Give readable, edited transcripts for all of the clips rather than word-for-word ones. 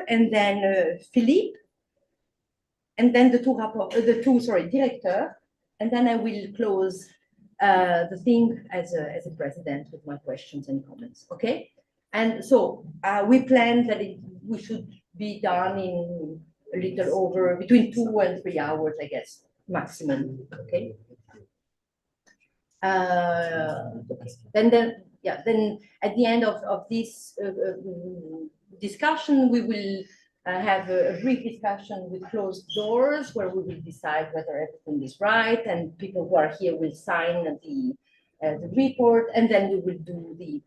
and then Philippe, and then the two director, and then I will close the thing as a president with my questions and comments. Okay, and so we plan that we should be done in a little over between 2 and 3 hours, I guess, maximum. Okay. Then at the end of this discussion, we will have a brief discussion with closed doors where we will decide whether everything is right, and people who are here will sign the report, and then we will do the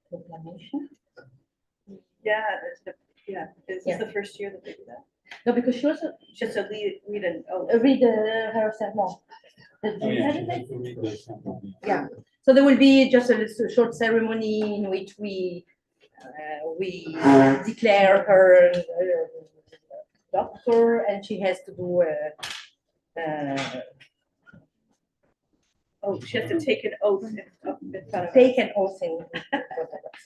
proclamation. Yeah, Is this the first year that they do that? No, because she also Just to read her sermon. Oh, Yeah. So there will be just a short ceremony in which we declare her doctor, and she has to do she has to take an oath in front of take an oath in.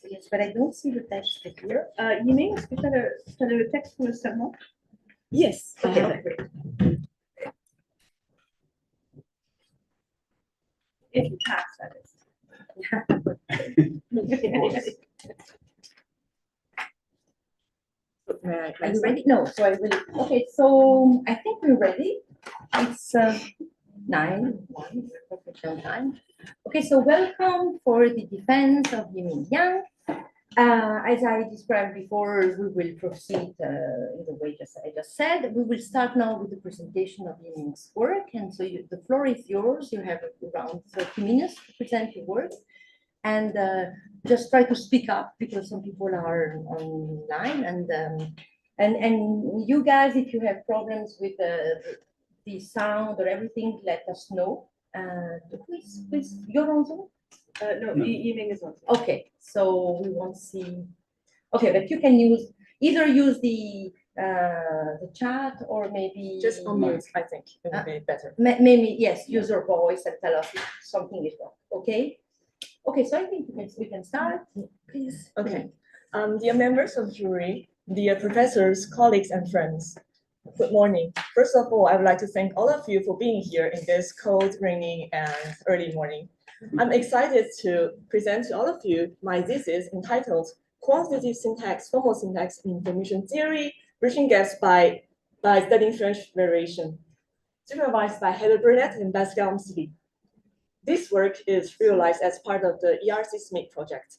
Yes, but I don't see the text here. Yiming, est-ce que tu as le texte pour le serment? Yes. Okay, Okay. great. If you pass, that is. Are you ready? No, so I will. Okay, so I think we're ready. It's 9:01, perfect on time. Okay, so welcome for the defense of Yiming Liang. As I described before, we will proceed in the way I just said. We will start now with the presentation of Yiming's work, and so the floor is yours. You have around 30 minutes to present your work, and just try to speak up because some people are online, and you guys, if you have problems with the sound or everything, let us know. Please, you're on Zoom? No, Yiming is on. Okay, so we won't see. Okay, but you can either use the chat or maybe just unmute. I think it would be better. Maybe yes, use your voice and tell us if something is wrong. Okay. Okay, so I think we can start. Please. Okay. Dear members of jury, dear professors, colleagues, and friends, good morning. First of all, I would like to thank all of you for being here in this cold, rainy, and early morning. I'm excited to present to all of you my thesis entitled Quantitative Syntax, Formal Syntax in Information Theory, Bridging Gaps by Studying French Variation, supervised by Heather Burnett and Pascal Msili. This work is realized as part of the ERC SMIT project.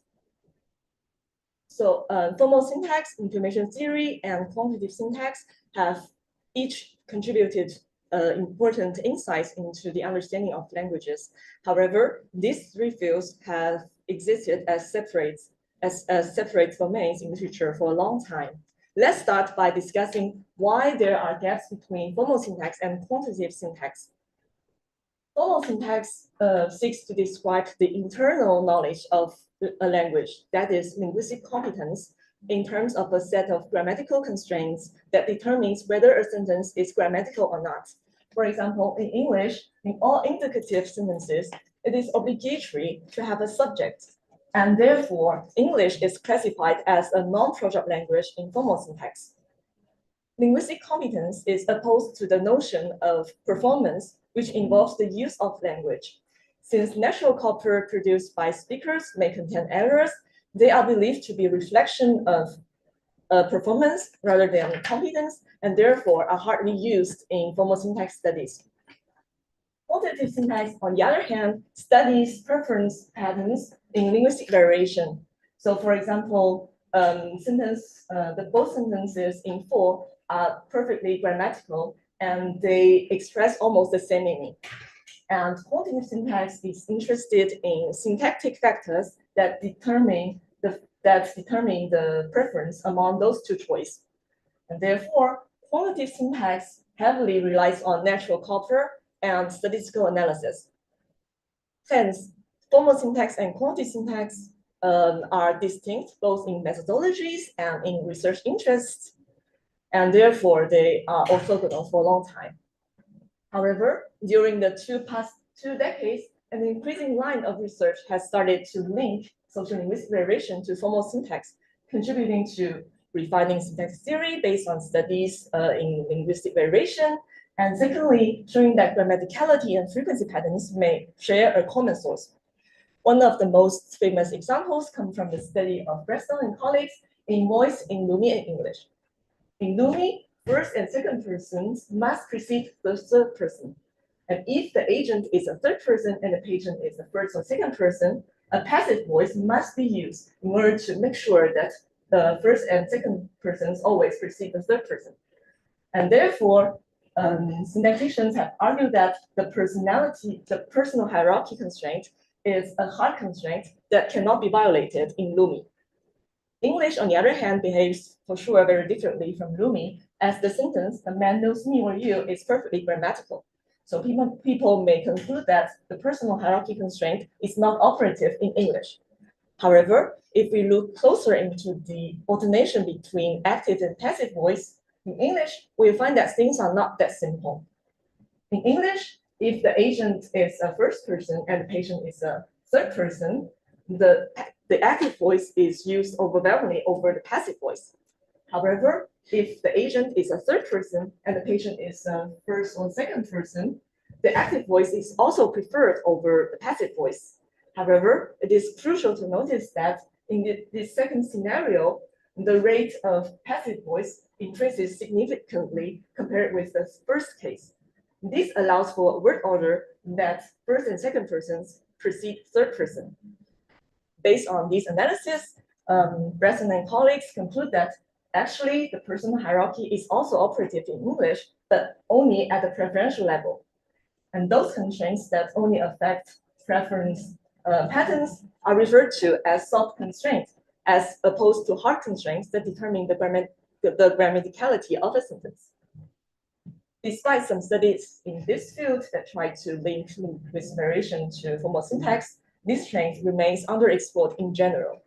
So formal syntax, information theory, and quantitative syntax have each contributed important insights into the understanding of languages. However, these three fields have existed as separate domains in literature for a long time. Let's start by discussing why there are gaps between formal syntax and quantitative syntax. Formal syntax seeks to describe the internal knowledge of a language, that is linguistic competence, in terms of a set of grammatical constraints that determines whether a sentence is grammatical or not. For example, in English, in all indicative sentences, it is obligatory to have a subject, and therefore English is classified as a non-project language in formal syntax. Linguistic competence is opposed to the notion of performance, which involves the use of language. Since natural corpora produced by speakers may contain errors, they are believed to be a reflection of performance rather than competence, and therefore are hardly used in formal syntax studies. Quantitative syntax, on the other hand, studies preference patterns in linguistic variation. So, for example, both sentences in full are perfectly grammatical, and they express almost the same meaning. And quantitative syntax is interested in syntactic factors that determine the preference among those two choices. And therefore, quantitative syntax heavily relies on natural corpora and statistical analysis. Hence, formal syntax and quantitative syntax are distinct both in methodologies and in research interests, and therefore they are orthogonal for a long time. However, during the past two decades, an increasing line of research has started to link social linguistic variation to formal syntax, contributing to refining syntax theory based on studies in linguistic variation, and secondly, showing that grammaticality and frequency patterns may share a common source. One of the most famous examples come from the study of Breston and colleagues in voice in Lumi and English. In Lumi, first and second persons must precede the third person. And if the agent is a third person and the patient is a first or second person, a passive voice must be used in order to make sure that the first and second persons always precede the third person. And therefore, syntacticians have argued that the personal hierarchy constraint is a hard constraint that cannot be violated in Lumi. English, on the other hand, behaves for sure very differently from Lumi, as the sentence, "the man knows me or you," is perfectly grammatical. So people may conclude that the personal hierarchy constraint is not operative in English. However, if we look closer into the alternation between active and passive voice, in English, we'll find that things are not that simple. In English, if the agent is a first person and the patient is a third person, the active voice is used overwhelmingly over the passive voice. However, if the agent is a third person and the patient is a first or second person, the active voice is also preferred over the passive voice. However, it is crucial to notice that in this second scenario, the rate of passive voice increases significantly compared with the first case. This allows for a word order that first and second persons precede third person. Based on this analysis, Bresson and colleagues conclude that actually the personal hierarchy is also operative in English, but only at the preferential level. And those constraints that only affect preference patterns are referred to as soft constraints, as opposed to hard constraints that determine the grammaticality of a sentence. Despite some studies in this field that try to link linguistic variation to formal syntax, this strength remains underexplored in general.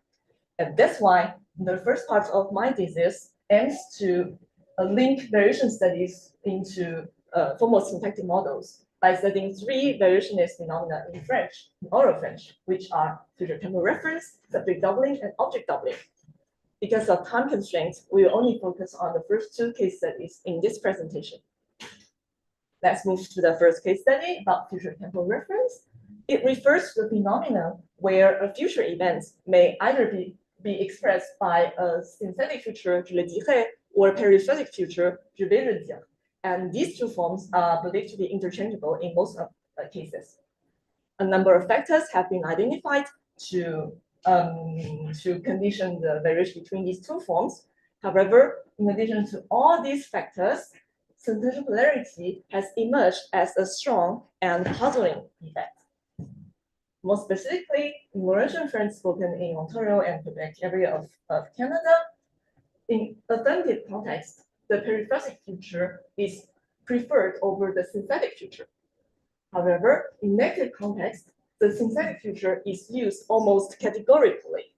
And that's why the first part of my thesis aims to link variation studies into formal syntactic models by studying three variationist phenomena in French, in oral French, which are future temporal reference, subject doubling, and object doubling. Because of time constraints, we will only focus on the first two case studies in this presentation. Let's move to the first case study about future temporal reference. It refers to a phenomenon where a future event may either be expressed by a synthetic future, je le dirai, or a periphasic future, je vais le dire. And these two forms are believed to be interchangeable in most of the cases. A number of factors have been identified to condition the variation between these two forms. However, in addition to all these factors, sentential polarity has emerged as a strong and puzzling effect. More specifically, in Laurentian French spoken in Ontario and Quebec area of Canada, in affirmative context, the periphasic future is preferred over the synthetic future. However, in negative context, the synthetic future is used almost categorically.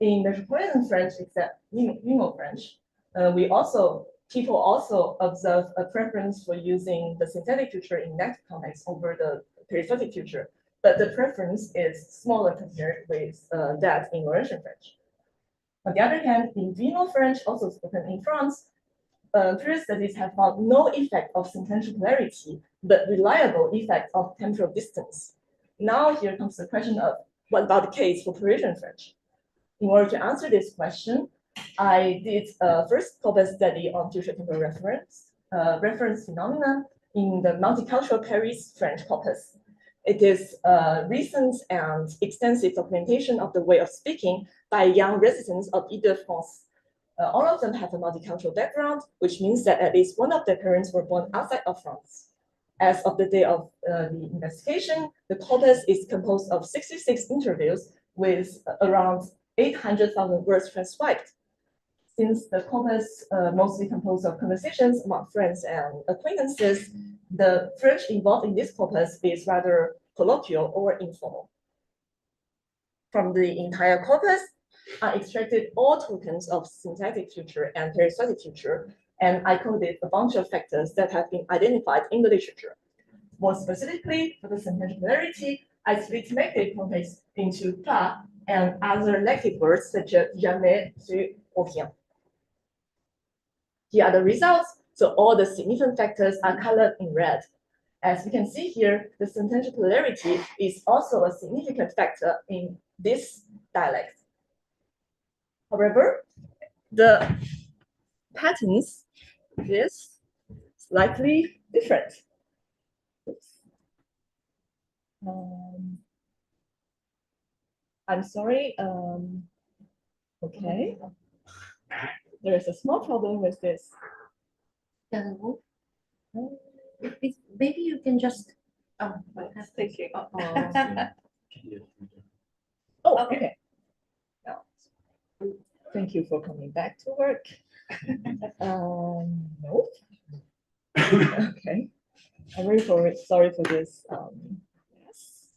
In Metropolitan French, except Yiming French, people also observe a preference for using the synthetic future in negative context over the periphasic future, but the preference is smaller compared with that in Laurentian French. On the other hand, in Vino French, also spoken in France, previous studies have found no effect of sentential polarity, but reliable effect of temporal distance. Now here comes the question of what about the case for Parisian French? In order to answer this question, I did a first corpus study on future temporal reference phenomena in the multicultural Paris French corpus. It is a recent and extensive documentation of the way of speaking by young residents of Ile-de-France. All of them have a multicultural background, which means that at least one of their parents were born outside of France. As of the day of the investigation, the corpus is composed of 66 interviews with around 800,000 words transcribed. Since the corpus mostly composed of conversations among friends and acquaintances, the French involved in this corpus is rather colloquial or informal. From the entire corpus, I extracted all tokens of syntactic future and periphasic future, and I coded a bunch of factors that have been identified in the literature. More specifically, for the sentential polarity, I split negative context into pas and other negative words such as jamais, tu, ou rien. Here are the results. So all the significant factors are colored in red. As you can see here, the sentential polarity is also a significant factor in this dialect. However, the patterns is slightly different. I'm sorry. Okay. There is a small problem with this. Doesn't move. Maybe you can just. Oh, Thank you. Oh, okay. Now, thank you for coming back to work. No. Okay. I'm really sorry for this. Yes.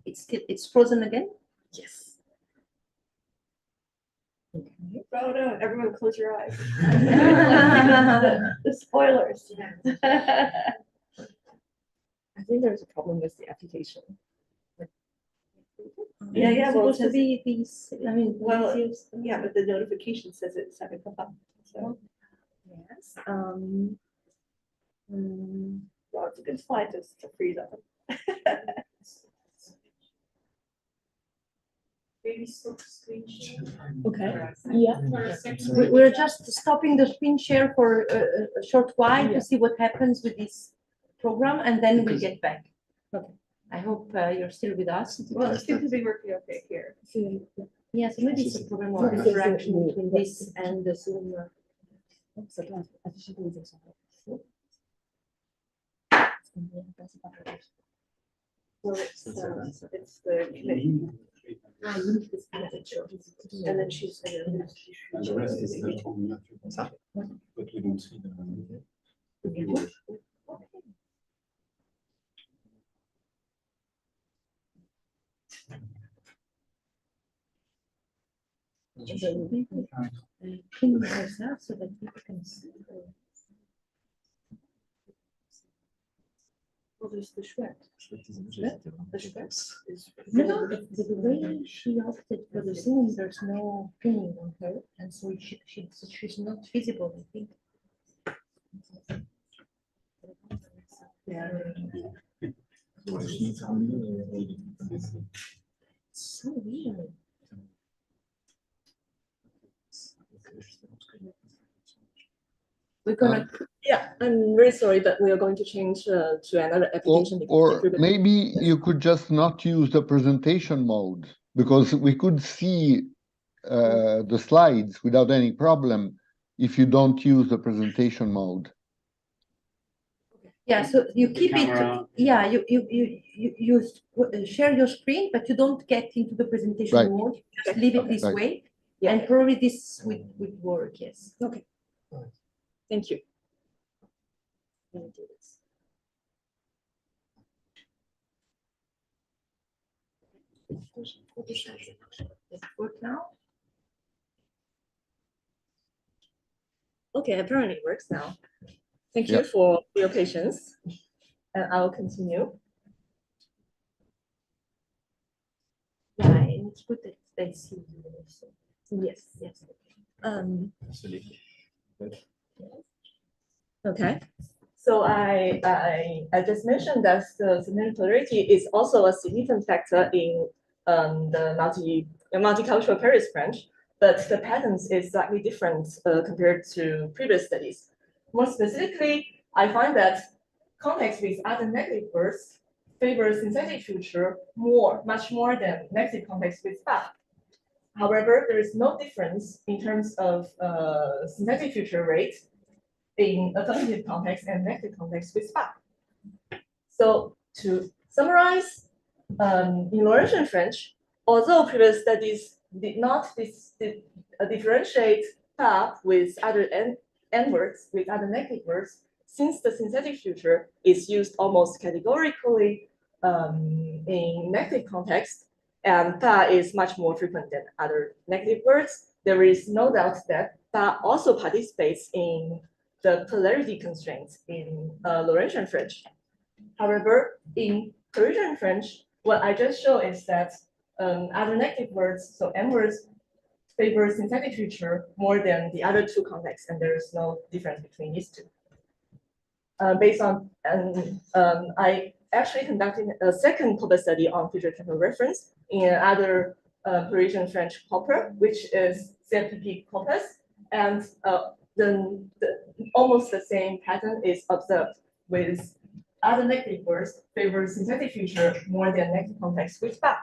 It's frozen again. Yes. Okay. Oh no, everyone close your eyes. Yeah. The spoilers. I think there's a problem with the application. Yeah, supposed to be these. I mean, Well, these- yeah, but the notification says it's 7 o'clock. So, Yes. well, it's a good slide to freeze up. Maybe stop screen share. Okay. Yeah. We're just stopping the screen share for a short while Yeah. to see what happens with this program, and then we'll get back. Okay. I hope you're still with us. Well, it seems to be working okay here. Yeah, so maybe it's a problem of interaction between this and the Zoom. Well, it's the committee. And then she's. And the rest is on but we don't see the viewers. Clean myself so that people can see. Well, there's the Schweck. The Schweck is. No, the way she opted for the Zoom, there's no pinning on her, and so she's not visible, I think. Yeah. So weird. We're gonna. Yeah, I'm very sorry, but we are going to change to another application. Or maybe you could just not use the presentation mode, because we could see the slides without any problem if you don't use the presentation mode. Yeah, so you keep it, Camera. yeah, you share your screen, but you don't get into the presentation Right. mode. Just leave it this Right. way, Yeah. and probably this would work, yes. Okay. Thank you. Does it work now? Okay, apparently it works now. Thank you Yep. for your patience, and I'll continue. Yeah, and it's good that they see you also. Yes. Yes. Okay. So I just mentioned that the sentential polarity is also a significant factor in the multicultural Paris French, but the patterns is slightly different compared to previous studies. More specifically, I find that context with other negative words favor synthetic future much more than negative context with ba. However, there is no difference in terms of synthetic future rate in affirmative context and negative context with ba. So to summarize, in Laurentian French, although previous studies did not differentiate ba with other n words with other negative words, since the synthetic future is used almost categorically in negative context, and ba is much more frequent than other negative words, there is no doubt that ba also participates in the polarity constraints in Laurentian French. However, in Parisian French, what I just showed is that other negative words, so n words, favor synthetic future more than the other two contexts, and there is no difference between these two. Based on, I actually conducted a second corpus study on future temporal reference in other Parisian French corpus, which is CFPP corpus, and almost the same pattern is observed with other negative words favor synthetic future more than negative context with ba.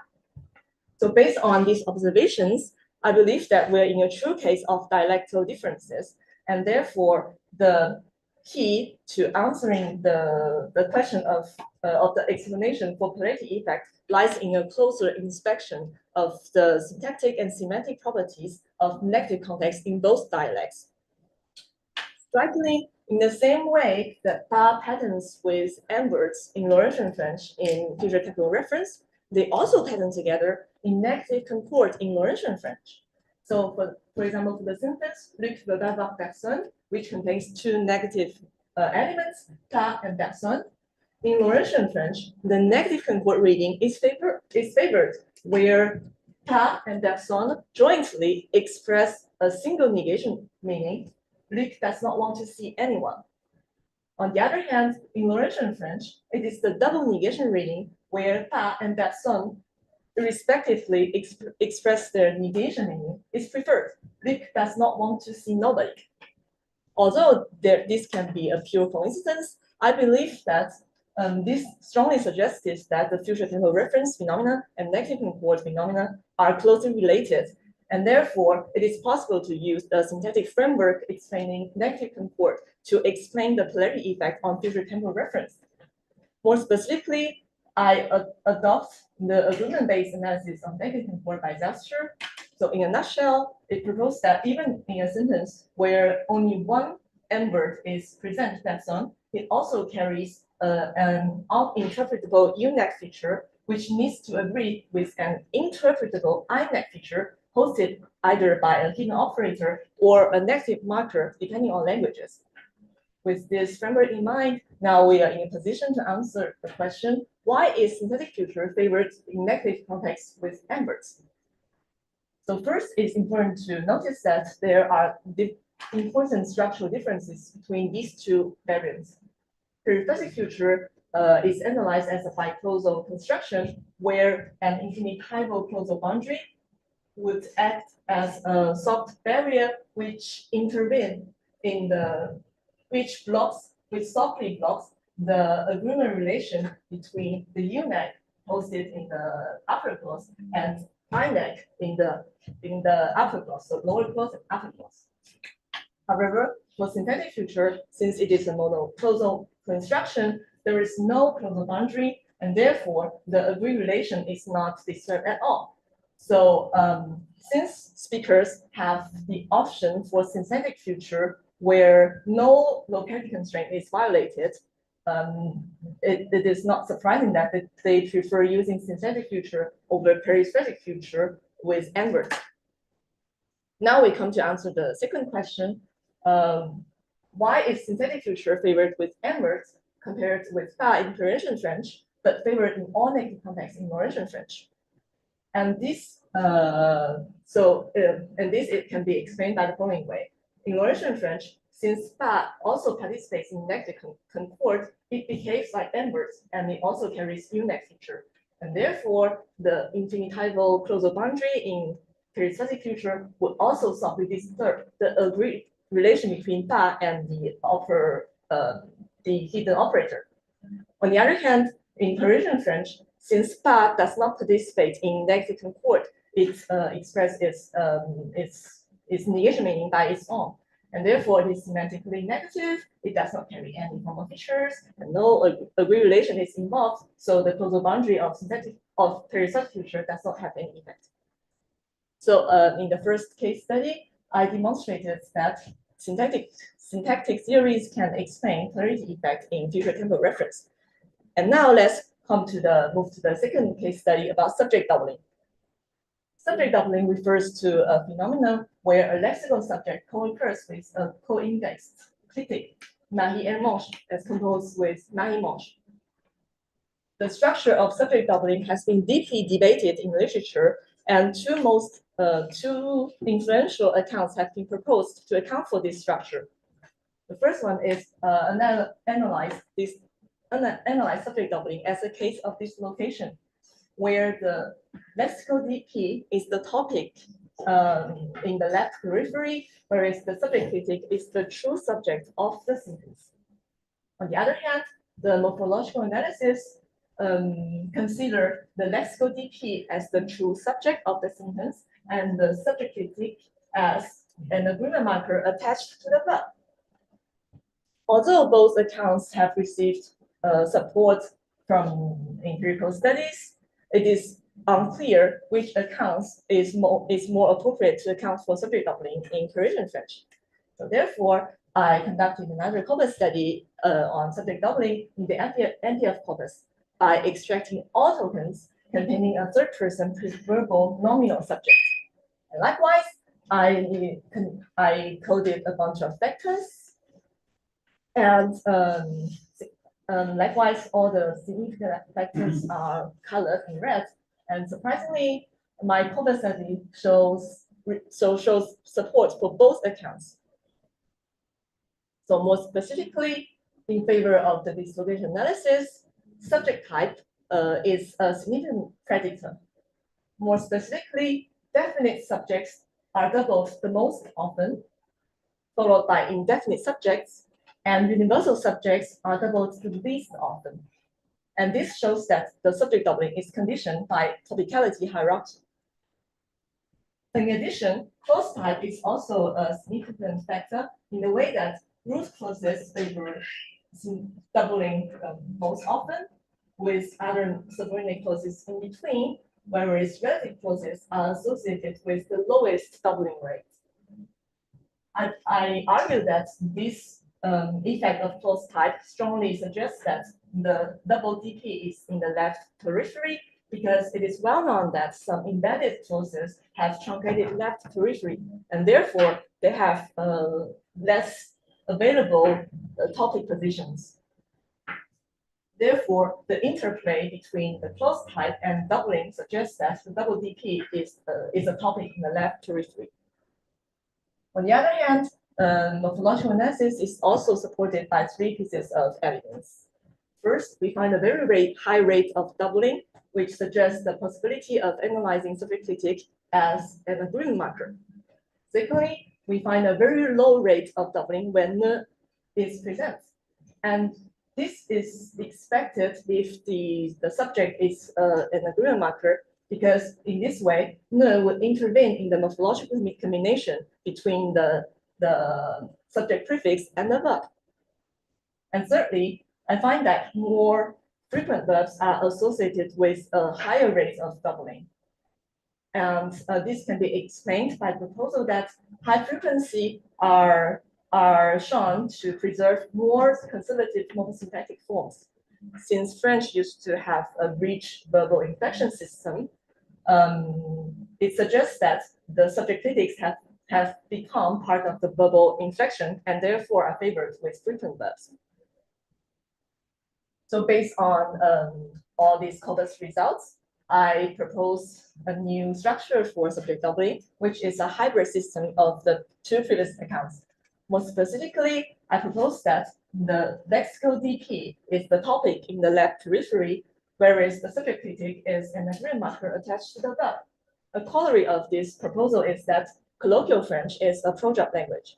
So based on these observations, I believe that we're in a true case of dialectal differences, and therefore the key to answering the question of the explanation for polarity effect lies in a closer inspection of the syntactic and semantic properties of negative context in both dialects. Strikingly, in the same way that ba patterns with n words in Laurentian French in future temporal reference, they also pattern together in negative concord in Laurentian French. So for example, for the sentence, Luc veut avoir personne, which contains two negative elements, ta and personne. In Laurentian French, the negative concord reading is favored, where ta and personne jointly express a single negation meaning. Luc does not want to see anyone. On the other hand, in Laurentian French, it is the double negation reading where ta and personne respectively express their negation meaning is preferred. Luc does not want to see nobody. Although this can be a pure coincidence, I believe that this strongly suggests that the future temporal reference phenomena and negative concord phenomena are closely related, and therefore it is possible to use a syntactic framework explaining negative concord to explain the polarity effect on future temporal reference. More specifically, I adopt the agreement-based analysis of negative concord by Zelscher. So in a nutshell, it proposed that even in a sentence where only one n word is present, personne, it also carries an uninterpretable UNAC feature, which needs to agree with an interpretable INAC feature hosted either by a hidden operator or a negative marker, depending on languages. With this framework in mind, now we are in a position to answer the question, why is synthetic future favored in negative context with n words? So first, it's important to notice that there are important structural differences between these two variants. Periphasic future is analyzed as a biclosal construction where an infinitival closal boundary would act as a soft barrier which intervene in which softly blocks the agreement relation between the UNAC hosted in the upper clause and INAC in the upper clause, so lower clause and upper clause. However, for synthetic future, since it is a monoclosal construction, there is no closal boundary, and therefore the agree relation is not disturbed at all. So since speakers have the option for synthetic future where no locality constraint is violated, it is not surprising that they prefer using synthetic future over periphasic future with n words. Now we come to answer the second question. Why is synthetic future favored with n words compared with ba in Parisian French, but favored in all negative contexts in Laurentian French? And this, it can be explained by the following way. In Laurentian French, since ba also participates in negative concord, it behaves like n words, and it also carries UNAC feature. And therefore, the infinitival closal boundary in periphasic future would also softly disturb the agreed relation between ba and the hidden operator. On the other hand, in Parisian French, since ba does not participate in negative concord, it expresses its negation meaning by its own. And therefore, it is semantically negative. It does not carry any formal features, and no agree relation is involved. So the closal boundary of periphasic future does not have any effect. So in the first case study, I demonstrated that syntactic theories can explain polarity effect in future temporal reference. And now let's move to the second case study about subject doubling. Subject doubling refers to a phenomenon where a lexical subject co-occurs with a co-indexed clitic, Marie-Hermanche, as composed with Marie-Manche. The structure of subject doubling has been deeply debated in literature, and two most two influential accounts have been proposed to account for this structure. The first one is analyze subject doubling as a case of dislocation, where the lexical DP is the topic in the left periphery, whereas the subject critic is the true subject of the sentence. On the other hand, the morphological analysis consider the lexical DP as the true subject of the sentence and the subject critic as an agreement marker attached to the verb. Although both accounts have received support from empirical studies, it is unclear which accounts is more appropriate to account for subject doubling in Parisian French. So therefore, I conducted another corpus study on subject doubling in the NPF corpus by extracting all tokens containing a third-person preverbal nominal subject. And likewise, I coded a bunch of vectors, and likewise, all the significant vectors are colored in red. And surprisingly, my corpus study shows support for both accounts. So more specifically, in favor of the dislocation analysis, subject type is a significant predictor. More specifically, definite subjects are doubled the most often, followed by indefinite subjects, and universal subjects are doubled the least often. And this shows that the subject doubling is conditioned by topicality hierarchy. In addition, clause type is also a significant factor in the way that root clauses favor doubling most often, with other subordinate clauses in between, whereas relative clauses are associated with the lowest doubling rate. I argue that this effect of clause type strongly suggests that the double DP is in the left periphery, because it is well known that some embedded clauses have truncated left periphery, and therefore they have less available topic positions. Therefore, the interplay between the clause type and doubling suggests that the double DP is a topic in the left periphery. On the other hand, morphological analysis is also supported by three pieces of evidence. First, we find a very high rate of doubling, which suggests the possibility of analyzing subject critic as an agreement marker. Secondly, we find a very low rate of doubling when ne is present. And this is expected if the subject is an agreement marker, because in this way, ne would intervene in the morphological combination between the subject prefix and the verb. And thirdly, I find that more frequent verbs are associated with a higher rate of doubling. And this can be explained by the proposal that high frequency are shown to preserve more conservative morphosyntactic forms. Since French used to have a rich verbal inflection system, it suggests that the subject critics have become part of the verbal inflection and therefore are favored with frequent verbs. So based on all these corpus results, I propose a new structure for subject doubling, which is a hybrid system of the two previous accounts. More specifically, I propose that the lexical DP is the topic in the left periphery, whereas the subject critic is an agreement marker attached to the verb. A corollary of this proposal is that colloquial French is a pro-job language.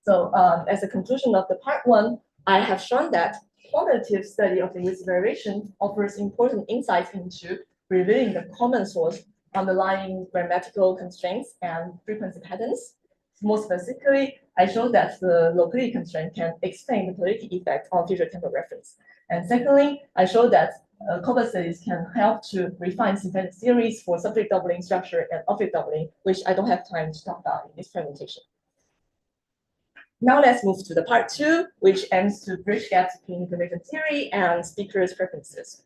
So as a conclusion of the part one, I have shown that quantitative study of linguistic variation offers important insights into revealing the common source underlying grammatical constraints and frequency patterns. More specifically, I showed that the locality constraint can explain the polarity effect on future temporal reference. And secondly, I showed that corpus studies can help to refine synthetic theories for subject doubling structure and object doubling, which I don't have time to talk about in this presentation. Now let's move to the part two, which aims to bridge gaps between information theory and speakers' preferences.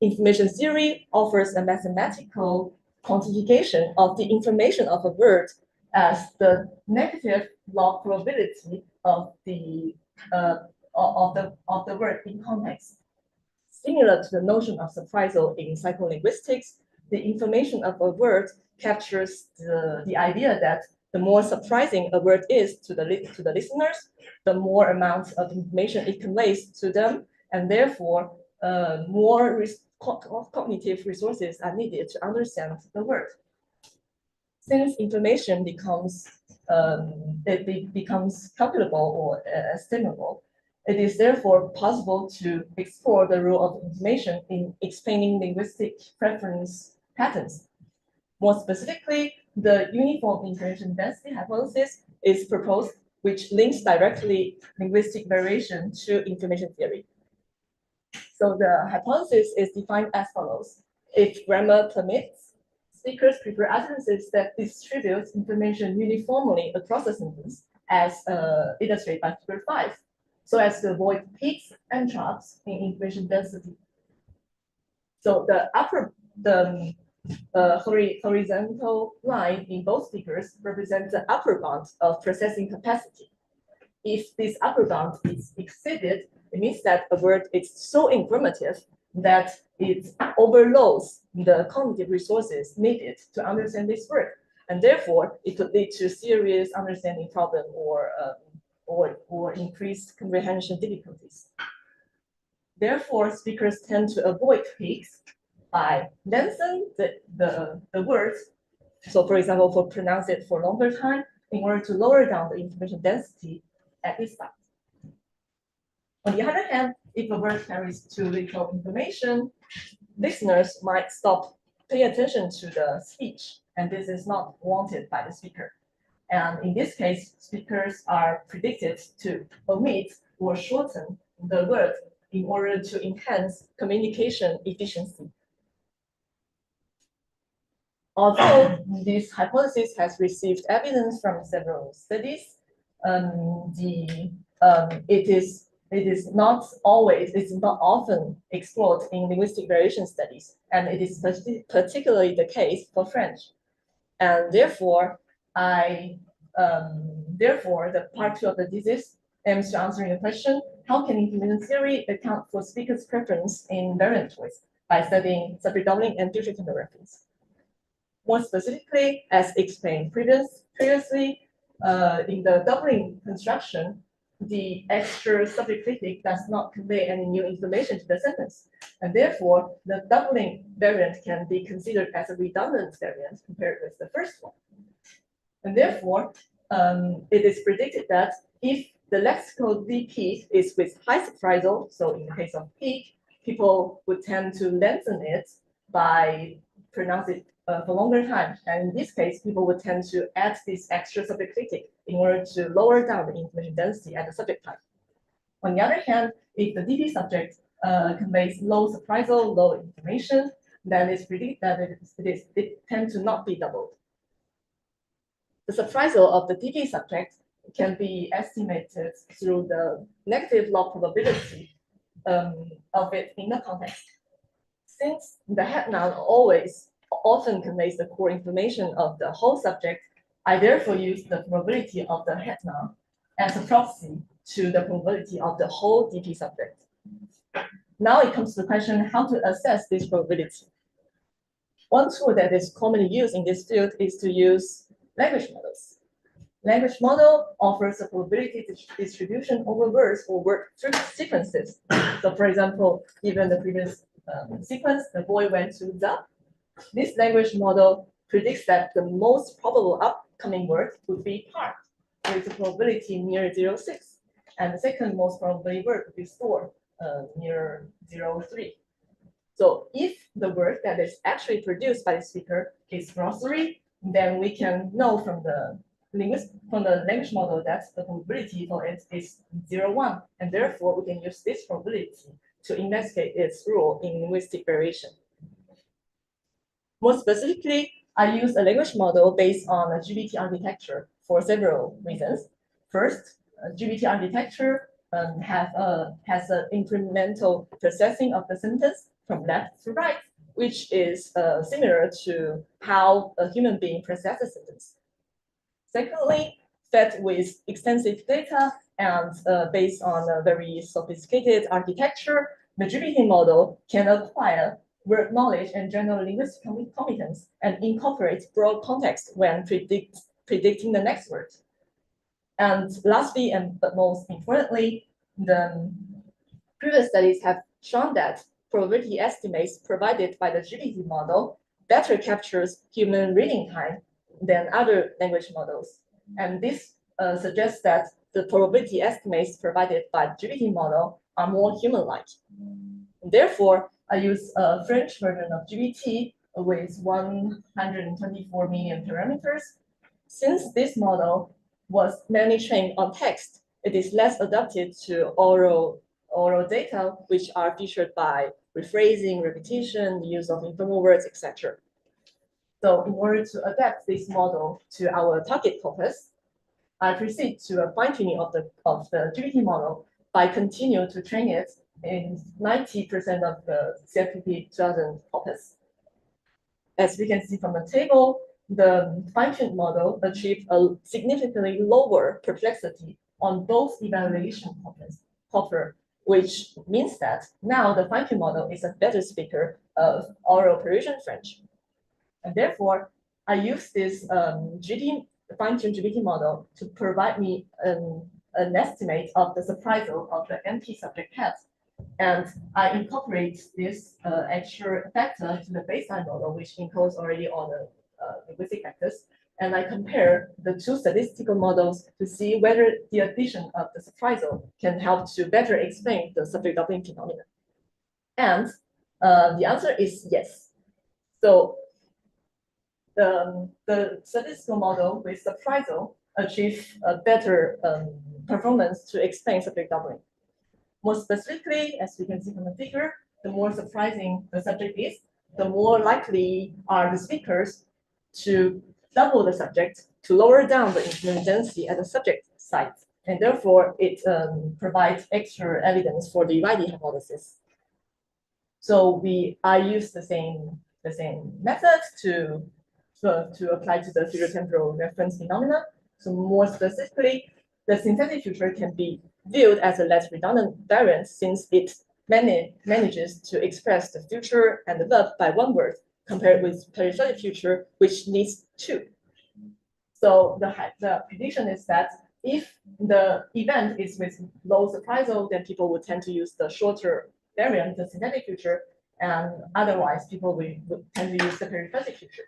Information theory offers a mathematical quantification of the information of a word as the negative log probability of the word in context. Similar to the notion of surprisal in psycholinguistics, the information of a word captures the idea that the more surprising a word is to the listeners, the more amount of information it conveys to them, and therefore more cognitive resources are needed to understand the word. Since information becomes calculable or estimable, it is therefore possible to explore the role of information in explaining linguistic preference patterns. More specifically, the uniform information density hypothesis is proposed, which links directly linguistic variation to information theory. So the hypothesis is defined as follows. If grammar permits, speakers prefer utterances that distribute information uniformly across a sentence, as illustrated by figure 5, so as to avoid peaks and troughs in information density. So the horizontal line in both figures represents the upper bound of processing capacity. If this upper bound is exceeded, it means that a word is so informative that it overloads the cognitive resources needed to understand this word, and therefore it could lead to serious understanding problem or increased comprehension difficulties. Therefore, speakers tend to avoid peaks by lengthening the words. So, for example, for pronounce it for longer time in order to lower down the information density at this start. On the other hand, if a word carries too little information, listeners might stop paying attention to the speech, and this is not wanted by the speaker. And in this case, speakers are predicted to omit or shorten the word in order to enhance communication efficiency. Although this hypothesis has received evidence from several studies, it is not often explored in linguistic variation studies, and it is particularly the case for French. And therefore, the part 2 of the thesis aims to answering the question: how can information theory account for speakers' preference in variant choice by studying subject doubling and future tense reference? More specifically, as explained previously, in the doubling construction, the extra subject critic does not convey any new information to the sentence, and therefore the doubling variant can be considered as a redundant variant compared with the first one. And therefore, it is predicted that if the lexical peak is with high surprisal, so in the case of peak, people would tend to lengthen it by pronouncing it for longer time. And in this case, people would tend to add this extra subject critic in order to lower down the information density at the subject time. On the other hand, if the DP subject conveys low surprisal, low information, then it's predicted that it tends to not be doubled. The surprisal of the DP subject can be estimated through the negative log probability of it in the context. Since the head noun often conveys the core information of the whole subject, I therefore use the probability of the head noun as a proxy to the probability of the whole DP subject. Now it comes to the question how to assess this probability. One tool that is commonly used in this field is to use language models. Language model offers a probability distribution over words or word sequences. So for example, given the previous sequence, the boy went to the, this language model predicts that the most probable upcoming word would be park, with a probability near 0.6. And the second most probable word would be store, near 0.3. So if the word that is actually produced by the speaker is grocery, then we can know from the language model that the probability for it is 0.1, and therefore we can use this probability to investigate its role in linguistic variation. More specifically, I use a language model based on a GBT architecture for several reasons. First, GBT architecture has an incremental processing of the sentence from left to right, which is similar to how a human being processes a sentence. Secondly, fed with extensive data and based on a very sophisticated architecture, the GPT model can acquire word knowledge and general linguistic competence and incorporate broad context when predicting the next word. And lastly, but most importantly, the previous studies have shown that probability estimates provided by the GPT model better captures human reading time than other language models. And this suggests that the probability estimates provided by the GPT model are more human-like. Therefore, I use a French version of GPT with 124 million parameters. Since this model was mainly trained on text, it is less adapted to oral data, which are featured by rephrasing, repetition, the use of informal words, etc. So in order to adapt this model to our target corpus, I proceed to a fine-tuning of the GPT model by continuing to train it in 90% of the CFPP 2000 corpus. As we can see from the table, the fine-tuned model achieved a significantly lower perplexity on both evaluation corpus, which means that now the fine-tuned model is a better speaker of oral Parisian French. And therefore, I use this fine-tuned GPT model to provide me an estimate of the surprisal of the empty subject head. And I incorporate this extra factor to the baseline model, which encodes already all the linguistic factors. And I compare the two statistical models to see whether the addition of the surprisal can help to better explain the subject doubling phenomenon. And the answer is yes. So the statistical model with surprisal achieves a better performance to explain subject doubling. More specifically, as we can see from the figure, the more surprising the subject is, the more likely are the speakers to double the subject to lower down the information density at the subject site. And therefore, it provides extra evidence for the UID hypothesis. So I use the same method to apply to the future-temporal reference phenomena. So more specifically, the synthetic future can be viewed as a less redundant variant since it manages to express the future and the verb by one word compared with peripheric future, which needs two. So the prediction is that if the event is with low surprisal, then people would tend to use the shorter variant, the synthetic future, and otherwise people would tend to use the peripheric future.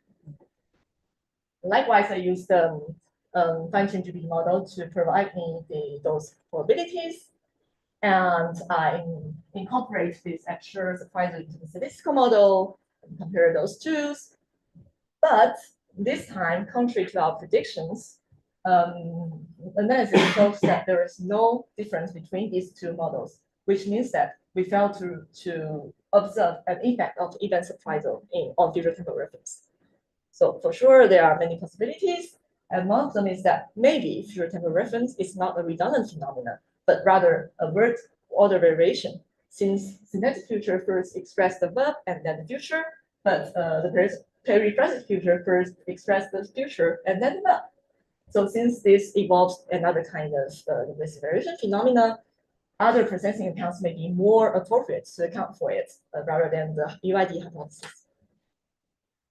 Likewise, I use the fine-tuned GPT model to provide me those probabilities, and I incorporate this extra surprise into the statistical model and compare those two. But this time, contrary to our predictions, analysis shows that there is no difference between these two models, which means that we failed to observe an effect of event surprisal on future temporal reference. So for sure, there are many possibilities. And one of them is that maybe future temporal reference is not a redundant phenomenon, but rather a word order variation, since synthetic future first expressed the verb and then the future, but the periphrastic future first expressed the future and then the verb. So since this involves another kind of linguistic variation phenomena, other processing accounts may be more appropriate to account for it rather than the UID hypothesis.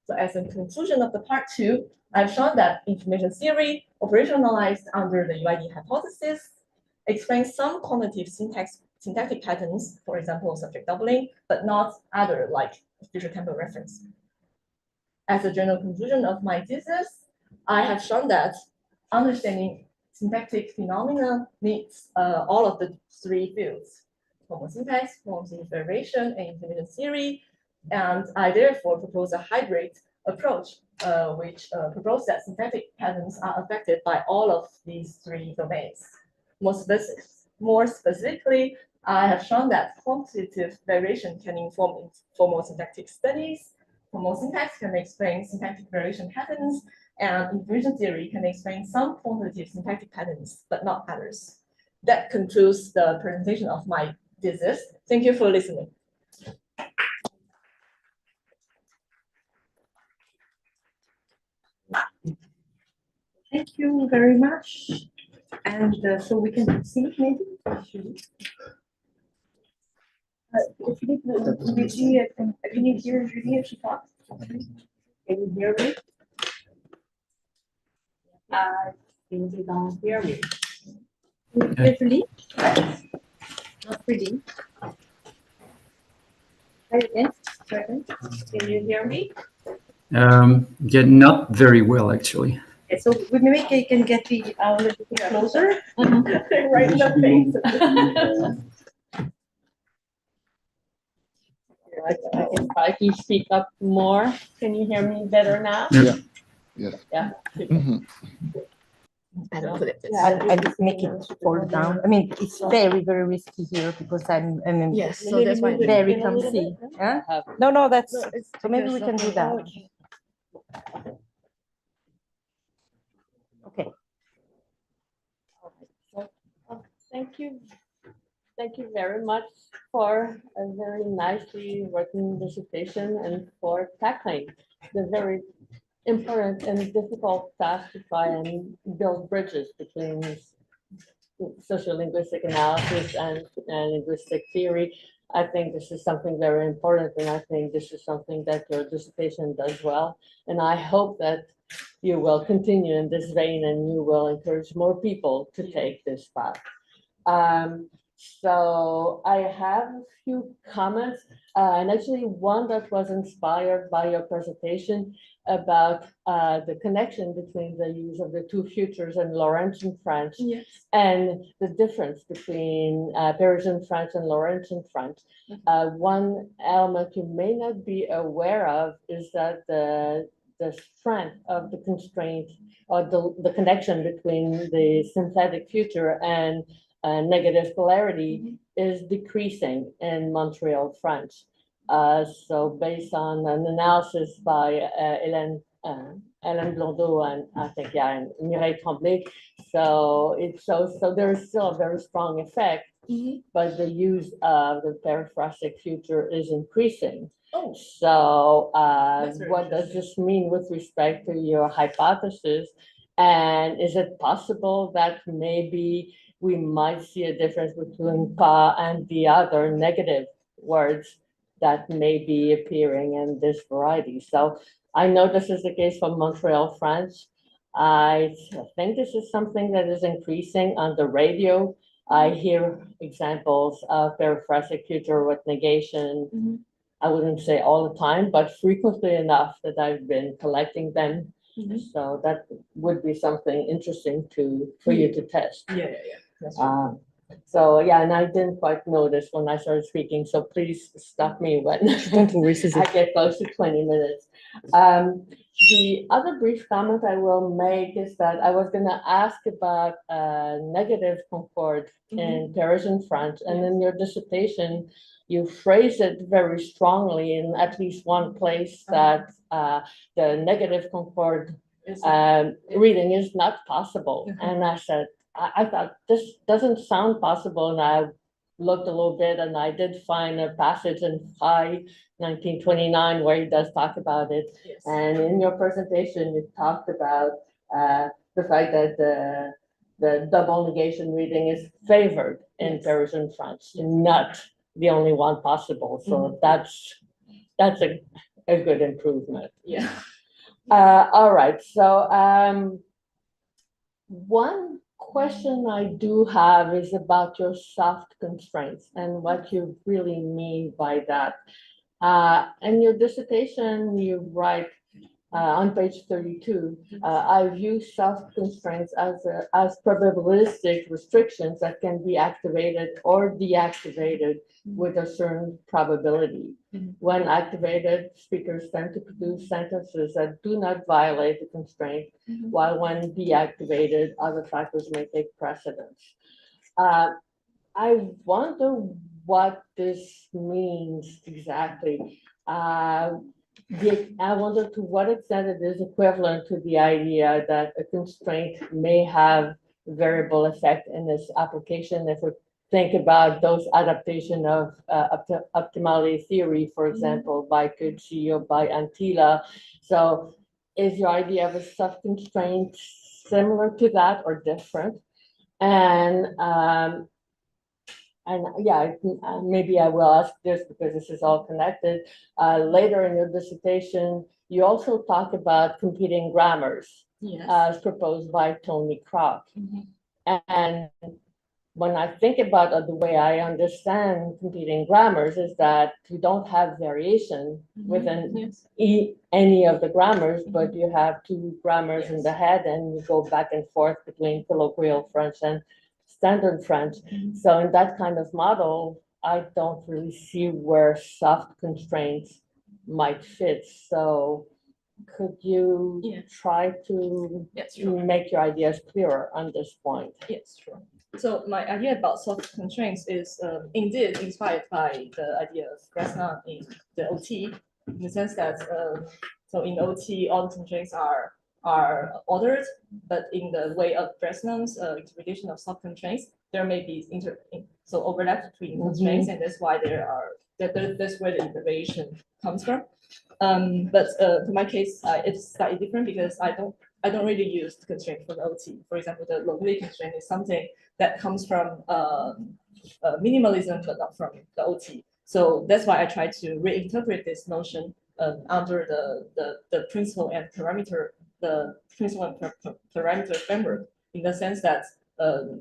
So as a conclusion of the part 2, I've shown that information theory operationalized under the UID hypothesis explains some quantitative syntactic patterns, for example, subject doubling, but not other like future temporal reference. As a general conclusion of my thesis, I have shown that understanding syntactic phenomena needs all of the three fields: homosyntax, homosynthetic variation, and information theory. And I therefore propose a hybrid approach, which proposes that syntactic patterns are affected by all of these three domains. More specifically, I have shown that quantitative variation can inform informal syntactic studies. Homosyntax can explain syntactic variation patterns, and information theory can explain some quantitative syntactic patterns, but not others. That concludes the presentation of my thesis. Thank you for listening. Thank you very much. And so we can proceed maybe. Can you hear Judy if she talks? Can you hear me? I think you don't hear me. Carefully. Not really. Try again. Try again. Can you hear me? Yeah, not very well, actually. Okay, so we maybe can get the a little bit closer. Right in the face. I can try to speak up more. Can you hear me better now? Yeah. Yes. Yeah. Mhm. I just make it fall down. I mean, it's very, very risky here because I'm Yes, so that's why. very clumsy. Yeah? No, that's, so maybe we can do that. Okay. Thank you. Thank you very much for a very nicely written dissertation and for tackling the very important and difficult task to try and build bridges between sociolinguistic analysis and linguistic theory. I think this is something very important, and I think this is something that your dissertation does well. And I hope that you will continue in this vein and you will encourage more people to take this path. So I have a few comments, and actually one that was inspired by your presentation about the connection between the use of the two futures in Laurentian French and the difference between Parisian French and Laurentian French. One element you may not be aware of is that the strength of the constraint or the connection between the synthetic future and negative polarity is decreasing in Montreal French. So based on an analysis by Hélène Blondeau and I think, and Mireille Tremblay, so it shows, so there is still a very strong effect, but the use of the periphrastic future is increasing. Oh. So very what does this mean with respect to your hypothesis? And is it possible that maybe we might see a difference between pa and the other negative words that may be appearing in this variety? So I know this is the case for Montreal French. I think this is something that is increasing on the radio. I hear examples of periphrastic future with negation. I wouldn't say all the time, but frequently enough that I've been collecting them. So that would be something interesting for you to test. So yeah, and I didn't quite notice when I started speaking, so please stop me when I get close to 20 minutes. The other brief comment I will make is that I was going to ask about negative concord in Parisian French, and in your dissertation, you phrase it very strongly in at least one place that the negative concord reading is not possible. And I said, I thought this doesn't sound possible, and I looked a little bit, and I did find a passage in Frey, 1929, where he does talk about it. And in your presentation, you talked about the fact that the double negation reading is favored in Parisian French, not the only one possible. So that's a good improvement. All right. So one question I do have is about your soft constraints and what you really mean by that. In your dissertation, you write on page 32, I view soft constraints as probabilistic restrictions that can be activated or deactivated with a certain probability. When activated, speakers tend to produce sentences that do not violate the constraint, while when deactivated, other factors may take precedence. I wonder what this means exactly. I wonder to what extent it is equivalent to the idea that a constraint may have variable effect in this application. If we think about those adaptation of optimality theory, for example, by Cucci or by Antilla. So is your idea of a soft constraint similar to that or different? And And yeah, maybe I will ask this because this is all connected. Later in your dissertation, you also talk about competing grammars Yes. as proposed by Tony Kroc. Mhm. And when I think about the way I understand competing grammars is that you don't have variation within Yes. any of the grammars, but you have two grammars in Yes. the head and you go back and forth between colloquial French and standard French. So in that kind of model, I don't really see where soft constraints might fit. So could you Yes. try to Yes, sure. make your ideas clearer on this point? Yes, sure. So my idea about soft constraints is indeed inspired by the idea of Grasna in the OT, in the sense that so in OT all the constraints are ordered, but in the way of Bresnan's interpretation of soft constraints, there may be so overlap between constraints, and that's why that's where the variation comes from. But for my case, it's slightly different because I don't really use the constraint for the OT. For example, the locality constraint is something that comes from minimalism, but not from the OT. So that's why I try to reinterpret this notion under the principle and parameter, the principle and parameter framework, in the sense that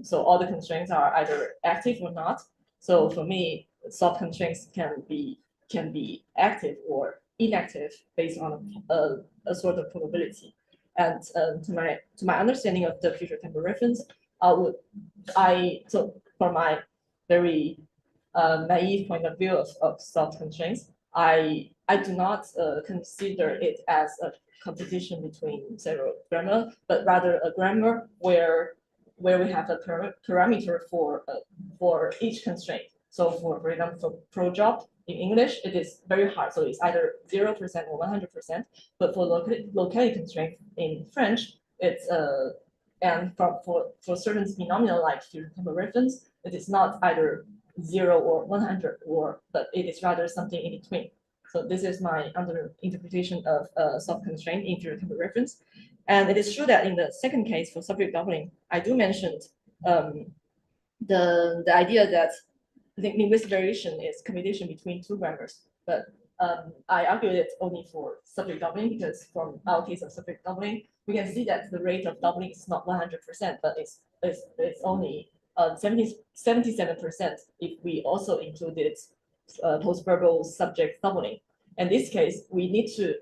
so all the constraints are either active or not. So for me, soft constraints can be active or inactive based on a sort of probability. And to my understanding of the future temporal reference, so from my very naive point of view of soft constraints, I do not consider it as a competition between several grammar, but rather a grammar where we have a parameter for each constraint. So for example, for pro job in English, it is very hard. So it's either 0% or 100%. But for locality constraint in French, it's and for certain phenomenal like temporal reference, it is not either 0 or 100 but it is rather something in between. So this is my interpretation of soft constraint in temporal reference. And it is true that in the second case for subject doubling, I do mention the idea that I think linguistic variation is computation between two grammars, but I argued it only for subject doubling because from our case of subject doubling, we can see that the rate of doubling is not 100%, but it's only 77% if we also included post-verbal subject doubling. In this case, we need to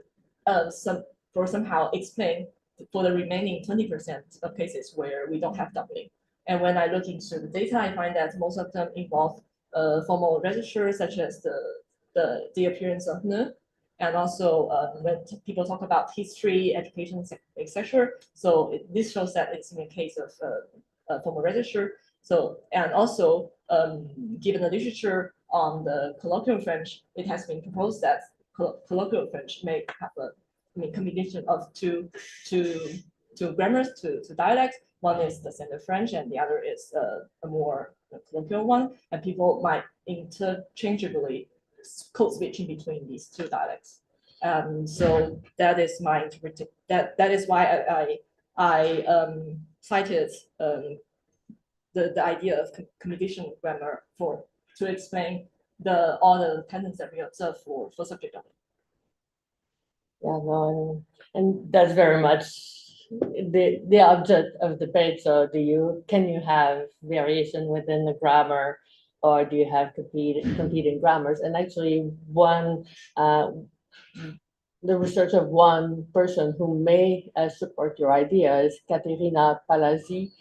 somehow explain for the remaining 20% of cases where we don't have doubling. And when I look into the data, I find that most of them involve formal register, such as the appearance of ne, and also when people talk about history, education, etc. So this shows that it's in a case of formal register. So and also given the literature on the colloquial French, it has been proposed that colloquial French may have a combination of two grammars, two dialects. One is the standard French, and the other is a more colloquial one. And people might interchangeably code switching between these two dialects. So that is my interpretation. That is why I cited the idea of combination grammar to explain all the patterns that we observe for subject doubling. Yeah, no, and that's very much the object of debate. So can you have variation within the grammar, or do you have competing grammars? And actually the research of one person who may support your idea is Caterina Palazzi.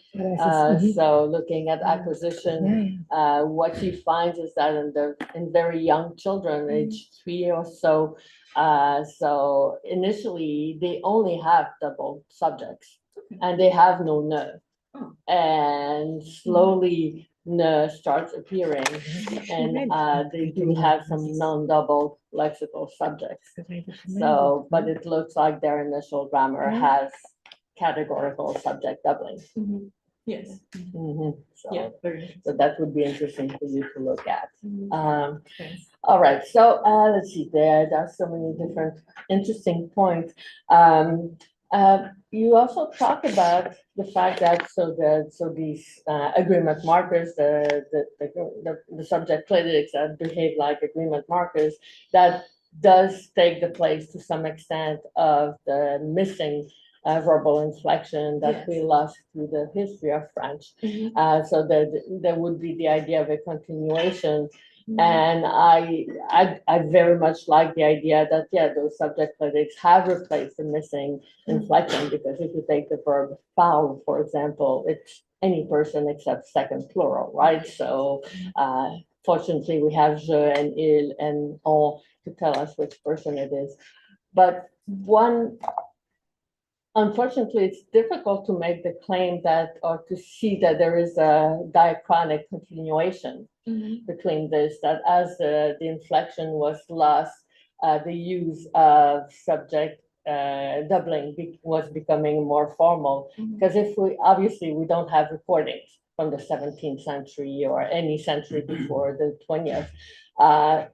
So looking at acquisition, what she finds is that in very young children, age 3 or so, so initially they only have double subjects and they have no ne. And slowly ne starts appearing, and they do have some non-double lexical subjects. So, but it looks like their initial grammar has categorical subject doubling. Yes. So, Yeah, very so that would be interesting for you to look at. Thanks. All right, so let's see, there are so many different interesting points. You also talk about the fact that these agreement markers, the subject clicks that behave like agreement markers, that does take the place to some extent of the missing verbal inflection that we lost through the history of French. So there would be the idea of a continuation. And I very much like the idea that, yeah, those subject predicts have replaced the missing inflection, because if you take the verb parle, for example, it's any person except second plural, right? So fortunately, we have je and il and on to tell us which person it is. But unfortunately, it's difficult to make the claim that, or to see that there is a diachronic continuation between this, that as the inflection was lost, the use of subject doubling was becoming more formal. Because obviously we don't have recordings from the 17th century or any century before the 20th.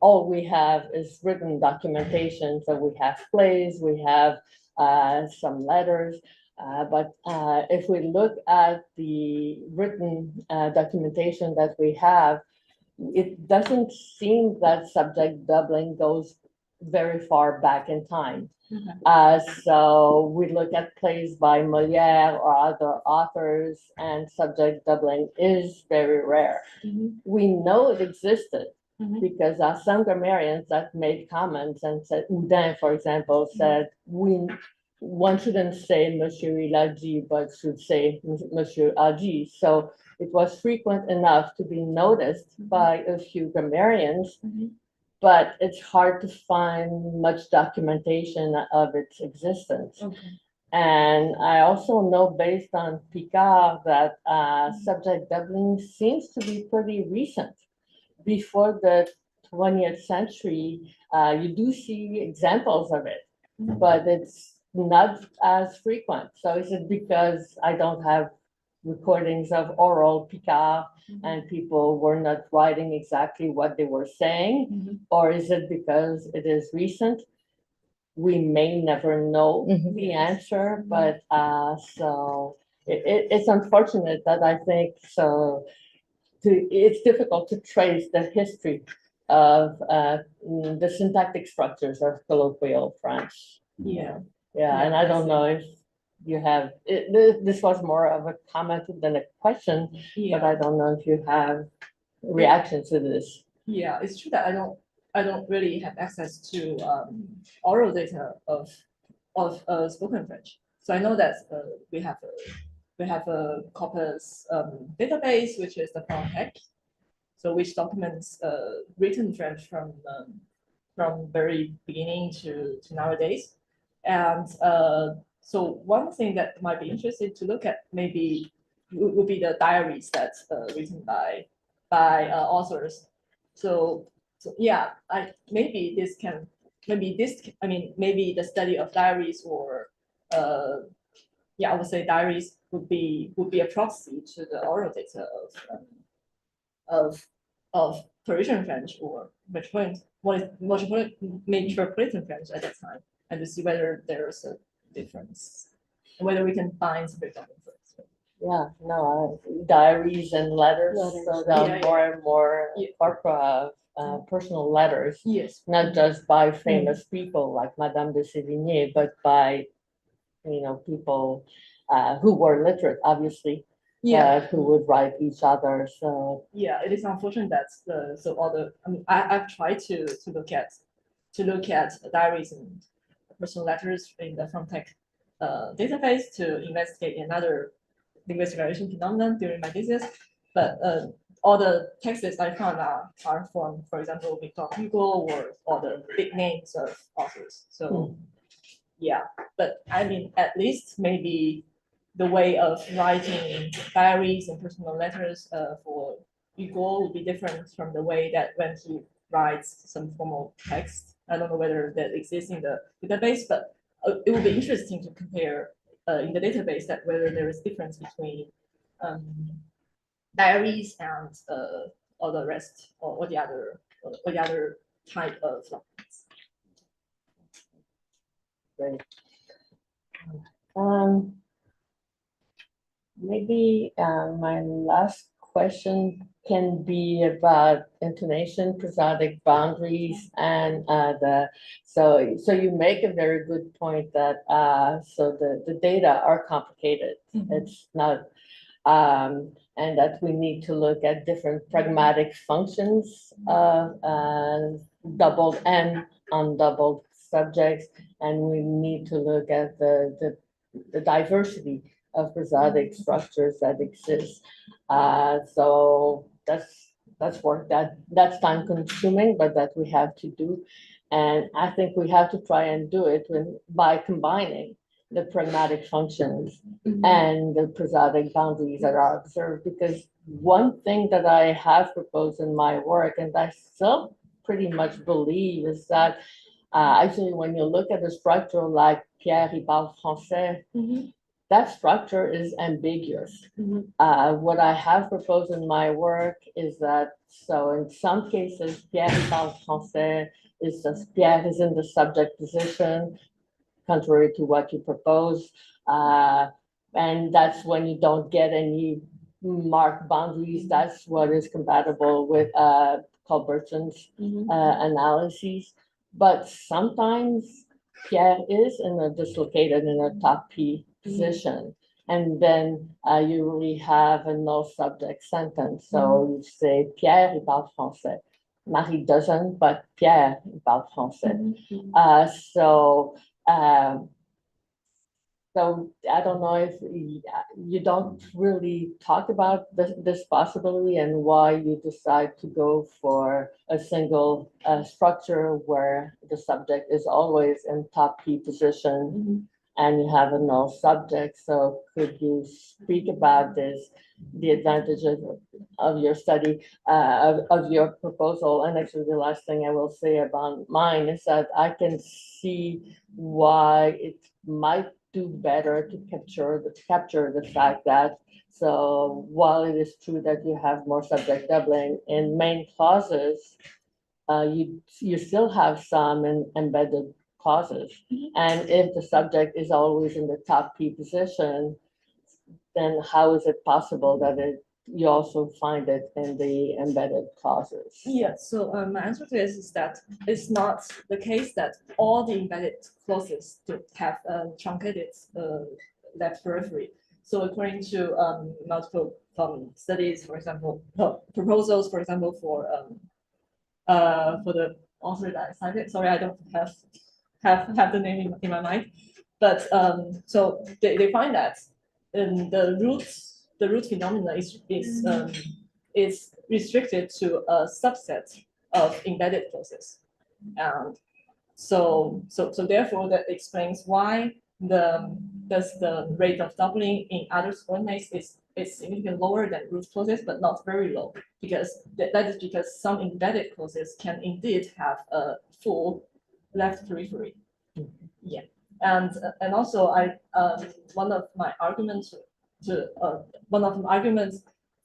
All we have is written documentation. So we have plays, we have some letters, but if we look at the written documentation that we have, it doesn't seem that subject doubling goes very far back in time. So we look at plays by Molière or other authors, and subject doubling is very rare. We know it existed because some grammarians that made comments and said, Houdin, for example, said, one shouldn't say Monsieur il a dit, but should say Monsieur a dit. So it was frequent enough to be noticed by a few grammarians, but it's hard to find much documentation of its existence. And I also know, based on Picard, that subject doubling seems to be pretty recent. Before the 20th century, you do see examples of it, but it's not as frequent. So is it because I don't have recordings of oral Picard and people were not writing exactly what they were saying? Or is it because it is recent? We may never know the answer, but so it's unfortunate that I think so. It's difficult to trace the history of the syntactic structures of colloquial French. And I don't know if you have, this was more of a comment than a question, but I don't know if you have reactions to this. Yeah, it's true that I don't really have access to oral data of spoken French. So I know that we have a corpus database, which is the Frontex, so which documents written French from very beginning to nowadays. And so one thing that might be interesting to look at maybe would be the diaries that's written by authors. So yeah, maybe the study of diaries, or I would say diaries would be a proxy to the oral data of Parisian French or metropolitan French at that time, and to see whether there's a difference and whether we can find some difference. Yeah, no, diaries and letters. So there are more and more corpora of personal letters. Yes. Not just by famous people like Madame de Sévigné, but by people who were literate, obviously. Who would write each other. So yeah, it is unfortunate that I've tried to look at diaries and personal letters in the Frontex database to investigate another linguistic variation phenomenon during my thesis, but all the texts I found are from, for example, Victor Hugo or the big names of authors. So yeah, but I mean, at least maybe the way of writing diaries and personal letters for Hugo would be different from the way that when he writes some formal text. I don't know whether that exists in the database, but it would be interesting to compare in the database that whether there is difference between diaries and all the rest or the other type of documents. Great. Maybe my last question can be about intonation, prosodic boundaries, and so you make a very good point that so the data are complicated. It's not and that we need to look at different pragmatic functions of doubled and undoubled subjects, and we need to look at the diversity of prosodic structures that exist. So that's work that's time consuming, but that we have to do. And I think we have to try and do it by combining the pragmatic functions and the prosodic boundaries that are observed. Because one thing that I have proposed in my work, and I still pretty much believe, is that actually when you look at a structure like Pierre, il parle français, that structure is ambiguous. What I have proposed in my work is that, so in some cases, Pierre parle français is just Pierre is in the subject position, contrary to what you propose. And that's when you don't get any marked boundaries. That's what is compatible with Culbertson's analyses. But sometimes Pierre is dislocated in a top P position. And then you really have a no subject sentence. So you say, Pierre, il parle français. Marie doesn't, but Pierre, il parle français. So I don't know if you don't really talk about this possibility and why you decide to go for a single structure where the subject is always in top P position and you have a null subject. So could you speak about this, the advantages of your study, of your proposal? And actually the last thing I will say about mine is that I can see why it might do better to capture the fact that, so while it is true that you have more subject doubling in main clauses, you still have some embedded clauses. And if the subject is always in the top P position, then how is it possible that you also find it in the embedded clauses? Yeah, so my answer to this is that it's not the case that all the embedded clauses have truncated left periphery. So according to multiple studies, for example, proposals, for example, for the author that I cited, sorry, I don't have the name in my mind, but so they find that the root phenomena is restricted to a subset of embedded clauses. And so therefore that explains why the rate of doubling in other subordinates is significantly lower than root clauses, but not very low, because that is because some embedded clauses can indeed have a full left periphery. Yeah, and also one of my arguments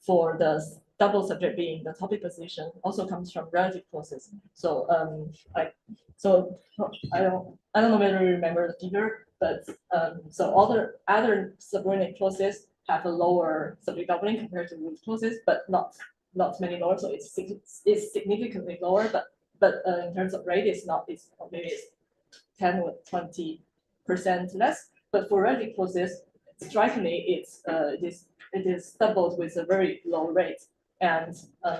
for the double subject being the topic position also comes from relative clauses. So I don't know whether you remember the figure, but so all the other subordinate clauses have a lower subject doubling compared to root clauses, but not many lower. So it's significantly lower, but in terms of rate, it's not. It's maybe it's 10 or 20% less. But for relative clauses, strikingly, it is doubled with a very low rate. And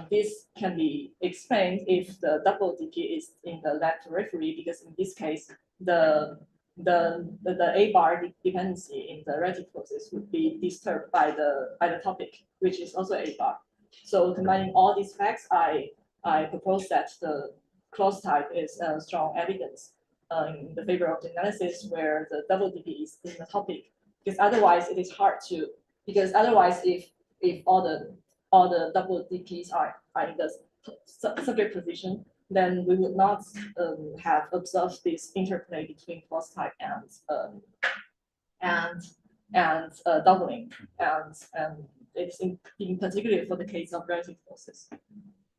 this can be explained if the double DP is in the left periphery, because in this case, the A bar dependency in the relative clauses would be disturbed by the topic, which is also A bar. So combining all these facts, I propose that the clause type is strong evidence in the favor of the analysis where the double DP is in the topic, because otherwise it is hard to, because otherwise if all the double DPs are in the subject position, then we would not have observed this interplay between clause type and doubling, and it's in particular for the case of relative clauses.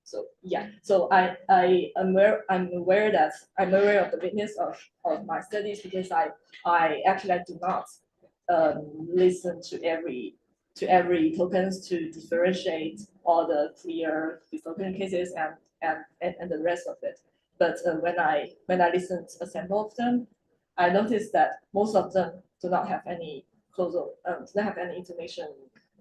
So yeah, so I'm aware of the weakness of my studies, because I actually do not listen to every tokens to differentiate all the clear dislocation cases and the rest of it. But when I listen to a sample of them, I noticed that most of them do not have any causal, do not have any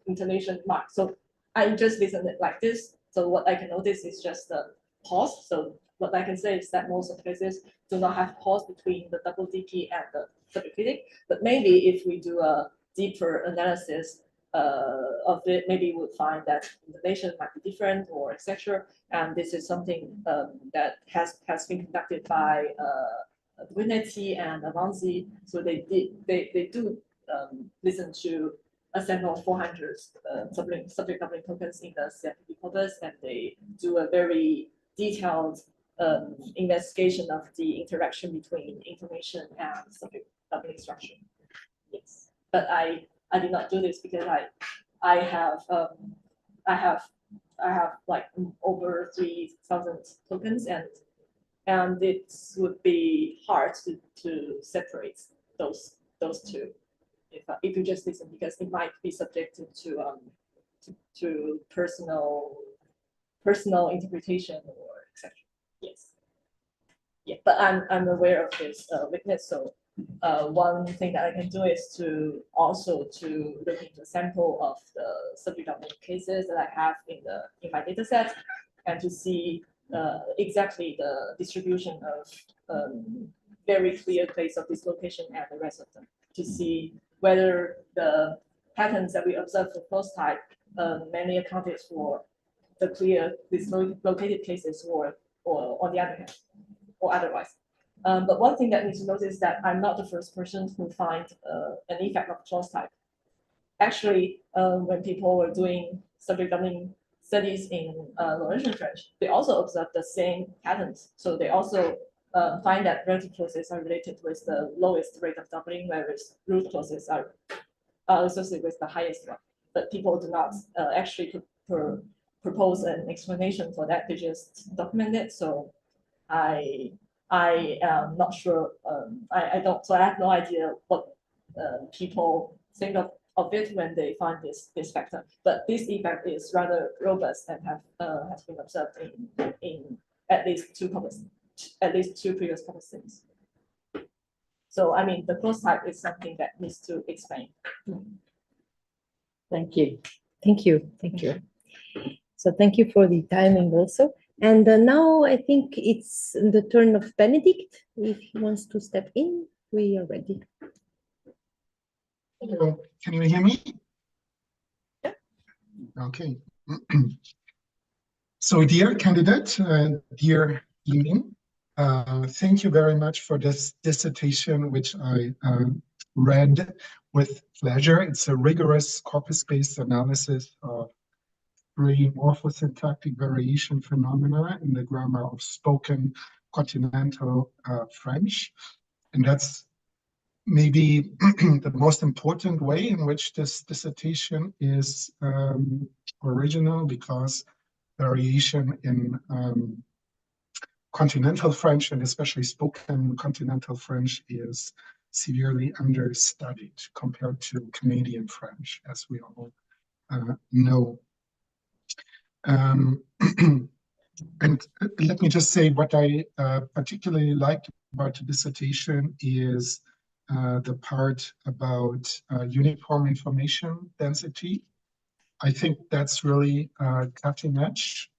intonation mark. So I just listen it like this. So what I can notice is just the pause. So what I can say is that most of the cases do not have pause between the double DP and the subcritic. But maybe if we do a deeper analysis of it, maybe we'll find that intonation might be different or etc. And this is something that has been conducted by Divinity and Avanzi. So they do listen to a sample of 400 subject doubling tokens in the CFP corpus, and they do a very detailed investigation of the interaction between information and subject doubling structure. Yes, but I did not do this because I have like over 3,000 tokens, and it would be hard to separate those two if you just listen, because it might be subjected to personal interpretation or etc. Yes. Yeah, but I'm aware of this weakness. So one thing that I can do is to look into a sample of the subject doubling cases that I have in my data set, and to see exactly the distribution of very clear place of dislocation and the rest of them, to see whether the patterns that we observe for close type mainly accounted for the clear dislocated cases or on the other hand, or otherwise. But one thing that needs to notice is that I'm not the first person who find an effect of close type. Actually, when people were doing subject doubling studies in Laurentian French, they also observe the same patterns. So they also find that relative clauses are related with the lowest rate of doubling, whereas root clauses are associated with the highest one. But people do not actually propose an explanation for that. They just document it. So I am not sure. I don't. So I have no idea what people think of it when they find this factor. But this effect is rather robust and has been observed in at least two previous publications. So I mean, the close type is something that needs to explain. Thank you. Thank you. Thank you. So thank you for the timing also. And now I think it's the turn of Benedict. If he wants to step in, we are ready. Hello, can you hear me? Yeah. Okay. So dear candidate, dear Yiming, thank you very much for this dissertation, which I read with pleasure. It's a rigorous corpus-based analysis of three morphosyntactic variation phenomena in the grammar of spoken continental French. And that's maybe the most important way in which this dissertation is original, because variation in continental French, and especially spoken continental French, is severely understudied compared to Canadian French, as we all know. And let me just say what I particularly liked about the dissertation is the part about uniform information density. I think that's really cutting edge,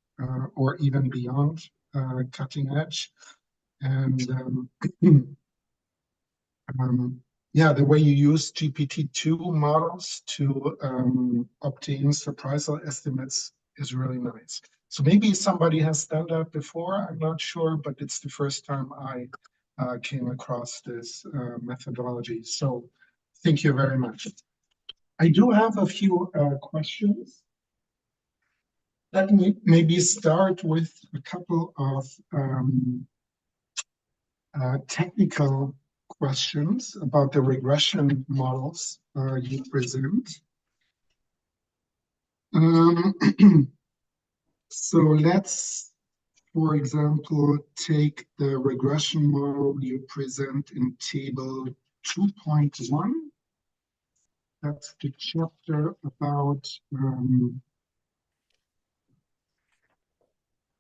or even beyond cutting edge. And yeah, the way you use GPT-2 models to obtain surprisal estimates is really nice. So maybe somebody has done that before, I'm not sure, but it's the first time I came across this methodology. So thank you very much. I do have a few questions. Let me maybe start with a couple of technical questions about the regression models you present. So let's, for example, take the regression model you present in table 2.1. That's the chapter about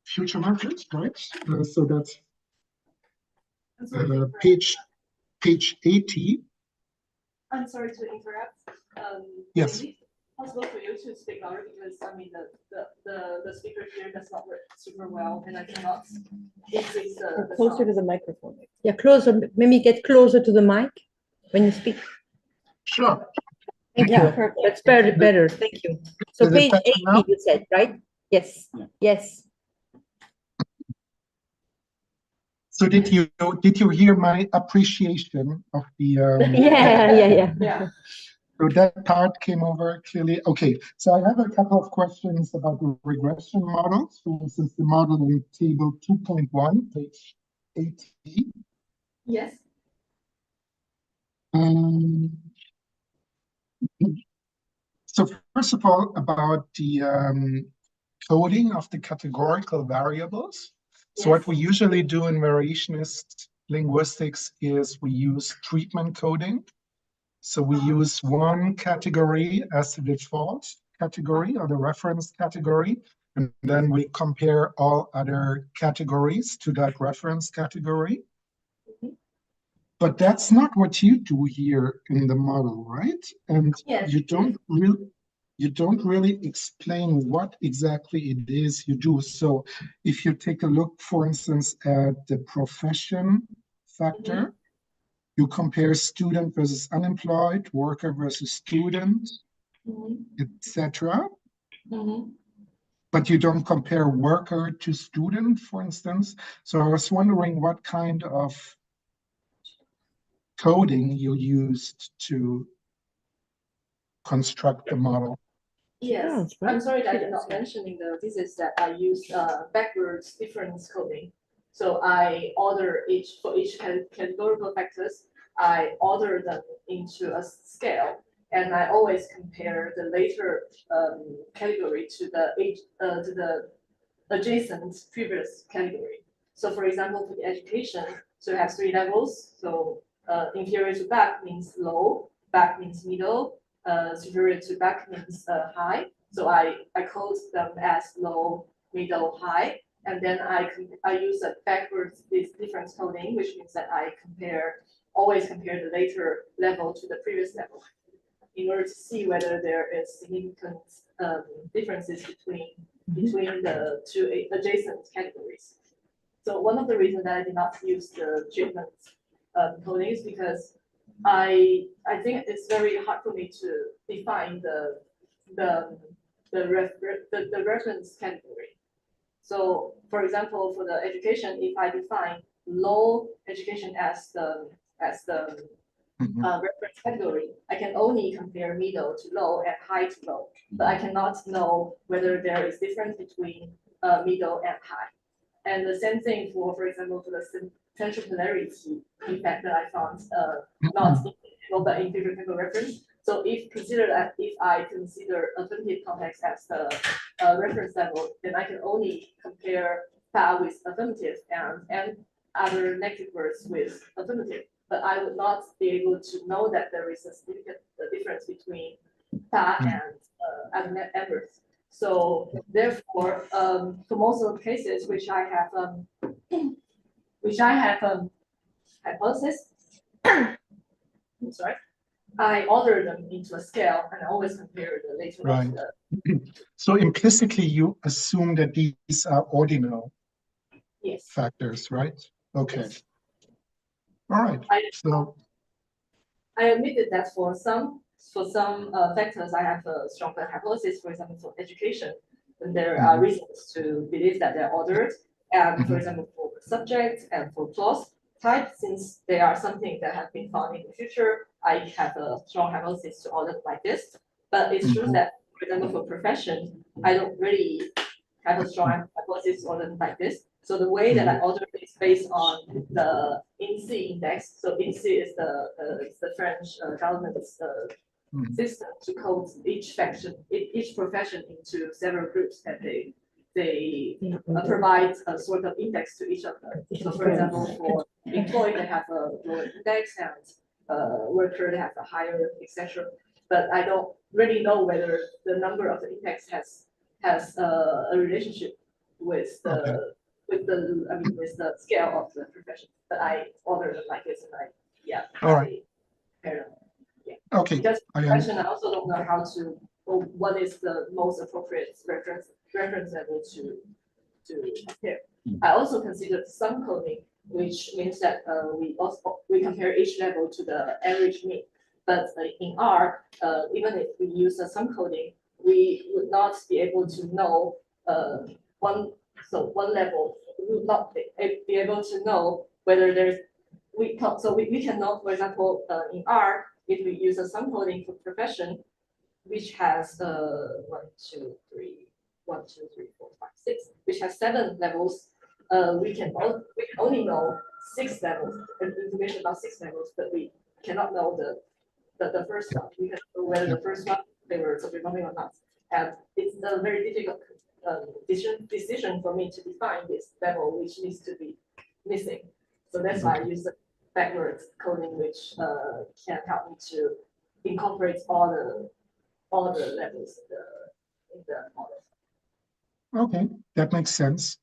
future markets, right? So that's I'm sorry to interrupt. page 80. I'm sorry to interrupt. Yes. Is it possible for you to speak louder, because I mean the speaker here does not work super well, and I cannot. The Closer to sound. the microphone. Yeah, closer, maybe get closer to the mic when you speak. Sure. Thank Yeah, you. perfect. That's better. Thank you. So Is it page better 80, now? you said, right? Yes. Yes. So did you hear my appreciation of the Yeah. so that part came over clearly? Okay, so I have a couple of questions about the regression models. For instance, the model in table 2.1, page 80. Yes. So first of all, about the coding of the categorical variables. So what we usually do in variationist linguistics is we use treatment coding. So we use one category as the default category or the reference category, and then we compare all other categories to that reference category. But that's not what you do here in the model, right? And Yes. you don't really explain what exactly it is you do. So if you take a look, for instance, at the profession factor, you compare student versus unemployed, worker versus student, etc. But you don't compare worker to student, for instance. So I was wondering what kind of coding you used to construct the model. Yes, I'm sorry that I did not mention in the thesis that I used backwards difference coding. So I order for each categorical factors, I order them into a scale, and I always compare the later category to the adjacent previous category. So for example, for the education, so it has 3 levels. So inferior to back means low, back means middle, superior to back means high. So I code them as low, middle, high, and then I use a backwards difference coding, which means that I always compare the later level to the previous level, in order to see whether there is significant differences between the 2 adjacent categories. So one of the reasons that I did not use the treatment coding is because I think it's very hard for me to define the reference category. So for example, for the education, if I define low education as the reference category, I can only compare middle to low and high to low, but I cannot know whether there is difference between middle and high. And the same thing for example, for the potential polarity effect that I found not in table but in favorite table reference. So if I consider affirmative context as the reference level, then I can only compare fa with affirmative and other negative words with affirmative. But I would not be able to know that there is a significant difference between fa and other numbers. So therefore, for most of the cases which I have hypothesis, I'm sorry, I order them into a scale and I always compare the later Right. one. So implicitly, you assume that these are ordinal factors, right? Okay. Yes. All right. I admitted that for some factors, I have a stronger hypothesis. For example, for education, and there are reasons to believe that they're ordered. And for example, for subject and for clause type, since they are something that have been found in the future, I have a strong hypothesis to order like this. But it's true that, for example, for profession, I don't really have a strong hypothesis ordered like this. So the way that I order is based on the INSEE index. So INSEE is the French government's system to code each profession into several groups, and they provide a sort of index to each of them. So for example, for employee, they have a lower index, and worker, they have a higher, etc. but I don't really know whether the number of the index has a relationship with the with the scale of the profession. But I ordered them like this, and All right. compare them. Okay. Because I question, I also don't know how to, or what is the most appropriate reference level to compare. I also considered some coding, which means that we compare each level to the average mean. But in R, even if we use some coding, we would not be able to know one level. We would not be able to know whether we can know, for example, in R, if we use a sum coding for profession, which has 1, 2, 3, 4, 5, 6, which has 7 levels. We can only know 6 levels, information about 6 levels, but we cannot know the first one. We can know whether the first one they were subject-knowing or not. And it's a very difficult decision for me to define this level, which needs to be missing. So that's why I use the backwards coding, which can help me to incorporate all the levels in the model. Okay, that makes sense.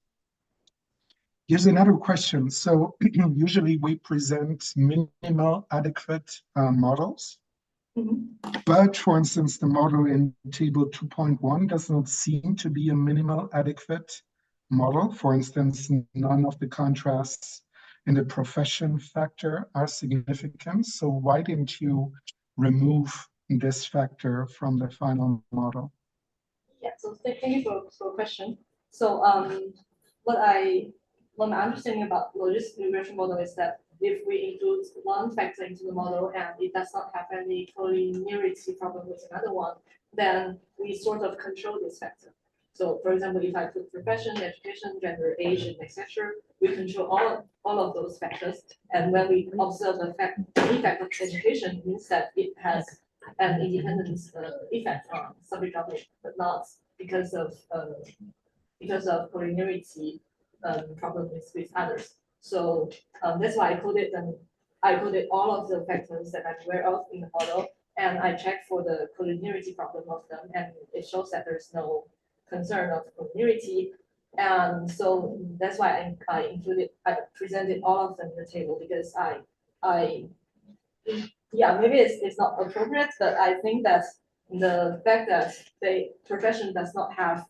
Here's another question. So usually we present minimal adequate models. But for instance, the model in table 2.1 does not seem to be a minimal adequate model. For instance, none of the contrasts in the profession factor are significant. So why didn't you remove this factor from the final model? Yeah, so thank you for the question. So what my understanding about logistic regression model is that if we include one factor into the model and it does not have any collinearity problem with another one, then we sort of control this factor. So for example, if I put profession, education, gender, age, and etc., we control all of those factors. And when we observe the effect of education, it means that it has an independent effect on subject object, but not because of collinearity problems with others. So that's why I coded all of the factors that I'm aware of in the model, and I checked for the collinearity problem of them, and it shows that there's no concern of collinearity. And so that's why I presented all of them in the table, because maybe it's not appropriate, but I think that the fact that the profession does not have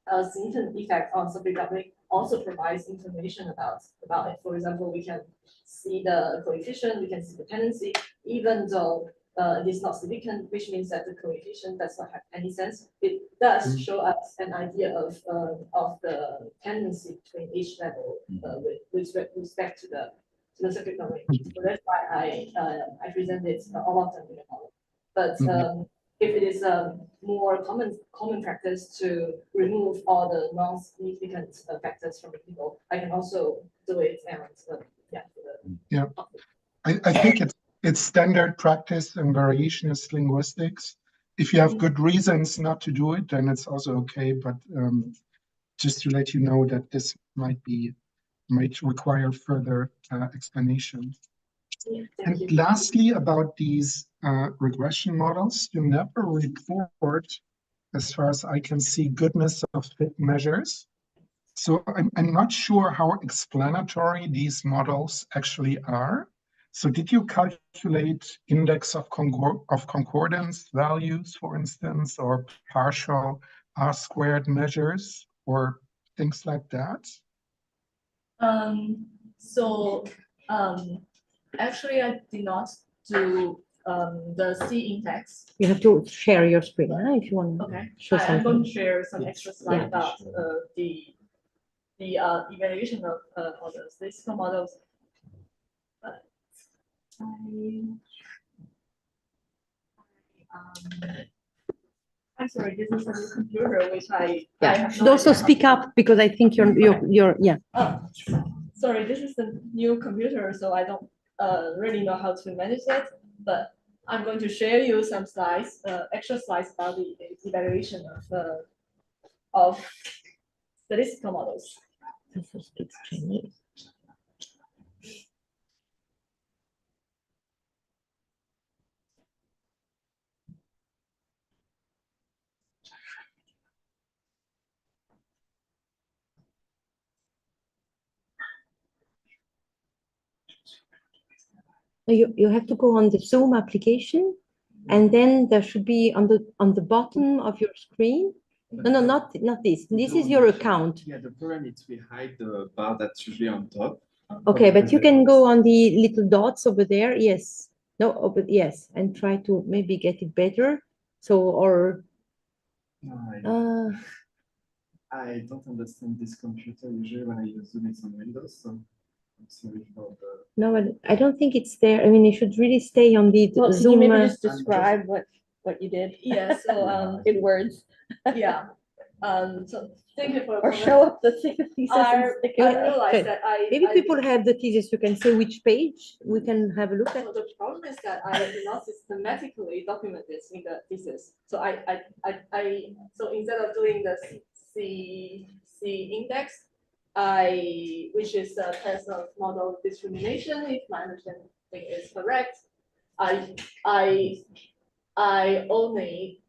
a significant effect on subject object also provides information about it. For example, we can see the coefficient, we can see the tendency, even though it is not significant, which means that the coefficient does not have any sense. It does show us an idea of the tendency between each level with respect to the subject domain. So that's why I presented all of them in the model. But if it is a more common practice to remove all the non-significant factors from the table, I can also do it. And I think it's standard practice and variationist linguistics. If you have good reasons not to do it, then it's also okay. But just to let you know that this might require further explanation. And lastly, about these regression models, you never report, as far as I can see, goodness of fit measures. So I'm not sure how explanatory these models actually are. So did you calculate index of concordance values, for instance, or partial R-squared measures, or things like that? Actually, I did not do the C index. You have to share your screen if you want. Okay, show I'm going to something. share some extra slides about the evaluation of the statistical models. But I'm sorry, this is a new computer which I have Should also speak up, because I think you're yeah. Oh, sorry, this is the new computer, so I don't really know how to manage it, but I'm going to share you some slides, extra slides about the evaluation of statistical models. Also speaks Chinese. You have to go on the Zoom application, and then there should be on the bottom of your screen. No, not this. This is your account. Yeah, the problem is we hide the bar that's usually on top. Okay, but you can go on the little dots over there. Yes. No, but yes, and try to maybe get it better. So, or I don't understand this computer usually when I use Zoom, it's on Windows, so I'm sorry for the. no, I don't think it's there. I mean, you should really stay on the Well, can you Zoom. maybe just describe what you did Yeah, so, in words? yeah. So thank you for. Or show up the thesis. I Yeah, realized okay. that I. Maybe I- people have the thesis. You can say which page. We can have a look at. So the problem is that I did not systematically document this in the thesis. So so instead of doing the C index, which is a test of model discrimination, if my understanding is correct, I only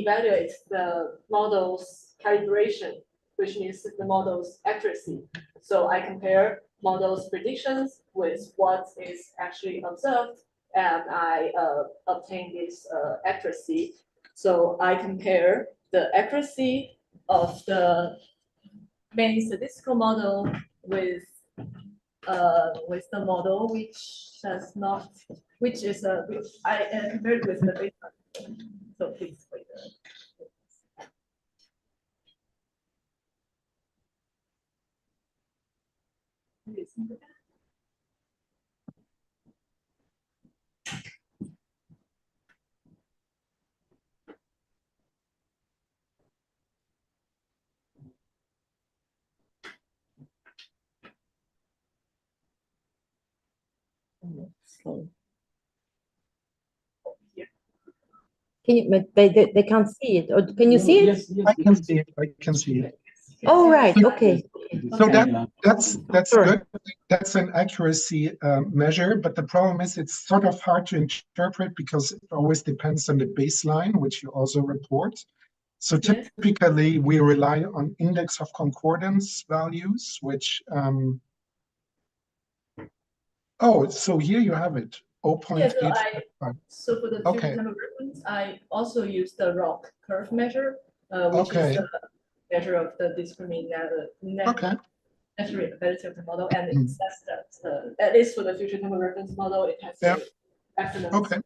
evaluate the model's calibration, which means the model's accuracy. So I compare model's predictions with what is actually observed, and I obtain this accuracy. So I compare the accuracy of the main statistical model with the model which does not, which I compared with the baseline. So please wait. Can you? But they can't see it. Or can you see it? Yes, yes, I can see it. I can see it. Oh, right. Okay. So that's Sure. good. That's an accuracy measure, but the problem is it's sort of hard to interpret because it always depends on the baseline, which you also report. So Yes. typically we rely on index of concordance values, which so here you have it, Yeah, 0.855. so for the Okay. time of reference, I also use the ROC curve measure, which Okay. is a measure of the discriminant Okay. natural ability of the model, and it says that at least for the future time of reference model, it has Yeah. excellent. Okay.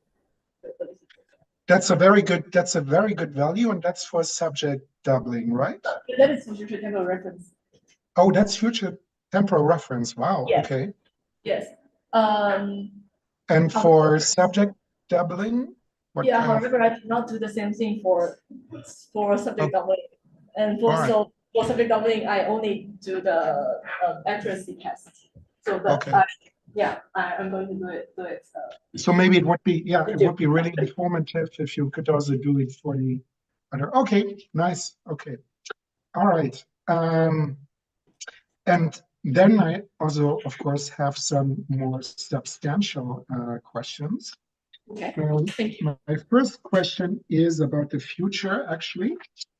That's a very good value, and that's for subject doubling, right? That is for future time of reference. Oh, that's future temporal reference. Wow. Yes. Okay. Yes. And for subject doubling, what Yeah, kind of? however, I did not do the same thing for subject doubling. And for Alright. so for subject doubling, I only do the accuracy test. So Okay. I'm going to do it. So maybe it would be really informative if you could also do it for the other. Okay, nice. Okay. All right. And then I also, of course, have some more substantial questions. Okay. Thank you. My first question is about the future, actually.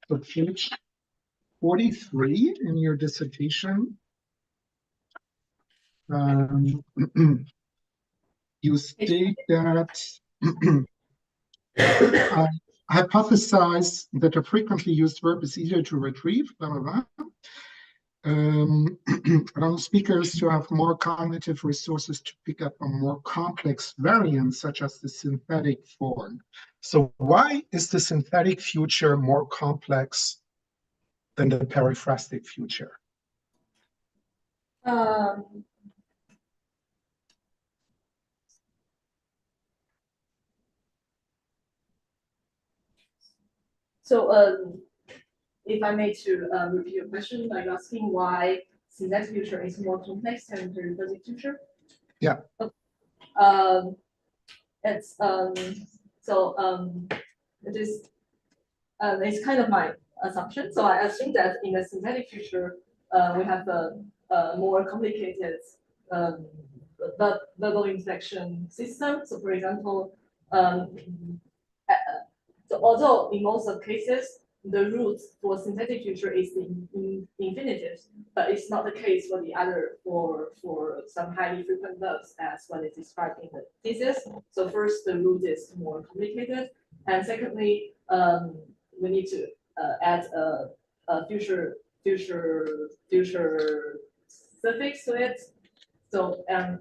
So page 43 in your dissertation. You state that I hypothesize that a frequently used verb is easier to retrieve, blah, blah, blah. Allow speakers to have more cognitive resources to pick up on more complex variants, such as the synthetic form. So why is the synthetic future more complex than the periphrastic future? So if I may to repeat your question, like asking why synthetic future is more complex than the periphrastic future? Yeah. It's it is it's kind of my assumption. So I assume that in the synthetic future, we have a more complicated verbal inflection system. So for example, so although in most of cases the root for synthetic future is in infinitive, but it's not the case for the other for some highly frequent verbs as what is described in the thesis. So first, the root is more complicated, and secondly, we need to add a future suffix to it. So and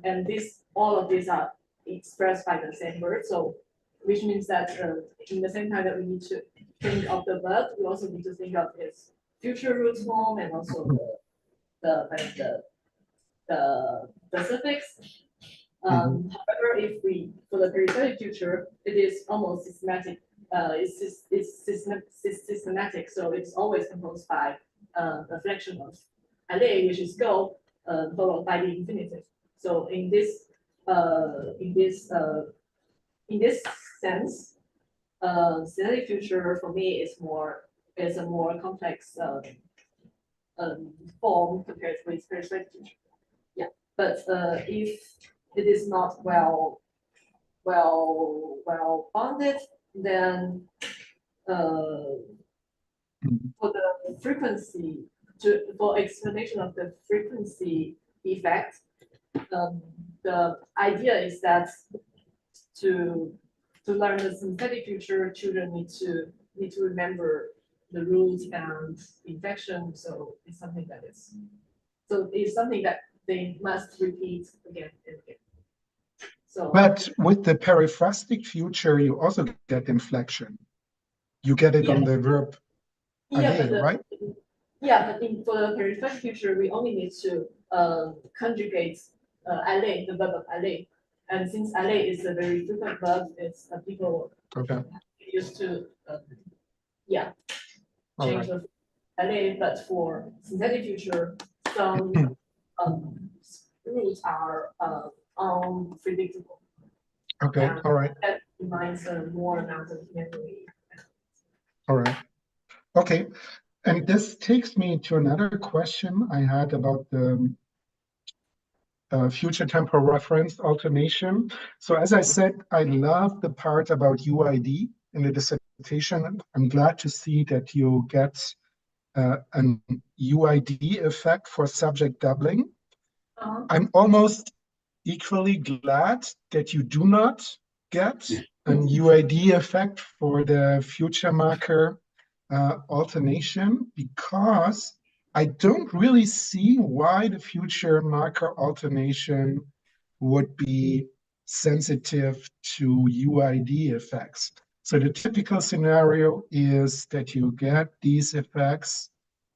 all of these are expressed by the same word. So which means that in the same time that we need to think of the verb, we also need to think of its future root form and also the suffix. However, if we for the periodic future, it is almost systematic. It's systematic, so it's always composed by a flexion of alle, which is go, followed by the infinitive. So in this sense, synthetic future for me is a more complex form compared with periodic future. Yeah, but if it is not well bounded, then for the frequency for explanation of the frequency effect, the idea is that to learn the synthetic future, children need to remember the rules and infection. So it's something that they must repeat again and again. So, but with the periphrastic future, you also get inflection. You get it on the verb again, right? Yeah, but for the periphrastic future, we only need to conjugate alle, the verb of alle. And since alle is a very frequent verb, it's people used to change the alle. But for synthetic future, some rules are unpredictable. Okay, all right. That reminds more amount of memory. All right. Okay, and this takes me to another question I had about the future temporal reference alternation. So as I said, I love the part about UID in the dissertation. I'm glad to see that you get an UID effect for subject doubling. I'm almost equally glad that you do not get an UID effect for the future marker alternation, because I don't really see why the future marker alternation would be sensitive to UID effects. So the typical scenario is that you get these effects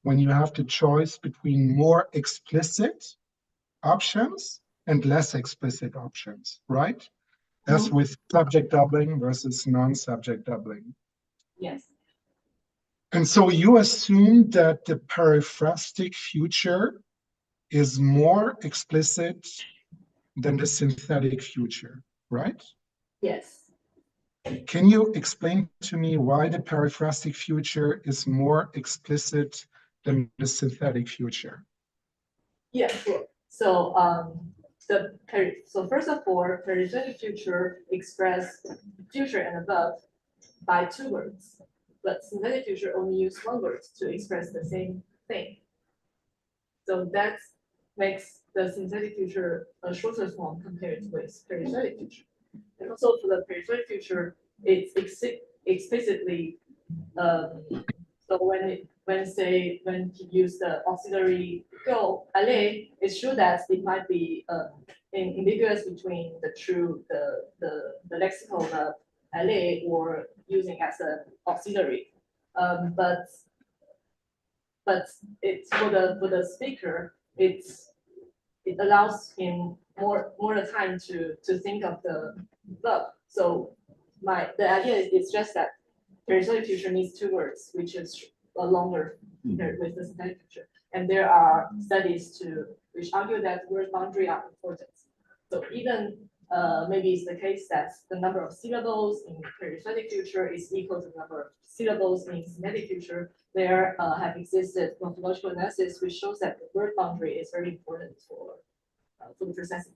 when you have the choice between more explicit options and less explicit options, right? As with subject doubling versus non-subject doubling. Yes. And so you assume that the periphrastic future is more explicit than the synthetic future, right? Yes. Can you explain to me why the periphrastic future is more explicit than the synthetic future? Yeah, sure. So so first of all, periodic future express future and above by two words, but synthetic future only use one word to express the same thing. So that makes the synthetic future a shorter form compared with periodic future. And also for the periodic future, it's explicitly so when you use the auxiliary go alle, it's true that it might be ambiguous between the lexical verb alle or using as an auxiliary. But it's for the speaker, it allows him more time to think of the verb. So the idea is just that periodic future needs two words, which is longer compared with the synthetic future. And there are studies which argue that word boundary are important. So even maybe it's the case that the number of syllables in periodic future is equal to the number of syllables in synthetic future. There have existed morphological analysis which shows that the word boundary is very important for the processing.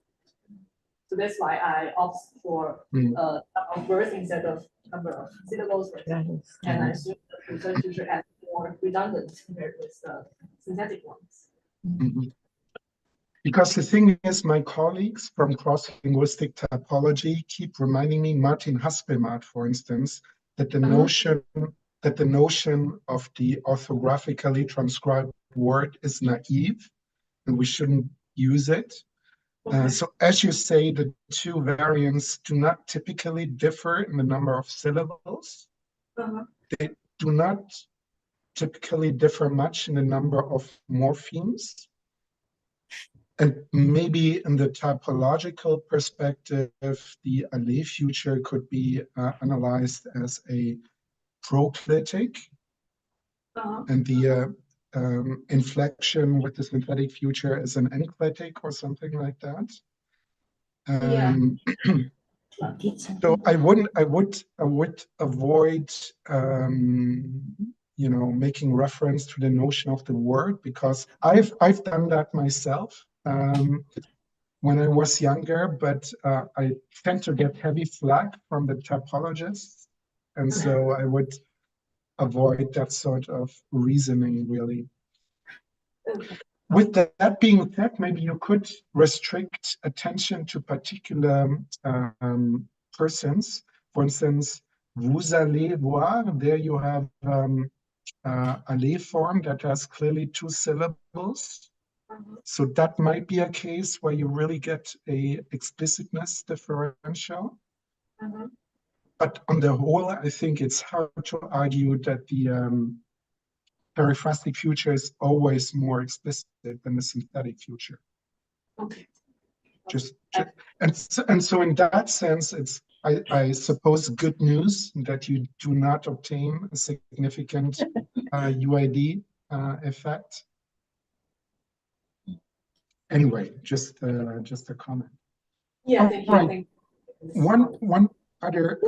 So that's why I opt for number of words instead of number of syllables. And I assume the research usually as more redundant compared with the synthetic ones. Mhm. Because the thing is, my colleagues from cross-linguistic typology keep reminding me, Martin Haspelmath, for instance, that the notion of the orthographically transcribed word is naive, and we shouldn't use it. So as you say, the two variants do not typically differ in the number of syllables. They do not typically differ much in the number of morphemes. And maybe in the typological perspective, the allele future could be analyzed as a proclitic, and the inflection with the synthetic future is an enclitic or something like that. So I would avoid making reference to the notion of the word, because I've done that myself when I was younger, but I tend to get heavy flack from the typologists, and so I would avoid that sort of reasoning, really. With that being said, maybe you could restrict attention to particular persons. For instance, vous allez voir, there you have a lay form that has clearly two syllables. So that might be a case where you really get a explicitness differential. But on the whole, I think it's hard to argue that the periphrastic future is always more explicit than the synthetic future. Okay. And so in that sense, it's I suppose good news that you do not obtain a significant UID effect. Anyway, just a comment. Yeah, thank you. Right. One other.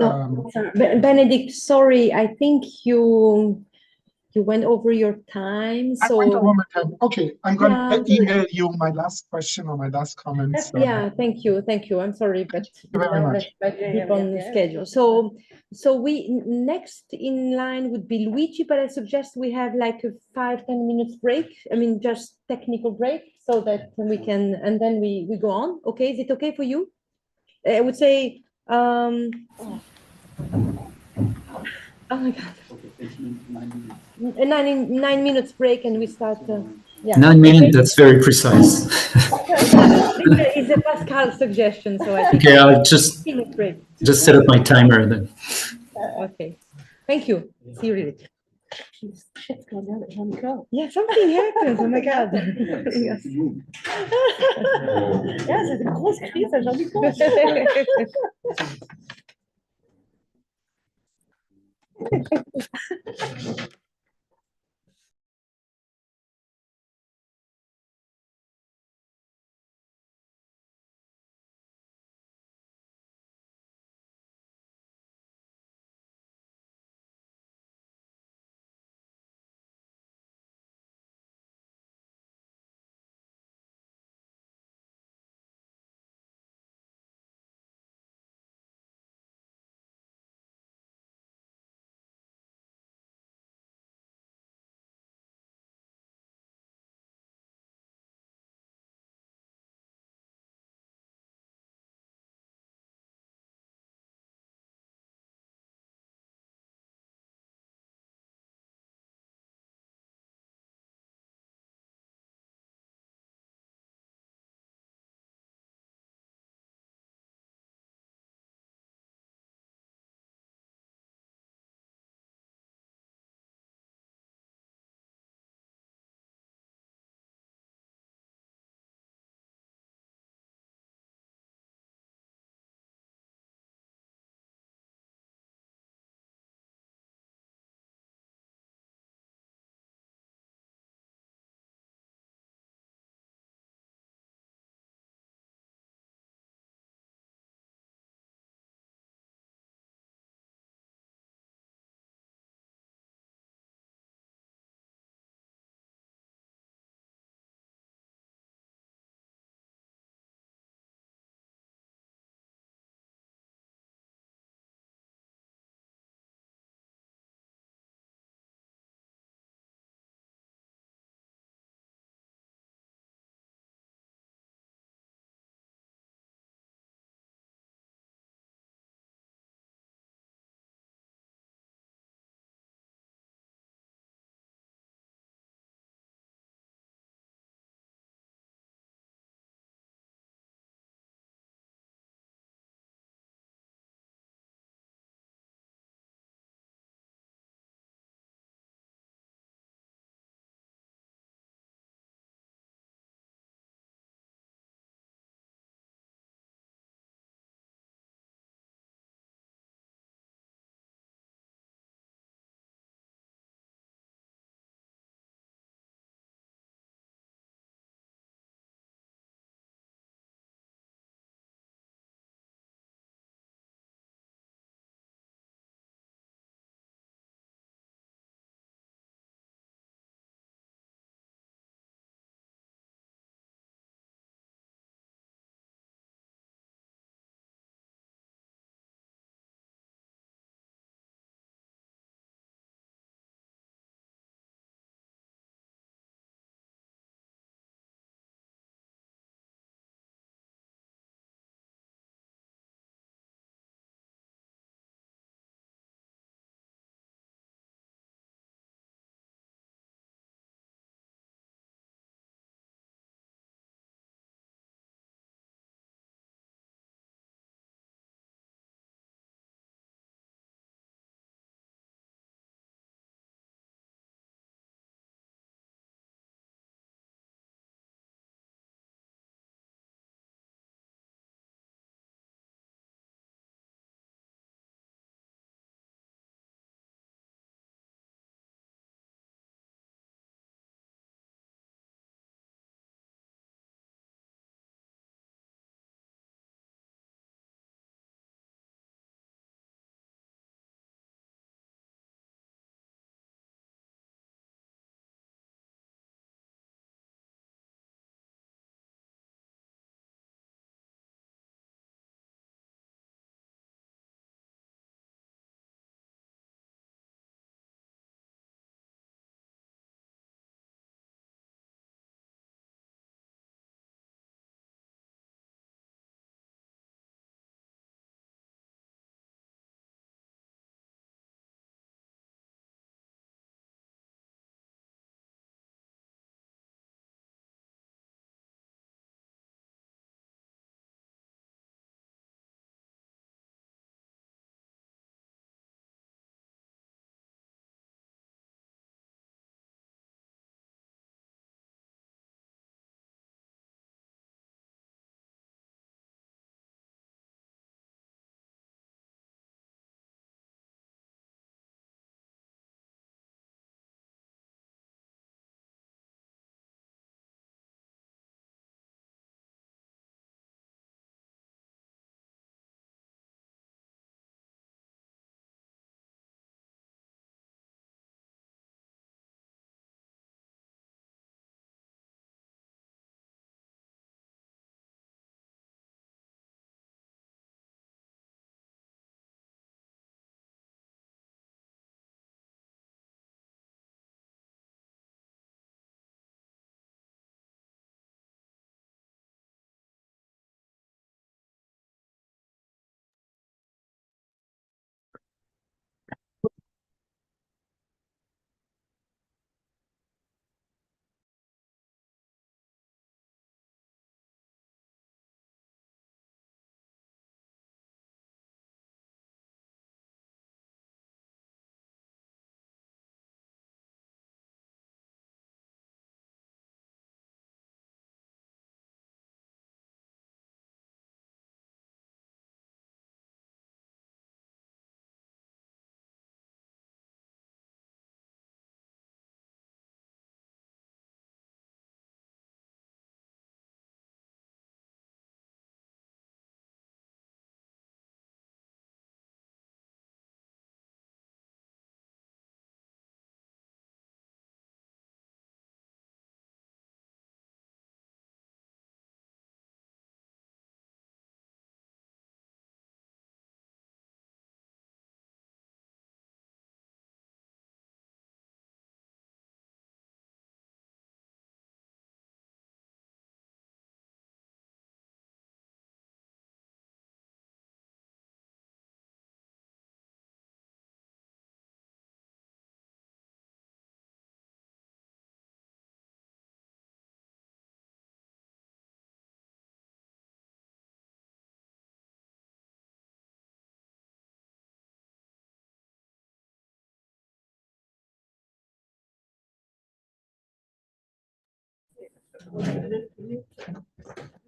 Benedict, sorry, I think you went over your time. So I went over my time. Okay, I'm going to email you my last question or my last comment. Yeah, thank you. I'm sorry, but very much. Keep on the schedule. So we next in line would be Luigi, but I suggest we have like a 5-10 minutes break. I mean, just technical break, so that we can, and then we go on. Okay, is it okay for you? I would say. Oh my God. 9 minutes break, and we start. Yeah. 9 minutes, that's very precise. It's a Pascal suggestion, so I think. Okay, I'll just set up my timer then. Okay. Thank you. See you later. Shit's going down at home. Yeah, something happens. Oh my God. Yes. Ja, c'est une grosse crise, j'en ai compte.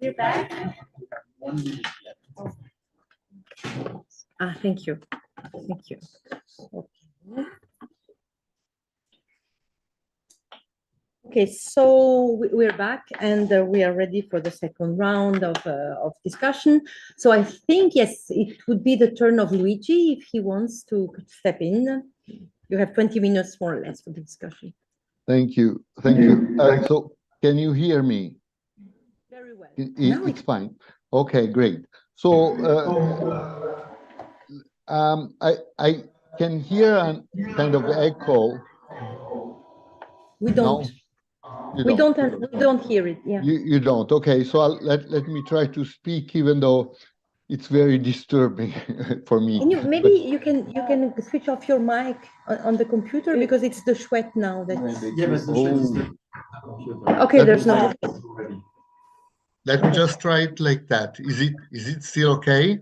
You're back. Thank you. Thank you. Okay, so we're back and we are ready for the second round of discussion. So I think, yes, it would be the turn of Luigi if he wants to step in. You have 20 minutes more or less for the discussion. Thank you. Thank you. So can you hear me? Very well. It's fine. Okay, great. So I can hear a kind of echo. We don't. No? We don't hear it. Yeah. You don't. Okay, so let me try to speak, even though it's very disturbing for me. Can you maybe you can switch off your mic on the computer because it's the sweat now that. Yeah, but the sweat is the computer. Okay, there's no. Let me just try it like that. Is it still okay?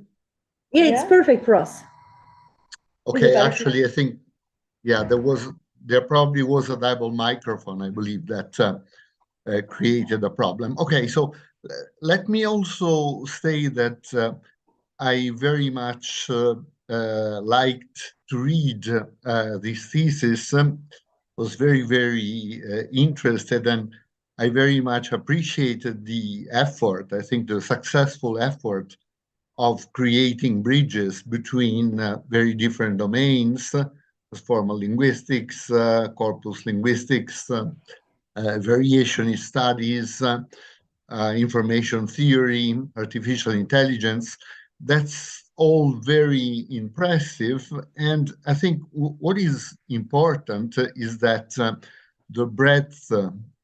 Yeah, it's perfect for us. Okay, actually, I think, yeah, there probably was a double microphone, I believe, that created a problem. Okay, so let me also say that I very much liked to read this thesis, was very, very interested, and I very much appreciated the effort, I think the successful effort of creating bridges between very different domains, formal linguistics, corpus linguistics, variationist studies, information theory, artificial intelligence. That's all very impressive. And I think what is important is that the breadth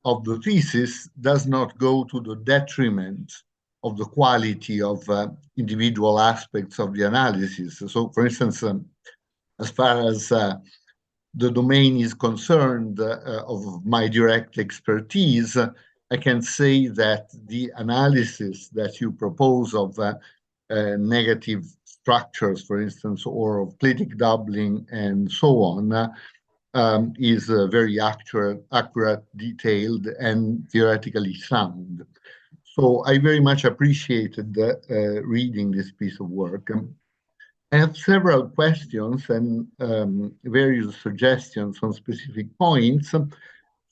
of the thesis does not go to the detriment of the quality of individual aspects of the analysis. So, for instance, as far as the domain is concerned of my direct expertise, I can say that the analysis that you propose of negative structures, for instance, or of clitic doubling and so on, is very accurate, detailed, and theoretically sound. So I very much appreciated reading this piece of work. I have several questions and various suggestions on specific points.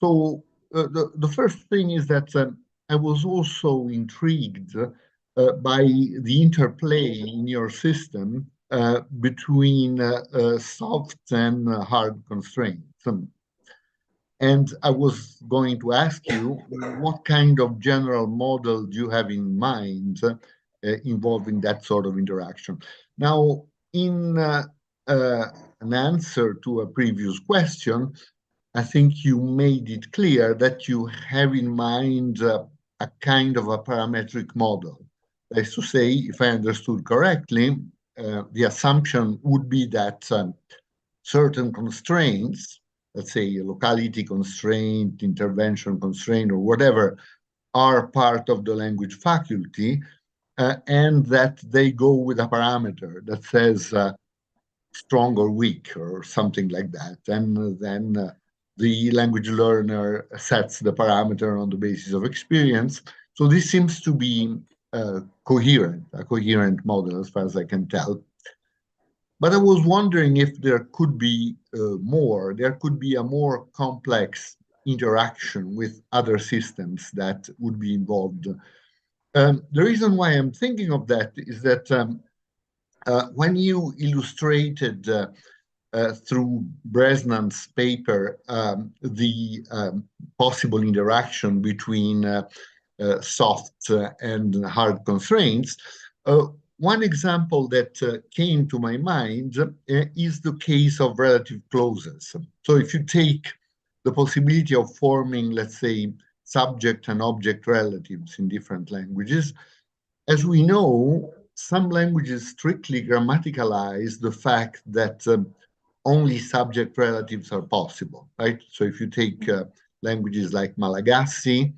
So the first thing is that I was also intrigued by the interplay in your system between soft and hard constraints. And I was going to ask you, what kind of general model do you have in mind involving that sort of interaction? Now, in an answer to a previous question, I think you made it clear that you have in mind a kind of a parametric model. That is to say, if I understood correctly, the assumption would be that certain constraints, let's say a locality constraint, intervention constraint, or whatever, are part of the language faculty, and that they go with a parameter that says strong or weak or something like that. And then the language learner sets the parameter on the basis of experience. So this seems to be a coherent model as far as I can tell. But I was wondering if there could be there could be a more complex interaction with other systems that would be involved. The reason why I'm thinking of that is that when you illustrated through Bresnan's paper the possible interaction between soft and hard constraints, one example that came to my mind is the case of relative clauses. So if you take the possibility of forming, let's say, subject and object relatives in different languages, as we know, some languages strictly grammaticalize the fact that only subject relatives are possible, right? So if you take languages like Malagasy,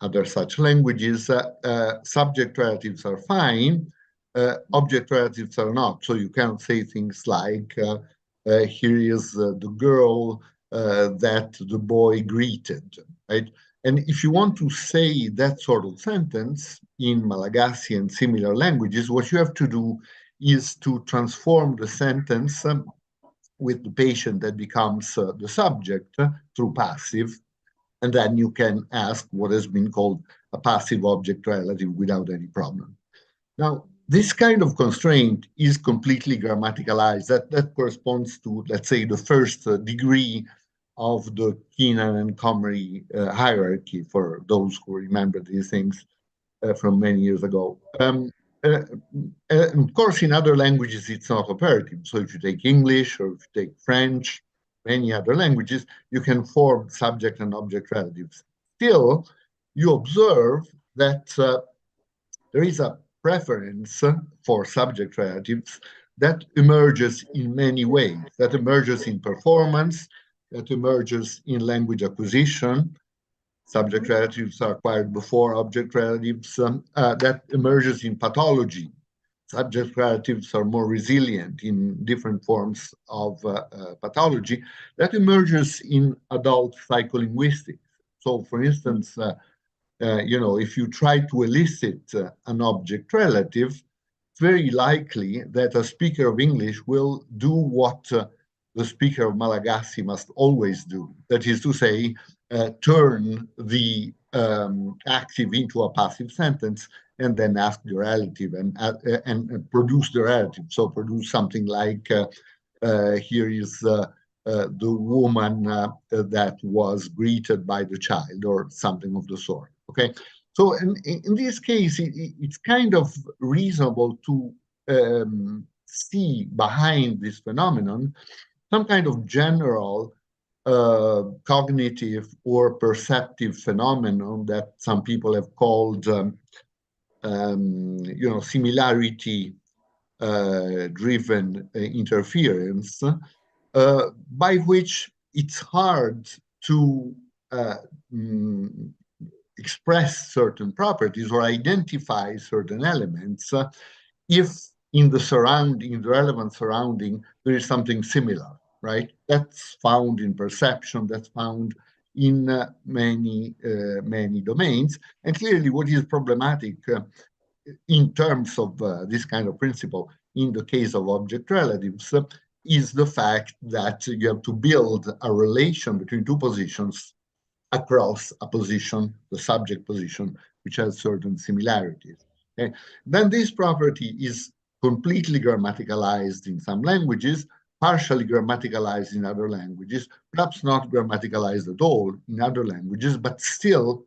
other such languages, subject relatives are fine, object relatives are not. So you can't say things like, here is the girl that the boy greeted, right? And if you want to say that sort of sentence in Malagasy and similar languages, what you have to do is to transform the sentence with the patient that becomes the subject through passive, and then you can ask what has been called a passive object relative without any problem. Now, this kind of constraint is completely grammaticalized. That corresponds to, let's say, the first degree of the Keenan and Comrie hierarchy, for those who remember these things from many years ago. Of course, in other languages, it's not operative. So if you take English or if you take French, many other languages, you can form subject and object relatives. Still, you observe that there is a preference for subject relatives that emerges in many ways, that emerges in performance, that emerges in language acquisition. Subject relatives are acquired before object relatives. That emerges in pathology. Subject relatives are more resilient in different forms of pathology. That emerges in adult psycholinguistics. So, for instance, if you try to elicit an object relative, it's very likely that a speaker of English will do what the speaker of Malagasy must always do. That is to say, turn the active into a passive sentence and then ask the relative and produce the relative. So produce something like, here is the woman that was greeted by the child, or something of the sort. Okay, so in this case, it's kind of reasonable to see behind this phenomenon some kind of general cognitive or perceptive phenomenon that some people have called, similarity driven interference, by which it's hard to express certain properties or identify certain elements if in the relevant surrounding, there is something similar, right? That's found in perception, that's found in many domains. And clearly what is problematic in terms of this kind of principle in the case of object relatives is the fact that you have to build a relation between two positions across a position, the subject position, which has certain similarities. Okay? Then this property is completely grammaticalized in some languages, partially grammaticalized in other languages, perhaps not grammaticalized at all in other languages, but still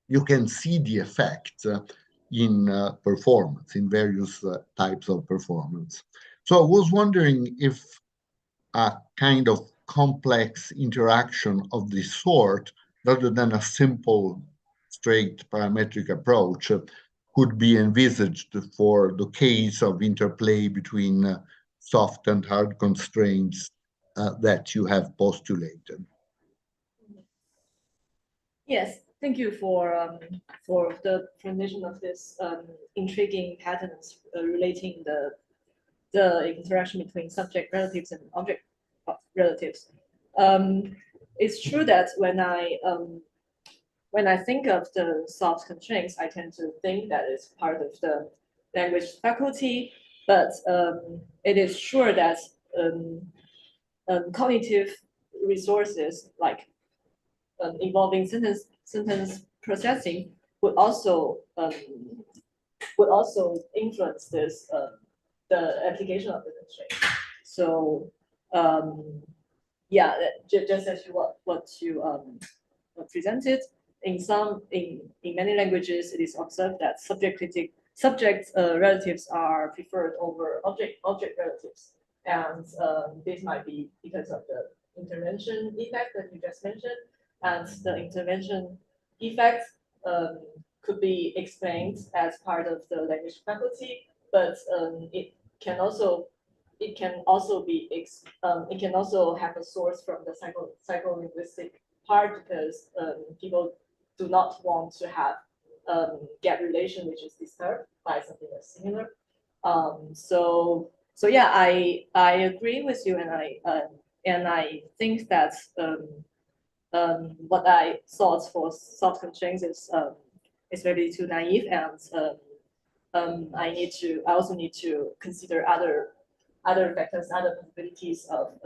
you can see the effect in performance, in various types of performance. So I was wondering if a kind of complex interaction of this sort, rather than a simple, straight parametric approach, could be envisaged for the case of interplay between soft and hard constraints that you have postulated. Yes, thank you for the presentation of this intriguing patterns relating the interaction between subject relatives and object relatives. It's true that when I think of the soft constraints, I tend to think that it's part of the language faculty, but it is sure that cognitive resources like involving sentence processing would also influence this the application of the constraint. So yeah, just as what you presented, in many languages, it is observed that subject relatives are preferred over object relatives, and this might be because of the intervention effect that you just mentioned, and the intervention effect could be explained as part of the language faculty, but it can also have a source from the psycholinguistic part, because people do not want to have gap relation which is disturbed by something that's similar. So yeah, I agree with you, and I think that what I thought for soft constraints is maybe too naive, and I also need to consider other factors, other possibilities of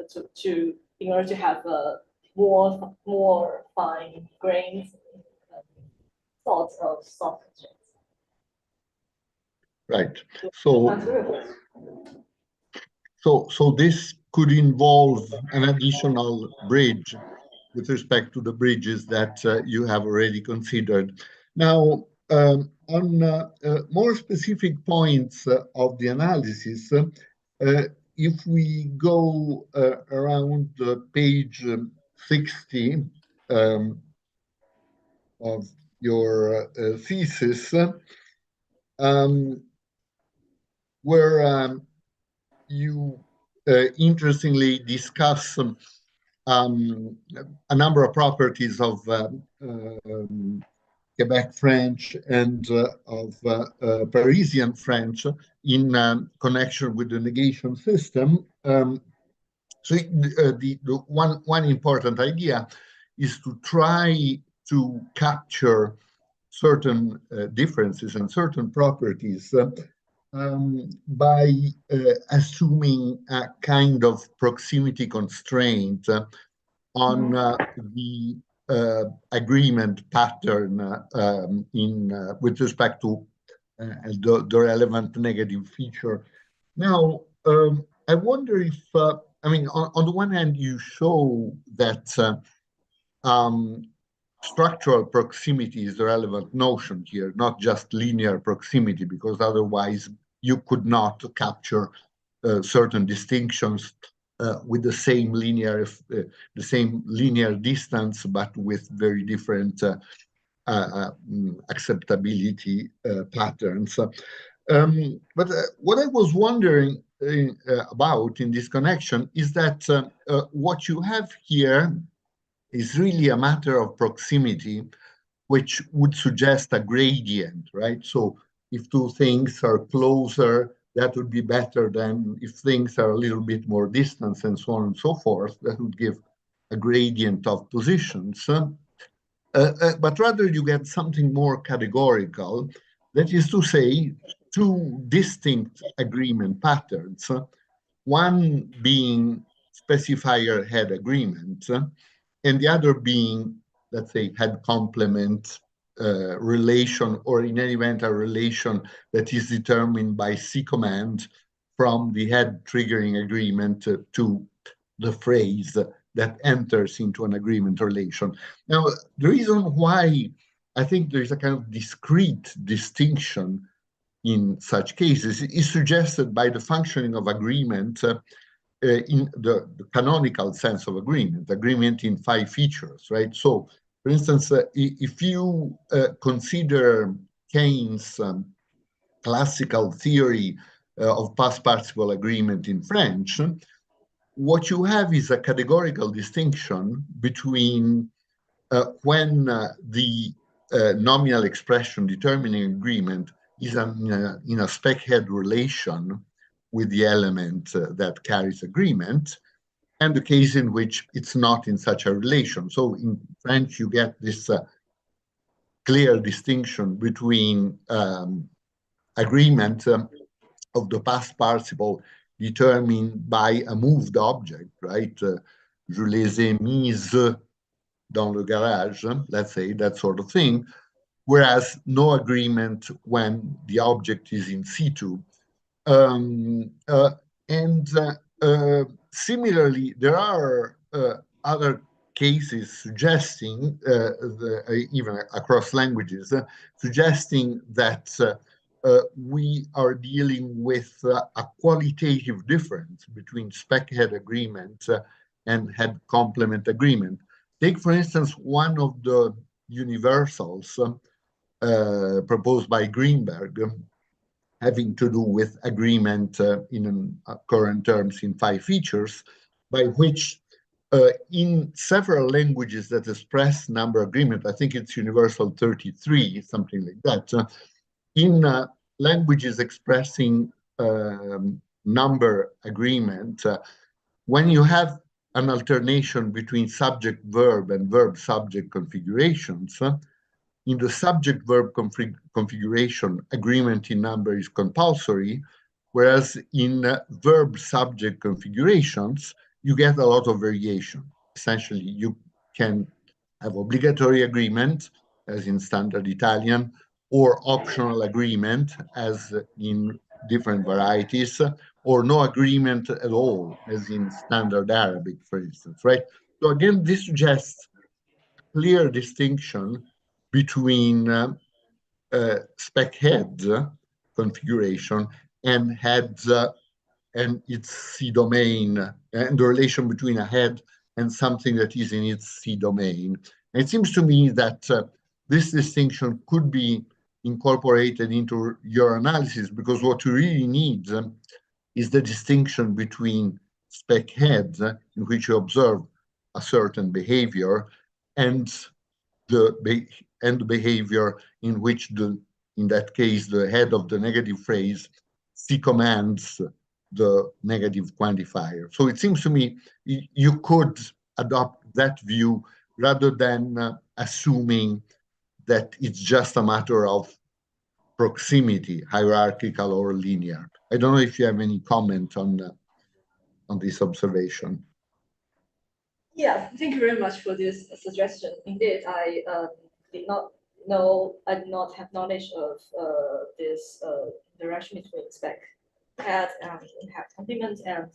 in order to have a more fine grained thoughts of soft constraints. Right. So this could involve an additional bridge with respect to the bridges that you have already considered. Now, on more specific points of the analysis, if we go around page 60 of your thesis, where you interestingly discuss a number of properties of Quebec French and of Parisian French in connection with the negation system. So the one important idea is to try to capture certain differences and certain properties by assuming a kind of proximity constraint on the agreement pattern with respect to the relevant negative feature. Now, I wonder if, I mean, on the one hand, you show that structural proximity is the relevant notion here, not just linear proximity, because otherwise you could not capture certain distinctions with the same linear distance, but with very different acceptability patterns. But what I was wondering about in this connection is that what you have here is really a matter of proximity, which would suggest a gradient, right? So if two things are closer, that would be better than if things are a little bit more distant, and so on and so forth. That would give a gradient of positions. But rather you get something more categorical, that is to say, two distinct agreement patterns, one being specifier head agreement, and the other being, let's say, head complement relation, or in any event, a relation that is determined by C command from the head triggering agreement to the phrase that enters into an agreement relation. Now, the reason why I think there is a kind of discrete distinction in such cases is suggested by the functioning of agreement in the canonical sense of agreement in 5 features, right? So, for instance, if you consider Keynes' classical theory of past participle agreement in French, what you have is a categorical distinction between when the nominal expression determining agreement is in a spec head relation with the element that carries agreement, and the case in which it's not in such a relation. So in French, you get this clear distinction between agreement of the past participle determined by a moved object, right? Je les ai mises dans le garage, let's say, that sort of thing, whereas no agreement when the object is in situ. Similarly, there are other cases suggesting, even across languages, suggesting that we are dealing with a qualitative difference between spec head agreement and head complement agreement. Take, for instance, one of the universals proposed by Greenberg, having to do with agreement in current terms in 5 features, by which in several languages that express number agreement, I think it's universal 33, something like that, in languages expressing number agreement, when you have an alternation between subject-verb and verb-subject configurations. In the subject-verb configuration, agreement in number is compulsory, whereas in verb-subject configurations, you get a lot of variation. Essentially, you can have obligatory agreement, as in standard Italian, or optional agreement, as in different varieties, or no agreement at all, as in standard Arabic, for instance, right? So again, this suggests clear distinction between spec heads configuration and heads and its C domain, and the relation between a head and something that is in its C domain. And it seems to me that this distinction could be incorporated into your analysis, because what you really need is the distinction between spec heads in which you observe a certain behavior and the behavior in which in that case, the head of the negative phrase C commands the negative quantifier. So it seems to me you could adopt that view rather than assuming that it's just a matter of proximity, hierarchical or linear. I don't know if you have any comment on this observation. Yeah, thank you very much for this suggestion. Indeed, I did not have knowledge of this interaction between spec head and head complement and.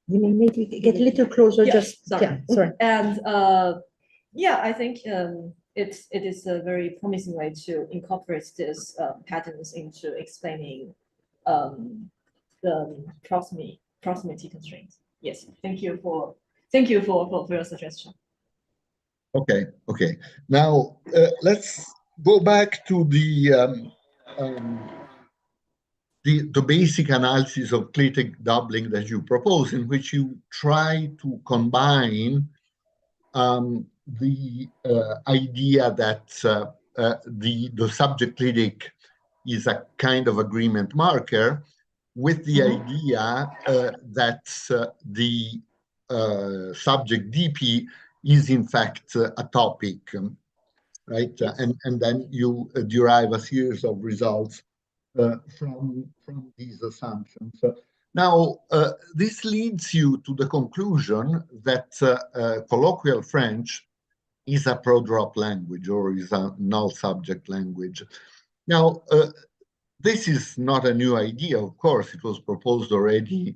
You may maybe get a little closer, Yeah, just, sorry. yeah, sorry. And yeah, I think it is a very promising way to incorporate these patterns into explaining the proximity constraints. Yes, thank you for your suggestion. Okay. Now let's go back to the basic analysis of clitic doubling that you propose, in which you try to combine the idea that the subject clitic is a kind of agreement marker with the idea that the subject DP is in fact a topic, right? And then you derive a series of results from these assumptions. Now, this leads you to the conclusion that colloquial French is a pro-drop language or is a null subject language. Now, this is not a new idea, of course. It was proposed already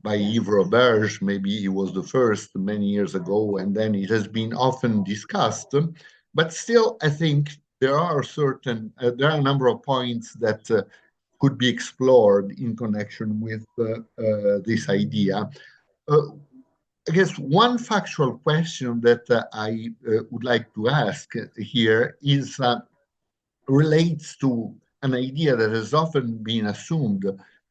by Yves Roberge. Maybe he was the first many years ago, and then it has been often discussed. But still, I think there are a number of points that could be explored in connection with this idea. I guess one factual question that I would like to ask here is relates to an idea that has often been assumed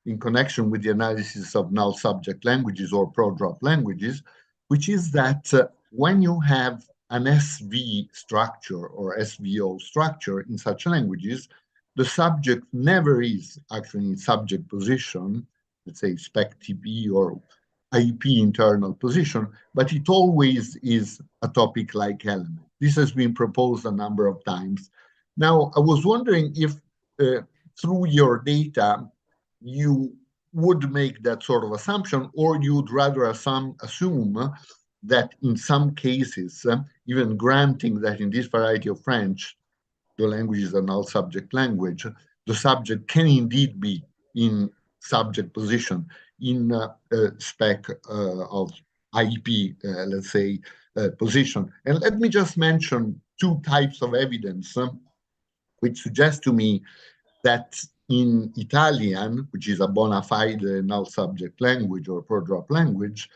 in connection with the analysis of null subject languages or pro-drop languages, which is that when you have an SV structure or SVO structure in such languages, the subject never is actually in subject position, let's say spec TP or IP internal position, but it always is a topic-like element. This has been proposed a number of times. Now, I was wondering if through your data, you would make that sort of assumption, or you'd rather assume that in some cases, even granting that in this variety of French, the language is a null subject language, the subject can indeed be in subject position in spec of IP, let's say, position. And let me just mention two types of evidence which suggest to me that in Italian, which is a bona fide null subject language or pro-drop language,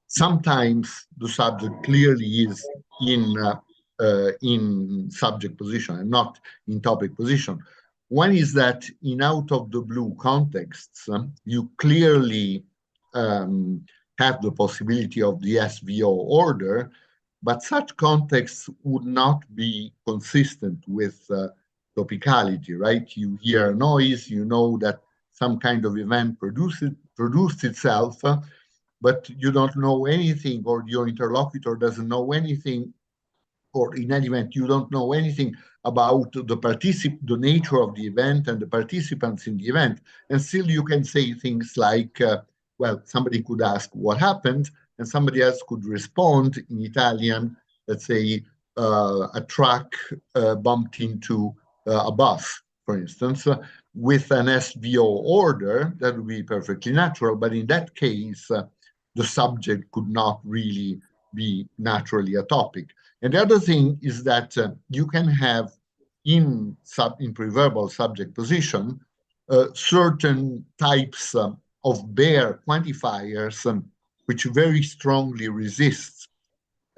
sometimes the subject clearly is in subject position and not in topic position. One is that in out-of-the-blue contexts, you clearly have the possibility of the SVO order, but such contexts would not be consistent with topicality, right? You hear a noise, you know that some kind of event produced itself, but you don't know anything, or your interlocutor doesn't know anything, or in any event, you don't know anything about the nature of the event and the participants in the event, and still you can say things like, well, somebody could ask what happened, and somebody else could respond in Italian, let's say, a truck bumped into a bus, for instance, with an SVO order. That would be perfectly natural, but in that case, the subject could not really be naturally a topic. And the other thing is that you can have in preverbal subject position certain types of bare quantifiers which very strongly resist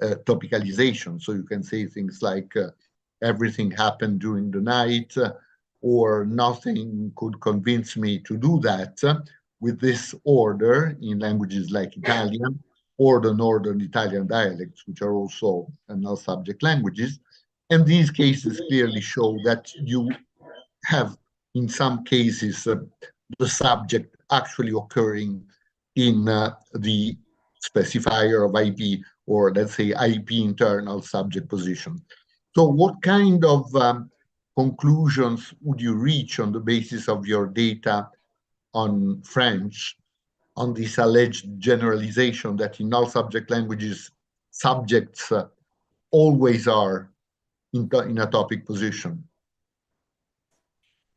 topicalization. So you can say things like everything happened during the night, or nothing could convince me to do that, with this order in languages like Italian, or the Northern Italian dialects, which are also null subject languages. And these cases clearly show that you have, in some cases, the subject actually occurring in the specifier of IP, or let's say IP internal subject position. So what kind of conclusions would you reach on the basis of your data on French, on this alleged generalization that in all subject languages, subjects always are in a topic position?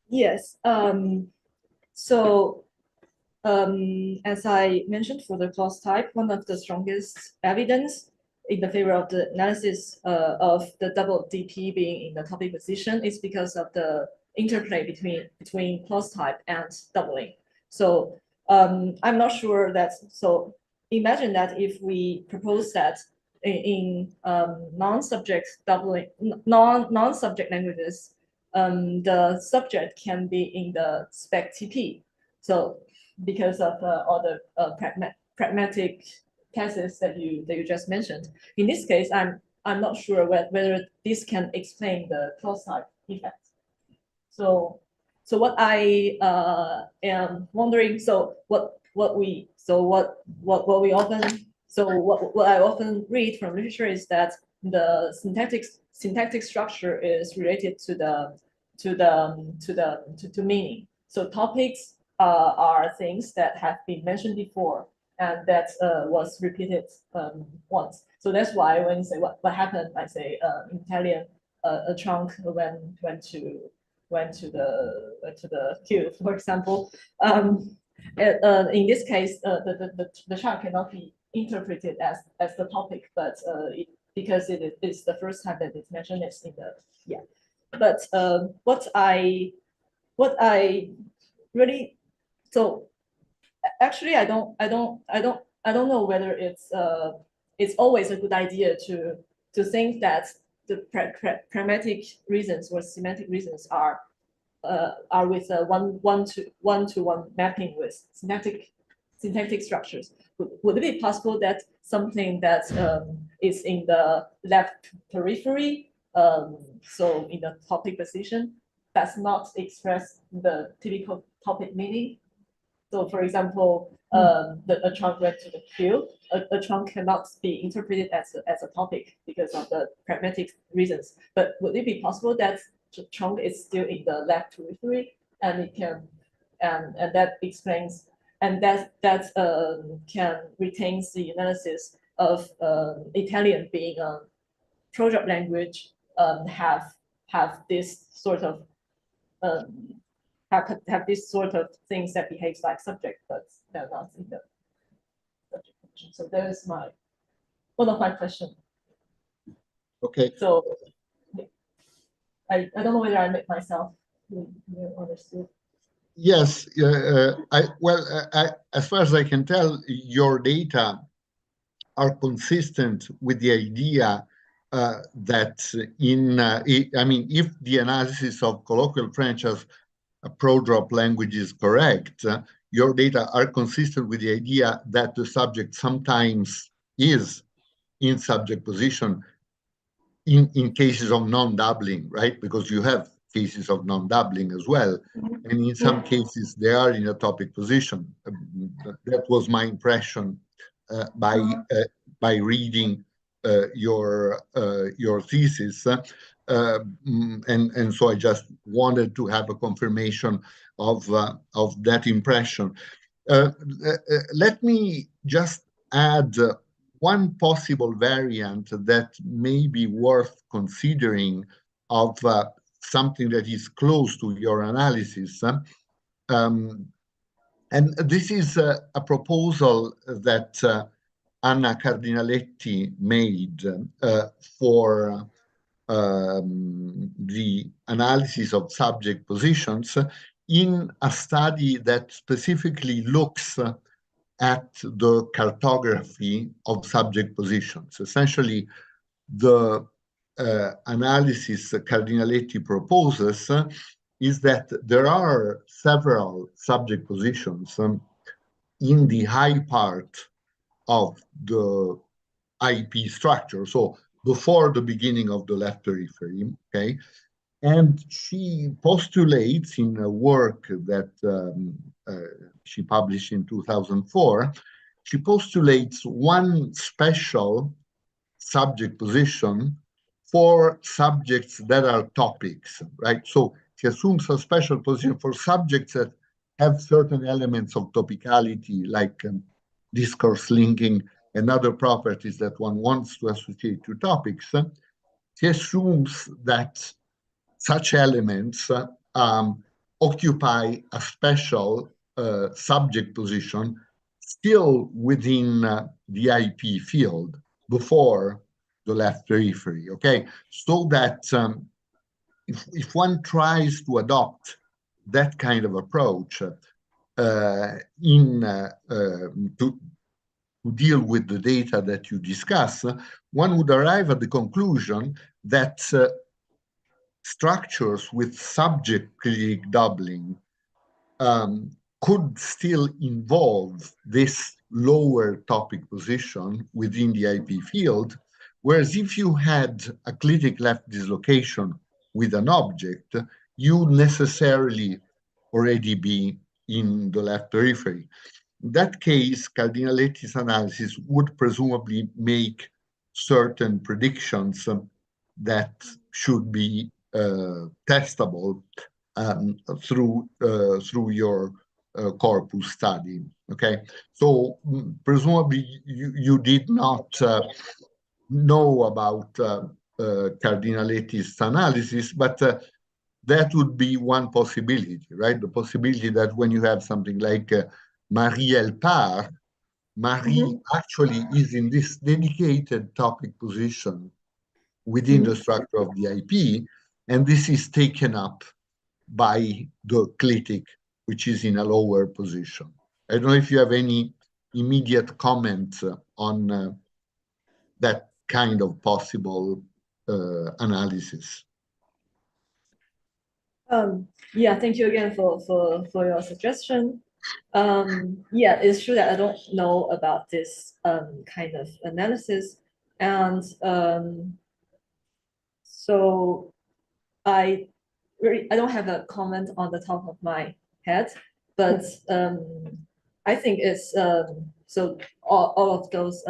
Yes. So as I mentioned for the clause type, one of the strongest evidence in the favor of the analysis of the double DP being in the topic position is because of the interplay between clause type and doubling. So I'm not sure that, so imagine that if we propose that in non-subject doubling, non-subject languages, the subject can be in the spec TP. So because of all the pragmatic cases that you just mentioned, in this case, I'm not sure whether this can explain the clause type effect. So what I am wondering, what I often read from literature is that the syntactic structure is related to meaning. So topics are things that have been mentioned before and that was repeated once. So that's why when you say what happened, I say in Italian, a trunk went to the queue, for example. In this case, the trunk cannot be interpreted as the topic, but because it is the first time that it's mentioned, it's in the But what I really, so actually I don't know whether it's always a good idea to think that the pragmatic reasons or semantic reasons are with a one-to-one mapping with syntactic structures. Would it be possible that something that is in the left periphery, so in the topic position, does not express the typical topic meaning? So for example, a trunk went to the queue. A trunk cannot be interpreted as a topic because of the pragmatic reasons. But would it be possible that the trunk is still in the left periphery, and it can, and that explains, and that can retain the analysis of Italian being a project language, have this sort of have this sort of things that behaves like subject, but they're not in the subject function. So that is one of my questions. Okay. So I don't know whether I make myself understood. Yes. As far as I can tell, your data are consistent with the idea that if the analysis of colloquial French as a pro-drop language is correct, your data are consistent with the idea that the subject sometimes is in subject position in cases of non-doubling, right? Because you have cases of non-doubling as well. And in some cases, they are in a topic position. That was my impression by reading your thesis, and so I just wanted to have a confirmation of that impression. Let me just add one possible variant that may be worth considering of something that is close to your analysis. And this is a proposal that Anna Cardinaletti made for the analysis of subject positions in a study that specifically looks at the cartography of subject positions. Essentially, the analysis Cardinaletti proposes is that there are several subject positions in the high part of the IP structure, so before the beginning of the left periphery, okay? And she postulates in a work that she published in 2004, she postulates one special subject position for subjects that are topics, right? So she assumes a special position for subjects that have certain elements of topicality, like discourse linking and other properties that one wants to associate to topics. She assumes that such elements occupy a special subject position still within the IP field before the left periphery, okay? So that if one tries to adopt that kind of approach to deal with the data that you discuss, one would arrive at the conclusion that structures with subject clique doubling could still involve this lower topic position within the IP field, whereas if you had a clitic left dislocation with an object, you necessarily already be in the left periphery. In that case, Cardinaletti's analysis would presumably make certain predictions that should be testable through your corpus study. Okay, so presumably you did not know about Cardinaletti's analysis, but that would be one possibility, right? The possibility that when you have something like Marie Elpar, Marie actually is in this dedicated topic position within the structure of the IP, and this is taken up by the clitic, which is in a lower position. I don't know if you have any immediate comments on that kind of possible analysis. Yeah, thank you again for your suggestion. Yeah, it's true that I don't know about this kind of analysis, and so I don't have a comment on the top of my head, but I think it's so all of those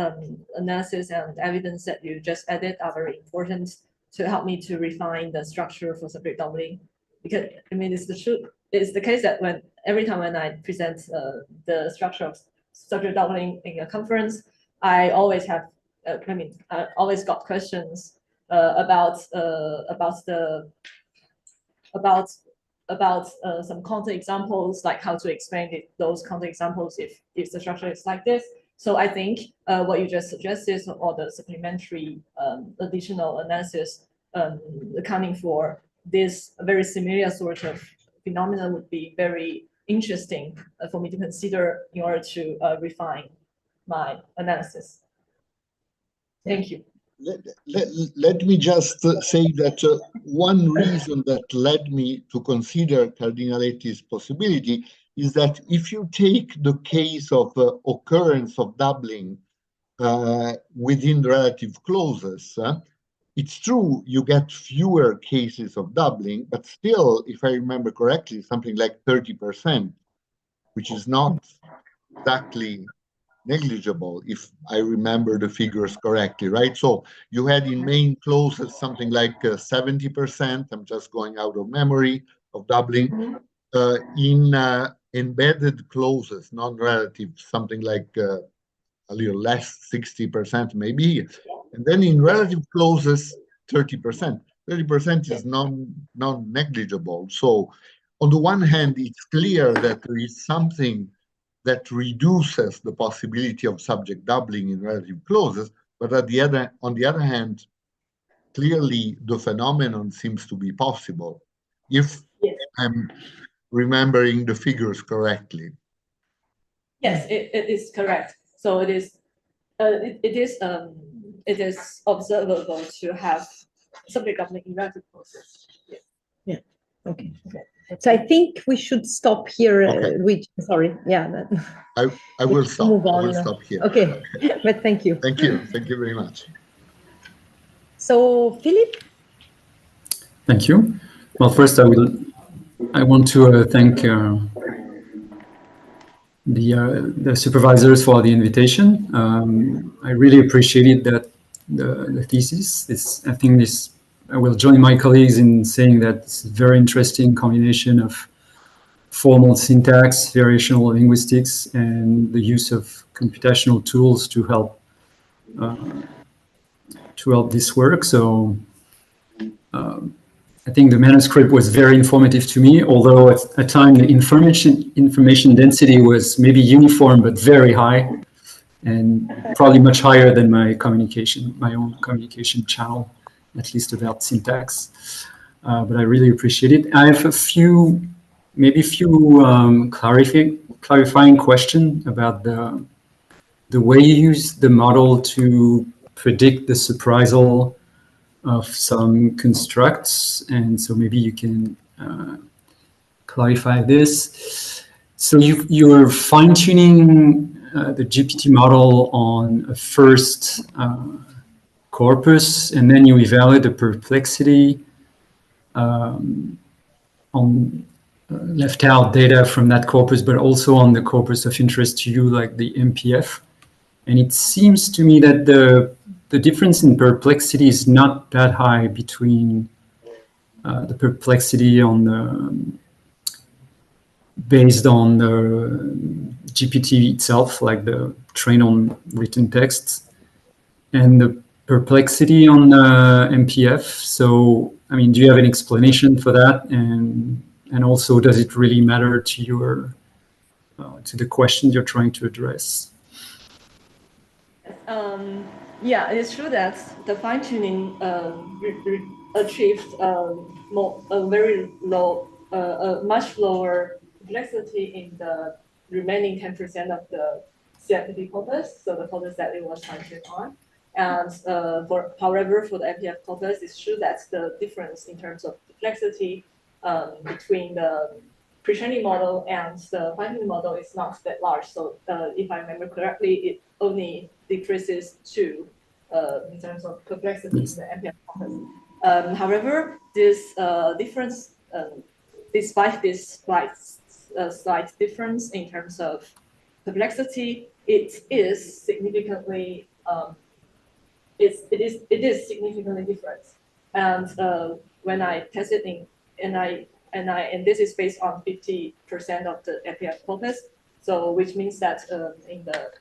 analysis and evidence that you just added are very important to help me to refine the structure for subject doubling. Because I mean, it's the case that every time when I present the structure of subject doubling in a conference, I always have I always got questions about some counterexamples, like how to explain those counterexamples if the structure is like this. So I think what you just suggested, or the supplementary additional analysis accounting for this very similar sort of phenomena would be very interesting for me to consider in order to refine my analysis. Thank you. Let me just say that one reason that led me to consider Cardinaletti's possibility is that if you take the case of occurrence of doubling within the relative clauses, it's true you get fewer cases of doubling, but still, if I remember correctly, something like 30%, which is not exactly negligible, if I remember the figures correctly, right? So you had in main clauses something like 70%, I'm just going out of memory, of doubling. In embedded clauses, non-relative, something like a little less, 60% maybe. And then in relative clauses, 30%. 30% is non-negligible. So on the one hand, it's clear that there is something that reduces the possibility of subject doubling in relative clauses, but on the other hand, clearly the phenomenon seems to be possible if I'm remembering the figures correctly. Yes, it is correct. So it is observable to have subject doubling in relative clauses. Yeah. Okay. So I think we should stop here. Okay. Sorry. Yeah. I will stop. Move on. I will stop here. Okay. But thank you. Thank you. Thank you very much. So Philip. Thank you. Well, first I want to thank the supervisors for the invitation. I really appreciated that the thesis. I think I will join my colleagues in saying that it's a very interesting combination of formal syntax, variational linguistics, and the use of computational tools to help this work. So I think the manuscript was very informative to me, although at a time the information density was maybe uniform but very high, and probably much higher than my own communication channel, at least about syntax. But I really appreciate it. I have a few clarifying question about the way you use the model to predict the surprisal of some constructs, and so maybe you can clarify this. So you're fine-tuning the GPT model on a first corpus, and then you evaluate the perplexity on left out data from that corpus, but also on the corpus of interest to you, like the MPF. And it seems to me that the difference in perplexity is not that high between the perplexity based on the GPT itself, like the trained on written text, and the perplexity on the MPF. So, I mean, do you have an explanation for that? And also, does it really matter to to the questions you're trying to address? Yeah, it's true that the fine-tuning achieved a very low, much lower complexity in the remaining 10% of the CFD corpus, so the corpus that it was fine-tuned on. And however, for the MPF corpus, it's true that the difference in terms of complexity between the pre-training model and the fine-tuning model is not that large. So if I remember correctly, it only decreases 2 in terms of complexity in the MPF corpus. However, this difference, despite this slight difference in terms of complexity, it is significantly significantly different. And when I tested and this is based on 50% of the MPF corpus. So which means that in a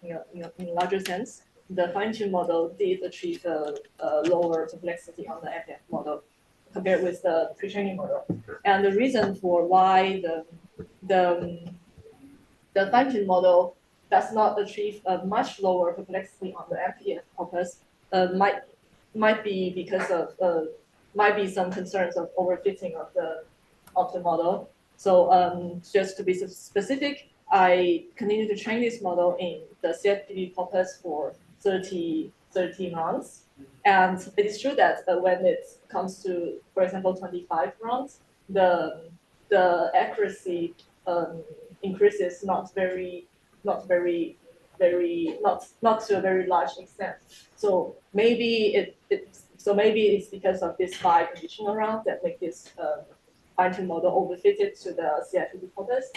larger sense, the fine-tuned model did achieve a lower complexity on the MPF model compared with the pre-training model. And the reason for why the fine-tuned model does not achieve a much lower complexity on the MPF corpus might be because of might be some concerns of overfitting of the model. So just to be specific, I continue to train this model in the CFPB corpus for 30 months. And it is true that when it comes to, for example, 25 rounds, the accuracy increases not to a very large extent. So maybe it's because of this 5 additional rounds that make this fine-tuned model overfitted to the CFPB corpus.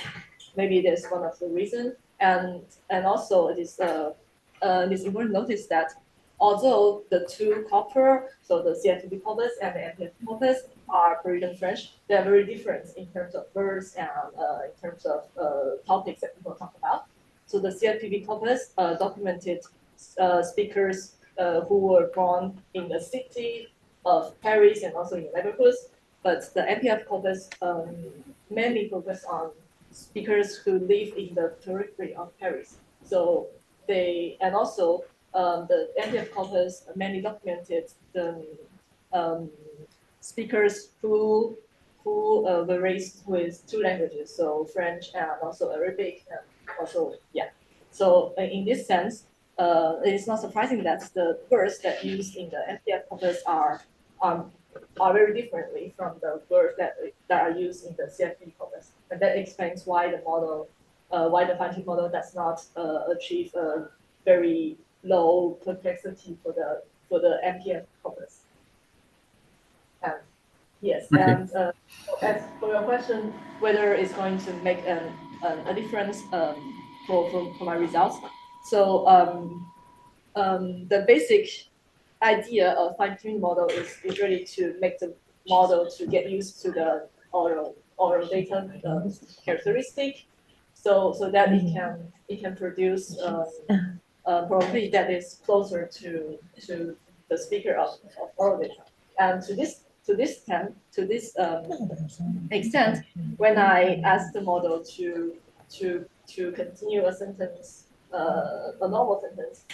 Maybe that's one of the reasons. And also it is important to notice that although the two copper, so the CFTB corpus and the MPF corpus are Parisian French, they are very different in terms of words and in terms of topics that people talk about. So the CFTB corpus documented speakers who were born in the city of Paris and also in neighborhoods, but the MPF corpus mainly focus on speakers who live in the periphery of Paris. So they, and also the MPF corpus mainly documented the speakers who were raised with two languages, so French and also Arabic, and also, yeah. So in this sense, it is not surprising that the words that used in the MPF corpus are very differently from the words that are used in the CFP corpus, and that explains why the model, why the fine-tuned model does not achieve a very low complexity for the MPF corpus. Yes, Okay. and as for your question, whether it's going to make a difference for my results. So the basic idea of fine-tuning model is really to make the model to get used to the oral data characteristic, so that it can produce probability that is closer to the speaker of oral data. And to this extent, when I asked the model to continue a sentence, a normal sentence,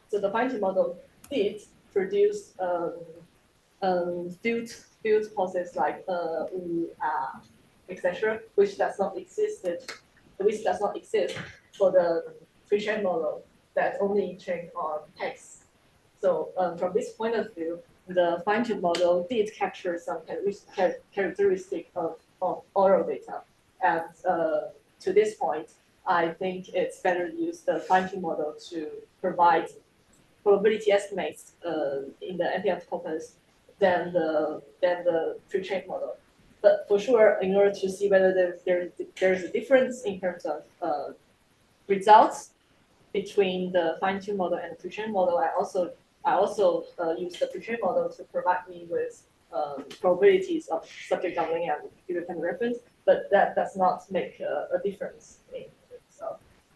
so the fine-tuned model did produce field process like etc., which does not exist for the pre-trained model that only trained on text. So from this point of view, the fine-tuned model did capture some characteristic of oral data. And to this point, I think it's better to use the fine-tuned model to provide probability estimates in the MPF corpus than the pre-trained model. But for sure, in order to see whether there's a difference in terms of results between the fine-tuned model and the pre-trained model, I also use the pre-trained model to provide me with probabilities of subject doubling and independent reference, but that does not make a difference in terms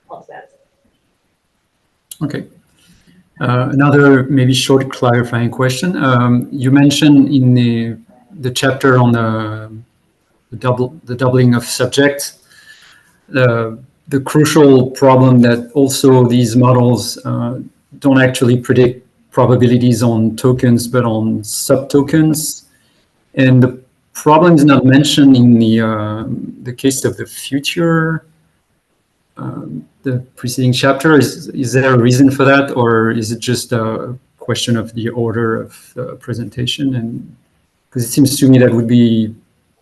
of that. Okay. Another maybe short clarifying question. You mentioned in the chapter on the doubling of subjects, the crucial problem that also these models don't actually predict probabilities on tokens, but on subtokens. And the problem is not mentioned in the case of the future, the preceding chapter. Is there a reason for that, or is it just a question of the order of the presentation? And because it seems to me that would be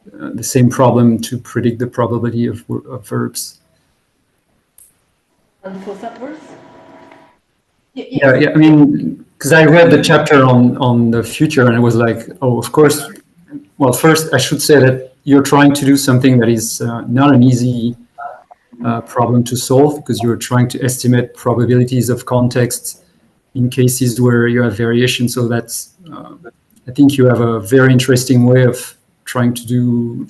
the same problem to predict the probability of verbs. And for subwords? Yeah. I mean, because I read the chapter on the future, and it was like, oh, of course. Well, first I should say that you're trying to do something that is not an easy problem to solve, because you're trying to estimate probabilities of context in cases where you have variation. So that's, I think you have a very interesting way of trying to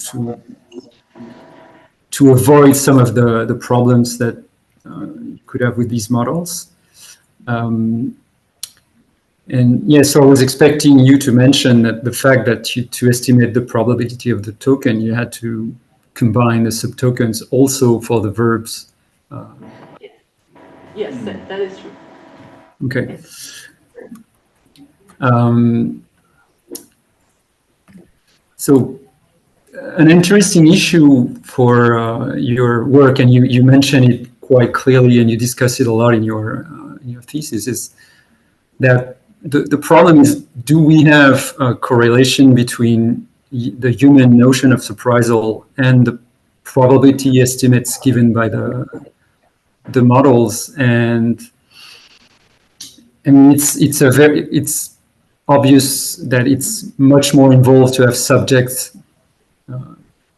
avoid some of the problems that you could have with these models. And yeah, so I was expecting you to mention that the fact that to estimate the probability of the token, you had to combine the subtokens also for the verbs. Yes, that is true. Okay. So an interesting issue for your work, and you mention it quite clearly, and you discuss it a lot in your thesis, is that the problem is, do we have a correlation between the human notion of surprisal and the probability estimates given by the models? And I mean, it's obvious that it's much more involved to have subjects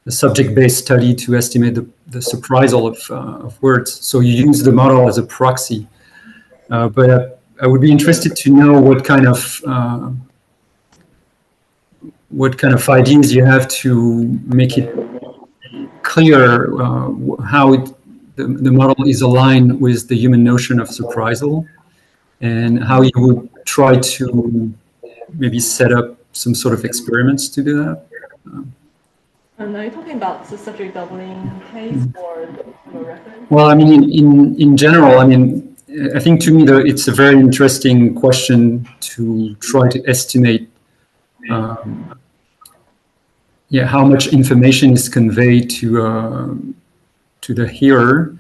a subject-based study to estimate the surprisal of words. So you use the model as a proxy. But I would be interested to know what kind of ideas you have to make it clear how the model is aligned with the human notion of surprisal, and how you would try to maybe set up some sort of experiments to do that. And are you talking about the subject doubling case or the reference? Well, I mean, in general, I mean, I think to me it's a very interesting question to try to estimate how much information is conveyed to the hearer,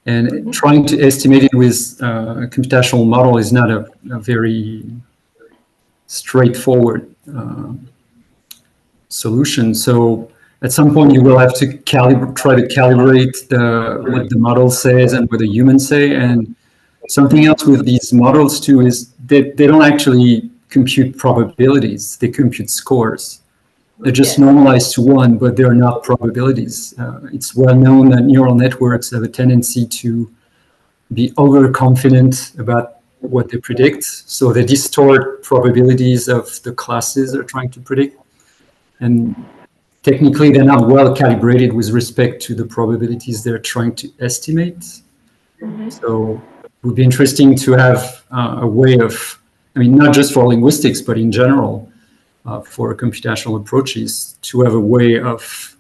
and trying to estimate it with a computational model is not a very straightforward solution. So at some point you will have to try to calibrate what the model says and what the humans say. And something else with these models too is that they don't actually compute probabilities, they compute scores. They're just normalized to 1, but they're not probabilities. It's well known that neural networks have a tendency to be overconfident about what they predict. So they distort probabilities of the classes they're trying to predict. And technically, they're not well calibrated with respect to the probabilities they're trying to estimate. So it would be interesting to have a way of, I mean, not just for linguistics, but in general, for computational approaches, to have a way of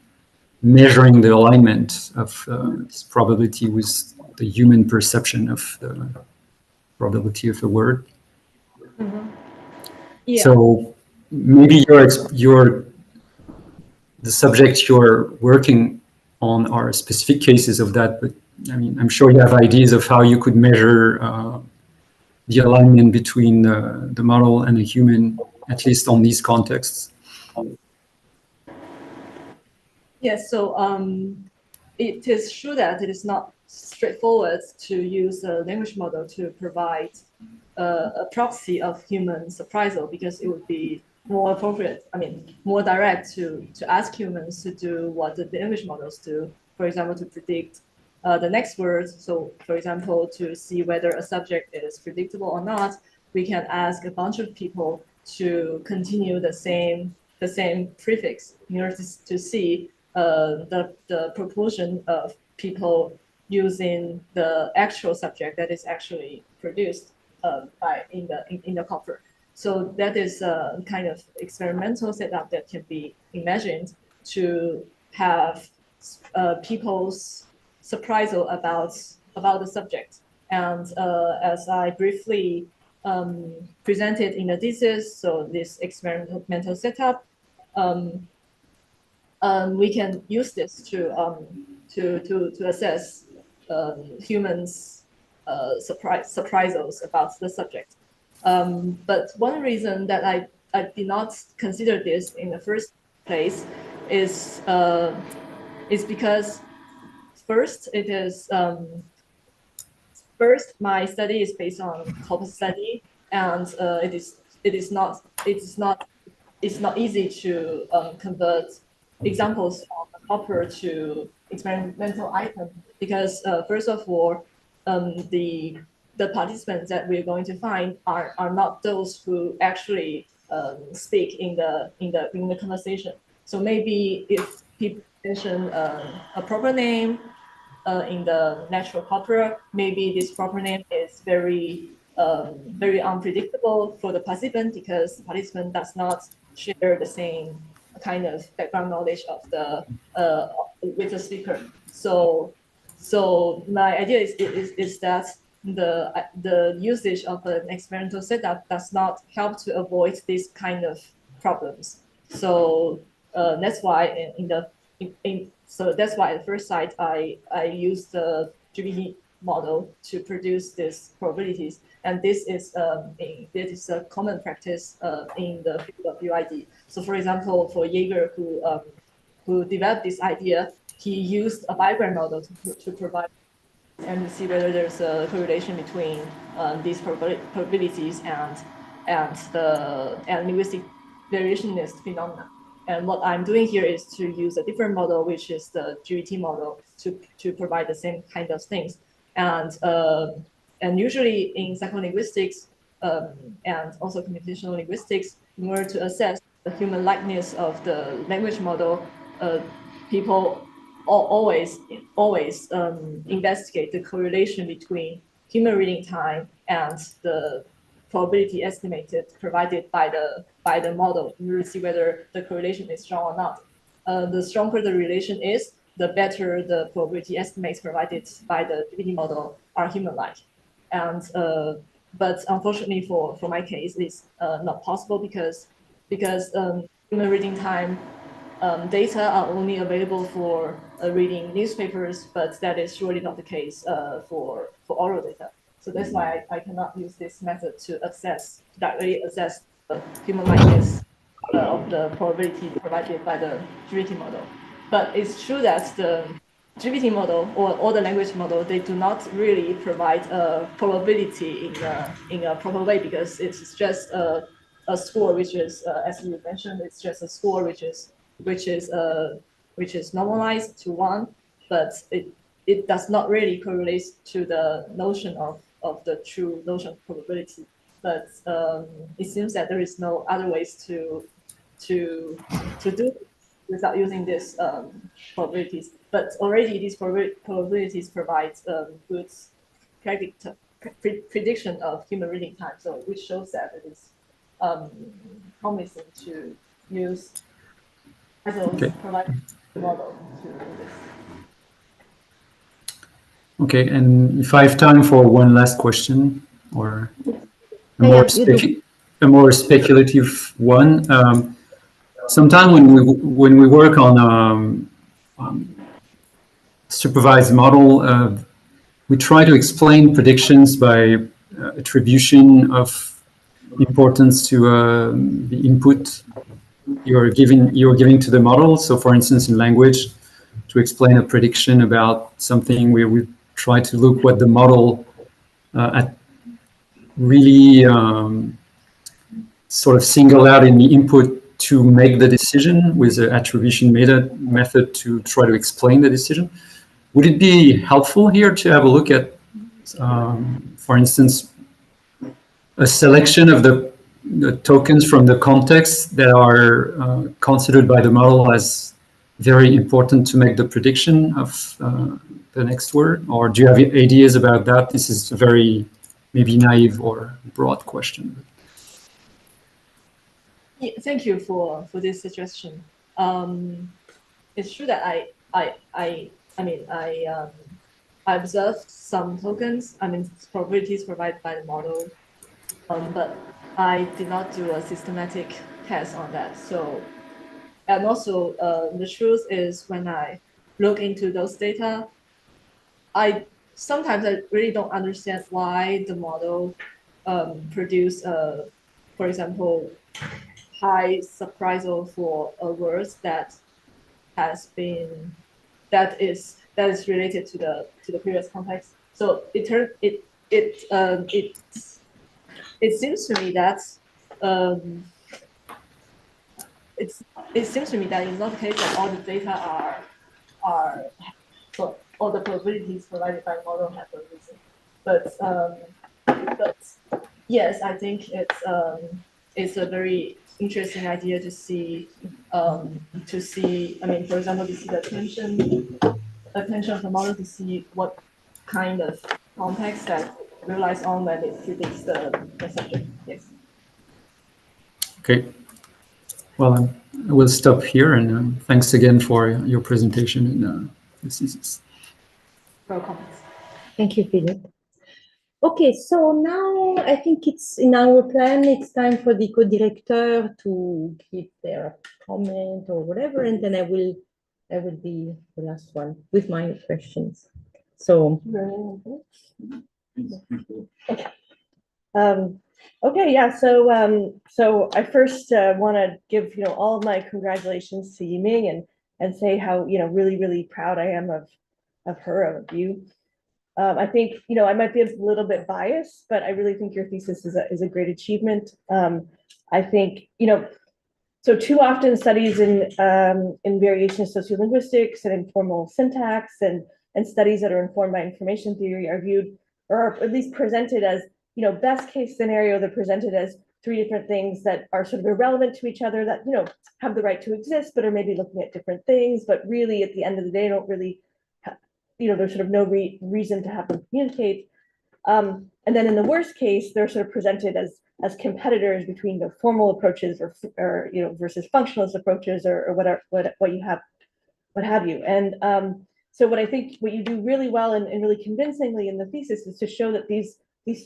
measuring the alignment of this probability with the human perception of the probability of a word. Yeah. So maybe the subjects you're working on are specific cases of that, but I mean, I'm sure you have ideas of how you could measure the alignment between the model and the human, at least on these contexts. Yes, so it is true that it is not straightforward to use a language model to provide a proxy of human surprisal, because it would be more appropriate, I mean, more direct to ask humans to do what the language models do, for example, to predict the next word. So, for example, to see whether a subject is predictable or not, we can ask a bunch of people to continue the same prefix in order to see the proportion of people using the actual subject that is actually produced in the copper. So that is a kind of experimental setup that can be imagined to have people's surprisal about the subject. And as I briefly presented in the thesis, so this experimental setup, we can use this to assess humans' surprisals about the subject. But one reason that I did not consider this in the first place is because first my study is based on corpus study, and it's not easy to convert examples of copper to experimental item, because first of all, the participants that we're going to find are not those who actually speak in the conversation. So maybe if people mention a proper name in the natural copper, maybe this proper name is very unpredictable for the participant, because the participant does not share the same kind of background knowledge of with the speaker. So my idea is that the usage of an experimental setup does not help to avoid this kind of problems. So that's why so that's why at first sight I used the GPT model to produce these probabilities, and this is a common practice in the field of UID. So, for example, for Jaeger, who developed this idea, he used a bigram model to provide and to see whether there's a correlation between these probabilities and linguistic variationist phenomena. And what I'm doing here is to use a different model, which is the GVT model, to provide the same kind of things. And usually in psycholinguistics and also computational linguistics, in order to assess the human likeness of the language model, people always investigate the correlation between human reading time and the probability estimated provided by the model in order to see whether the correlation is strong or not. The stronger the relation is, the better the probability estimates provided by the GPT model are human-like. And but unfortunately for my case, it's not possible because human reading time data are only available for reading newspapers, but that is surely not the case for oral data. So that's why I cannot use this method to directly assess the human likeness of the probability provided by the GPT model. But it's true that the GPT model or the language model, they do not really provide a probability in a proper way, because it's just a score, which is, as you mentioned, it's just a score which is normalized to 1, but it does not really correlate to the notion of the true notion of probability. But it seems that there is no other ways to do it without using these probabilities. But already these probabilities provide good prediction of human reading time, so which shows that it is promising to use provide model to do this. Okay, and if I have time for one last question, or a more speculative one. Sometimes when we work on supervised model, we try to explain predictions by attribution of importance to the input you're giving to the model. So, for instance, in language, to explain a prediction about something, we try to look what the model really sort of single out in the input to make the decision with the attribution method to try to explain the decision. Would it be helpful here to have a look at, for instance, a selection of the tokens from the context that are considered by the model as very important to make the prediction of the next word? Or do you have ideas about that? This is a very maybe naive or broad question. Yeah, thank you for this suggestion. It's true that I observed some tokens, probabilities provided by the model, but I did not do a systematic test on that. So, and also the truth is, when I look into those data, sometimes I really don't understand why the model produce, for example, high surprisal for a word that is related to the previous context. So it seems to me that it seems to me that it's not the case that all the data are so all the probabilities provided by the model have a reason. But yes, I think it's a very interesting idea to see. For example, to see the attention of the model, to see what kind of context that relies on when it predicts the subject. Yes. Okay. Well, I will stop here, and thanks again for your presentation in the thesis. Welcome. Thank you, Philip. Okay, so now I think it's in our plan, it's time for the co-director to give their comment or whatever, and then I will be the last one with my questions. So, okay, yeah. So I first want to give all of my congratulations to Yiming and say how really proud I am of her, of you. I think I might be a little bit biased, but I really think your thesis is a great achievement. I think So too often studies in variation sociolinguistics and informal syntax and studies that are informed by information theory are viewed, or at least presented as, best case scenario, they're presented as three different things that are sort of irrelevant to each other, that, have the right to exist, but are maybe looking at different things, but really at the end of the day, don't really, there's sort of no reason to have them communicate. And then in the worst case, they're sort of presented as competitors between the formal approaches or versus functionalist approaches or whatever, what have you. And so what I think what you do really well and really convincingly in the thesis is to show that these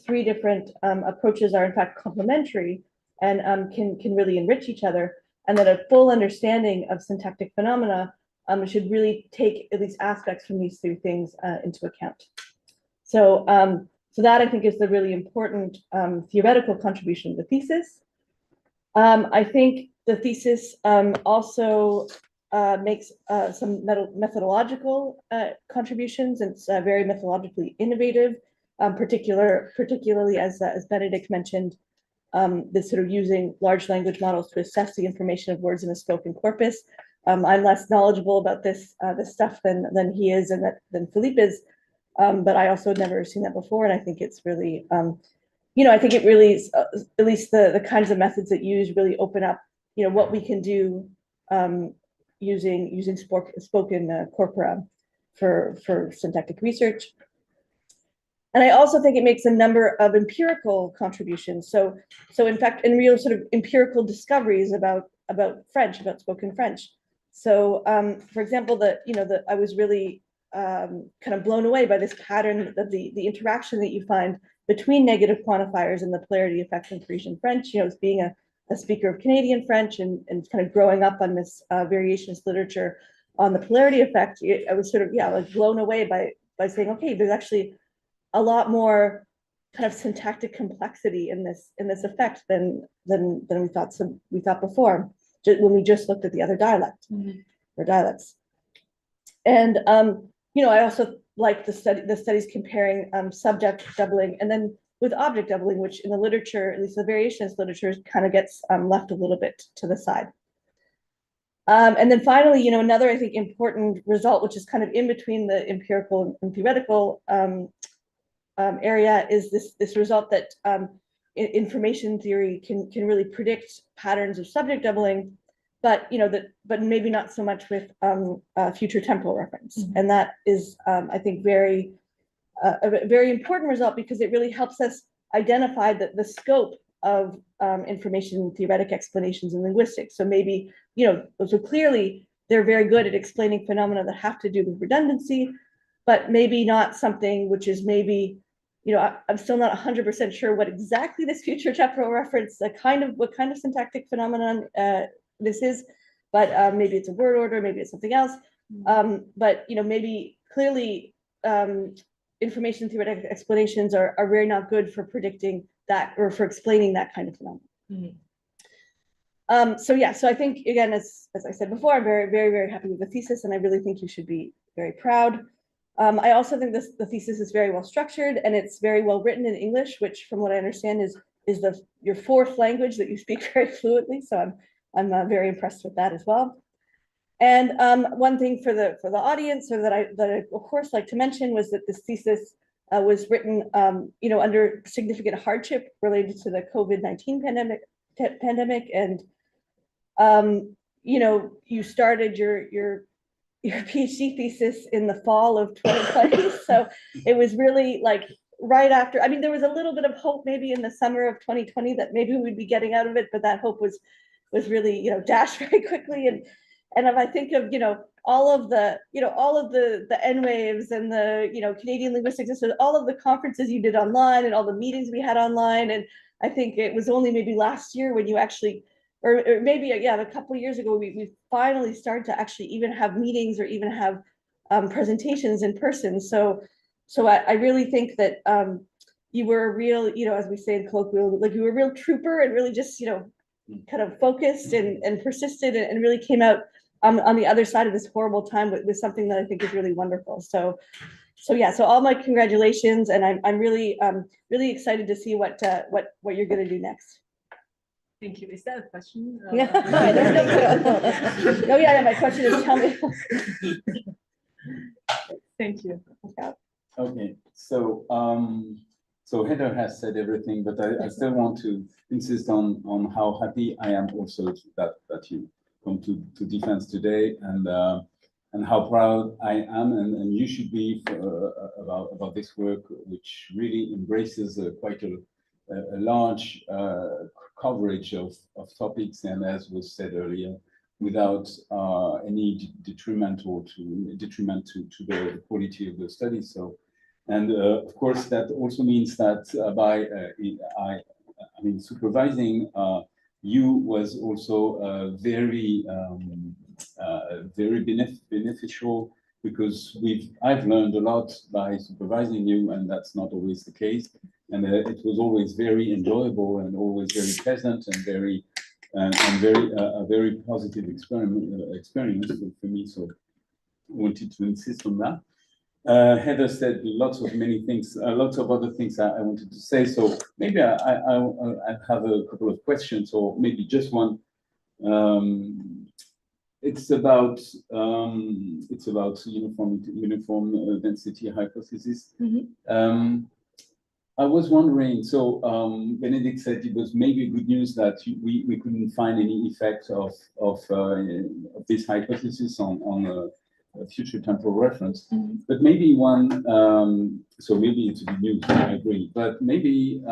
three different approaches are in fact complementary and can really enrich each other, and that a full understanding of syntactic phenomena should really take at least aspects from these three things into account. So so that I think is the really important theoretical contribution of the thesis. I think the thesis also makes some methodological contributions. It's very methodologically innovative, particularly as Benedict mentioned, this sort of using large language models to assess the information of words in a spoken corpus. I'm less knowledgeable about this stuff than he is and than Philippe is. But I also had never seen that before, and I think it's really, I think it really is, at least the kinds of methods that you use really open up, what we can do using spoken corpora for syntactic research. And I also think it makes a number of empirical contributions. So in fact, in real sort of empirical discoveries about French, about spoken French. So for example, I was really kind of blown away by this pattern of the interaction that you find between negative quantifiers and the polarity effect in Parisian French. As being a speaker of Canadian French and kind of growing up on this variationist literature on the polarity effect, I was sort of like blown away by saying, okay, there's actually a lot more kind of syntactic complexity in this effect than we thought before, when we just looked at the other dialect or dialects. And I also like the studies comparing subject doubling and then with object doubling, which in the literature, at least the variationist literature, kind of gets left a little bit to the side. And then finally, another, I think, important result, which is kind of in between the empirical and theoretical area, is this result that information theory can really predict patterns of subject doubling, but but maybe not so much with future temporal reference. And that is, I think, a very important result, because it really helps us identify the scope of information theoretic explanations in linguistics. So maybe, so clearly they're very good at explaining phenomena that have to do with redundancy, but maybe not something which is maybe, I'm still not 100% sure what exactly this future temporal reference, what kind of syntactic phenomenon this is, but maybe it's a word order, maybe it's something else. But maybe clearly information theoretic explanations are very not good for predicting that or for explaining that kind of phenomenon. So I think, again, as I said before, I'm very, very, very happy with the thesis, and I really think you should be very proud. I also think the thesis is very well structured, and it's very well written in English, which, from what I understand, is your fourth language that you speak very fluently. So I'm very impressed with that as well. And one thing for the audience, or that I of course like to mention, was that this thesis was written under significant hardship related to the COVID-19 pandemic, and you started your PhD thesis in the fall of 2020. So it was really like right after. I mean, there was a little bit of hope maybe in the summer of 2020 that maybe we'd be getting out of it, but that hope was really dashed very quickly. And if I think of all of the N waves and the Canadian Linguistics Institute, all of the conferences you did online and all the meetings we had online, and I think it was only maybe last year when you actually, or maybe a couple of years ago, we finally started to actually even have meetings or even have presentations in person. So I really think that you were a real, as we say in colloquial, like you were a real trooper, and really just kind of focused and persisted and really came out on the other side of this horrible time with something that I think is really wonderful. So all my congratulations, and I'm really excited to see what you're going to do next. Thank you. Is that a question? No, no, yeah, my question is, tell me. Thank you. Okay, so so Heather has said everything, but I still want to insist on how happy I am also that you come to defense today, and how proud I am, and you should be about this work, which really embraces quite a large coverage of topics, and as was said earlier, without any detriment to the quality of the study. So, and of course, that also means that I mean, supervising you was also very beneficial, because I've learned a lot by supervising you, and that's not always the case. And it was always very enjoyable and always very pleasant and very a very positive experience for me. So I wanted to insist on that. Heather said lots of other things I wanted to say. So maybe I have a couple of questions, or maybe just one. It's about uniform density hypothesis. I was wondering, so Benedict said it was maybe good news that we couldn't find any effect of this hypothesis on future temporal reference. But maybe one, so maybe it's good news, I agree, but maybe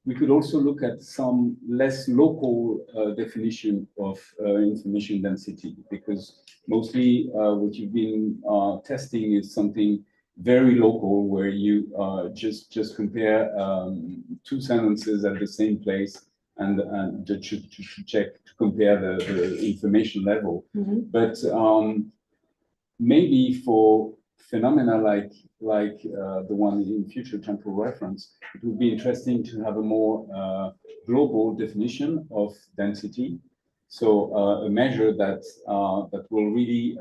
we could also look at some less local definition of information density, because mostly what you've been testing is something very local, where you just compare two sentences at the same place and to check, to compare the information level. But maybe for phenomena like the one in future temporal reference, it would be interesting to have a more global definition of density. So a measure that will really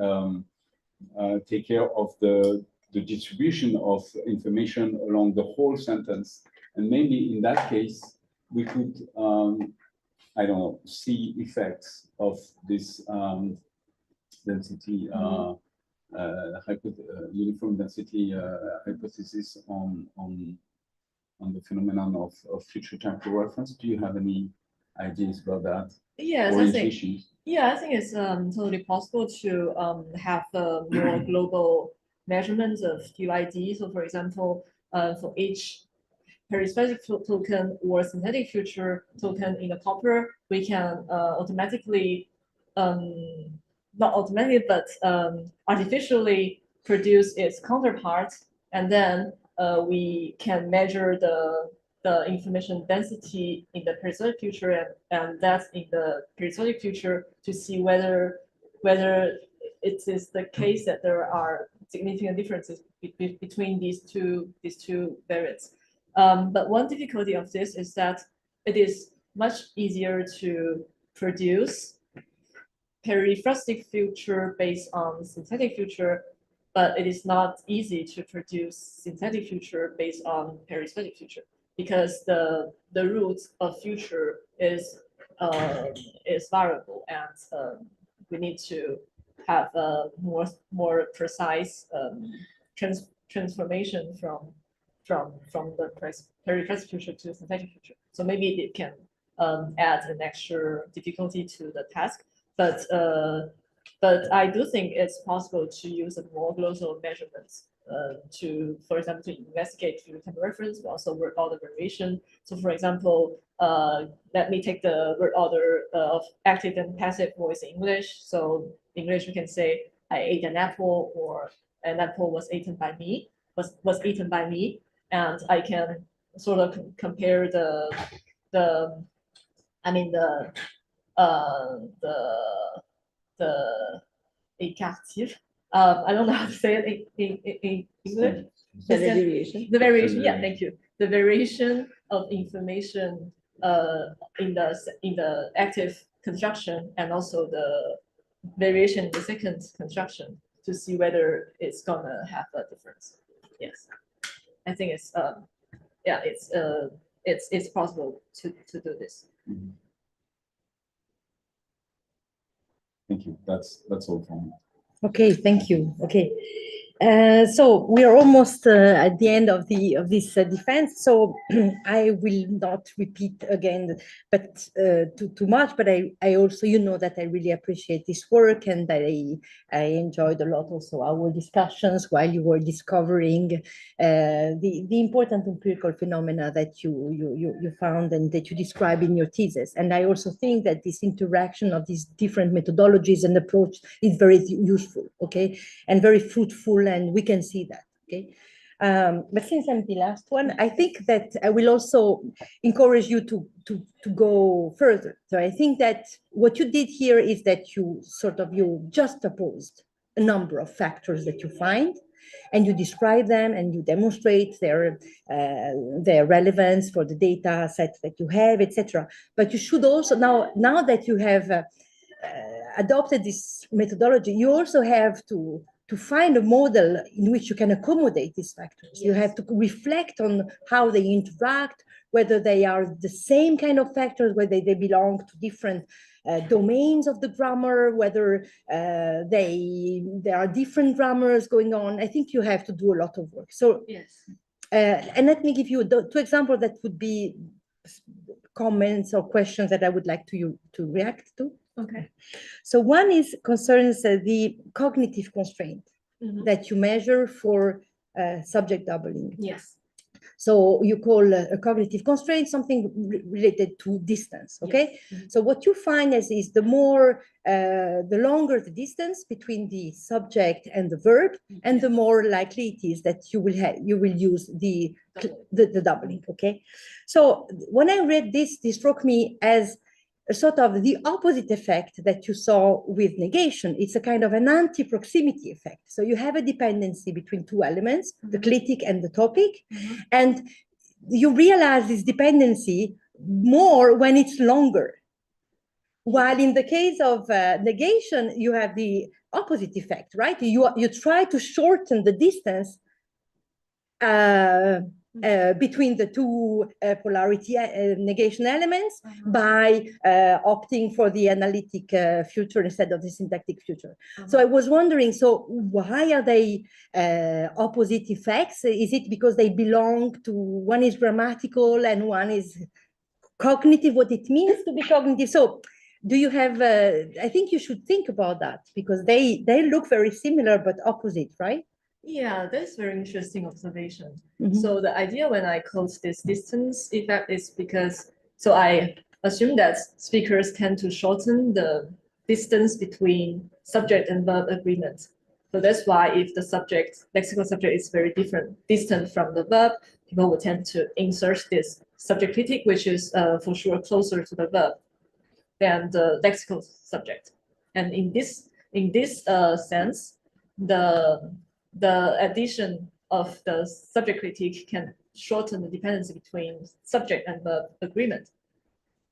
take care of the distribution of information along the whole sentence. And maybe in that case, we could, I don't know, see effects of this density, uniform density hypothesis on the phenomenon of future temporal reference. Do you have any ideas about that? Yes, I think it's totally possible to have more global measurements of UID. So, for example, for each perispecific token or synthetic future token in the copper, we can automatically, not automatically, but artificially produce its counterpart, and then we can measure the information density in the periodic future, and that's in the periodic future, to see whether it is the case that there are significant differences between these two variants. But one difficulty of this is that it is much easier to produce periphrastic future based on synthetic future, but it is not easy to produce synthetic future based on perispecific future, because the root of future is variable, and we need to have a more precise transformation from the peripressive future to synthetic future. So maybe it can add an extra difficulty to the task, but I do think it's possible to use a more global measurements to, for example, to investigate future temporal reference, but also word order variation. So, for example, let me take the word order of active and passive voice in English. So, in English, we can say, "I ate an apple," or "an apple was eaten by me." Was eaten by me, and I can sort of compare the écartif. I don't know how to say it in English. The variation. The variation, yeah, thank you. The variation of information in the active construction, and also the variation in the second construction, to see whether it's gonna have a difference. Yes, I think it's yeah, it's possible to do this. Thank you. That's all from me. Okay, thank you. Okay. So we are almost at the end of this defense. So I will not repeat again, but too much. But I also, you know, that I really appreciate this work, and I enjoyed a lot also our discussions while you were discovering the important empirical phenomena that you found and that you describe in your thesis. And I also think that this interaction of these different methodologies and approach is very useful, okay, and very fruitful, and we can see that, okay. But since I'm the last one, I think that I will also encourage you to go further. So I think that what you did here is that you juxtaposed a number of factors that you find, and you describe them and you demonstrate their relevance for the data set that you have, etc. But you should also, now that you have adopted this methodology, you also have to find a model in which you can accommodate these factors. Yes. You have to reflect on how they interact, whether they are the same kind of factors, whether they belong to different domains of the grammar, whether there are different grammars going on. I think you have to do a lot of work. So, yes. And let me give you two examples that would be comments or questions that I would like you to react to. Okay. So one concerns the cognitive constraint that you measure for subject doubling. Yes. So you call a cognitive constraint something related to distance, okay? Yes. So what you find is the longer the distance between the subject and the verb, and the more likely it is that you will use the doubling, okay? So when I read this struck me as a sort of the opposite effect that you saw with negation. It's a kind of an anti-proximity effect. So you have a dependency between two elements, the clitic and the topic, and you realize this dependency more when it's longer. While in the case of negation, you have the opposite effect, right? You try to shorten the distance between the two polarity negation elements by opting for the analytic future instead of the syntactic future. So I was wondering, so why are they opposite effects? Is it because they belong to, one is grammatical and one is cognitive, what it means to be cognitive? So do you have, I think you should think about that, because they look very similar but opposite, right? Yeah, that's very interesting observation. So the idea when I quote this distance effect is because, so I assume that speakers tend to shorten the distance between subject and verb agreement. So that's why if the lexical subject is very distant from the verb, people will tend to insert this subject critic, which is for sure closer to the verb than the lexical subject. And in this sense, the addition of the subject critique can shorten the dependency between subject and verb agreement.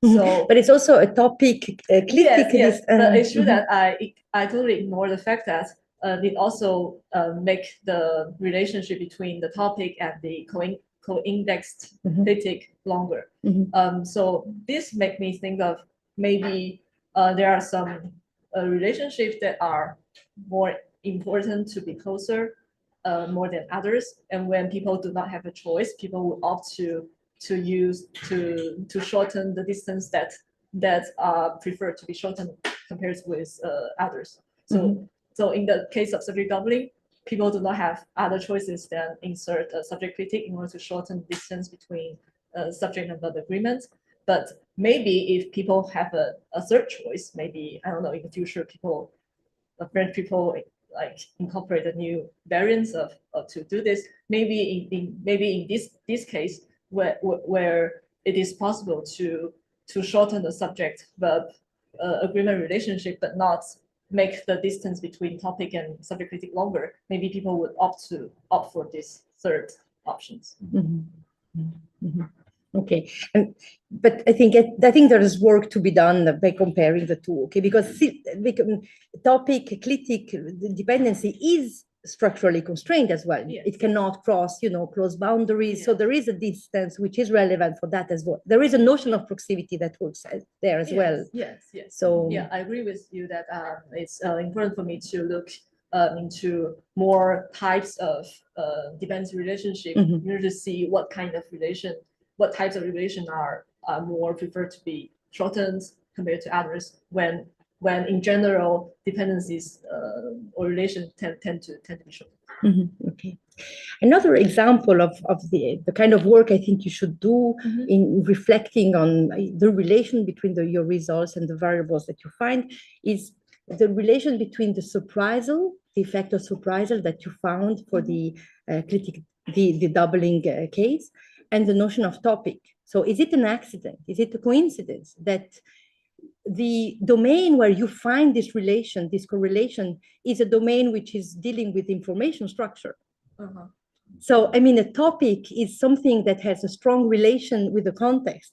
So, but it's also a topic critique. Yes, but it's true that I totally ignore the fact that it also make the relationship between the topic and the co-indexed critique longer. So this make me think of maybe there are some relationships that are more important to be closer more than others, and when people do not have a choice, people will opt to shorten the distance that prefer to be shortened compared with others. So in the case of subject doubling, people do not have other choices than insert a subject critique in order to shorten the distance between subject and verb agreement. But maybe if people have a third choice, maybe, I don't know, in the future French people like incorporate a new variants of to do this. Maybe in this case where it is possible to shorten the subject verb agreement relationship, but not make the distance between topic and subject critic longer. Maybe people would opt for this third options. Okay, but I think there is work to be done by comparing the two. Okay, because topic critic dependency is structurally constrained as well. Yes. It cannot cross, close boundaries. So Yes. there is a distance which is relevant for that as well. There is a notion of proximity that works there as well. Yes, yes. So Yeah, I agree with you that it's important for me to look into more types of dependency relationship in order to see what types of relation are more preferred to be shortened compared to others when in general dependencies or relations tend to be short. Okay. Another example of the kind of work I think you should do in reflecting on the relation between your results and the variables that you find is the relation between the surprisal, the effect of surprisal that you found for the doubling case, and the notion of topic. So is it an accident? Is it a coincidence that the domain where you find this relation, this correlation, is a domain which is dealing with information structure? So, I mean, a topic is something that has a strong relation with the context,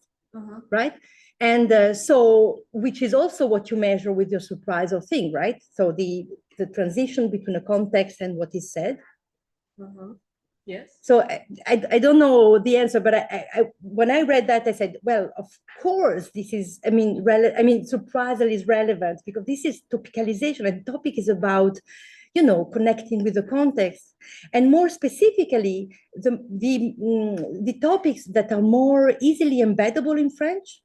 right? And so, which is also what you measure with your surprisal thing, right? So the transition between a context and what is said. Yes. So I don't know the answer, but when I read that, I said, well, of course, this is, surprisal is relevant because this is topicalization, and topic is about, connecting with the context. And more specifically, the topics that are more easily embeddable in French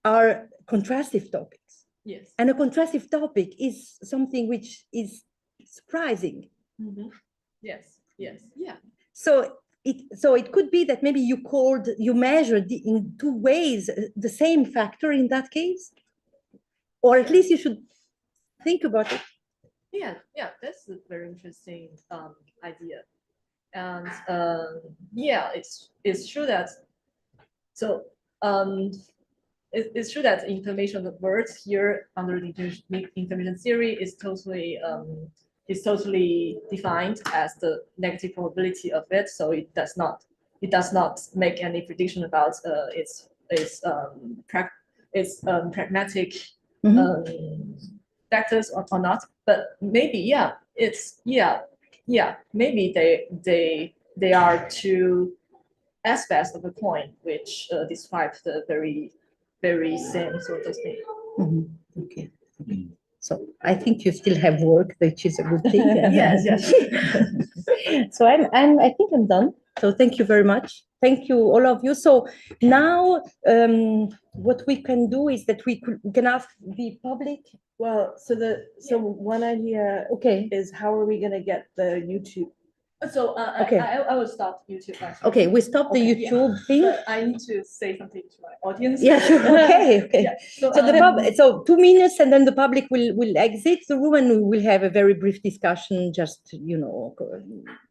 are contrastive topics. Yes. And a contrastive topic is something which is surprising. Yes. Yes. Yeah. So it could be that maybe you measured in two ways the same factor in that case, or at least you should think about it. Yeah, that's a very interesting idea, and yeah, it's true that it's true that information of words here under the information theory is totally defined as the negative probability of it. So it does not make any prediction about its pragmatic factors or not. But maybe maybe they are two aspects of the coin which describe the very same sort of thing. Okay. So I think you still have work, which is a good thing. Yes. So I think I'm done. So thank you very much. Thank you, all of you. So now what we can do is that we can ask the public. Well, so one idea is how are we going to get the YouTube? So Okay. I will stop YouTube. Actually. Okay, we stop the YouTube thing. But I need to say something to my audience. Yeah, sure. Okay. Yeah. So 2 minutes, and then the public will exit the room, and we will have a very brief discussion. Just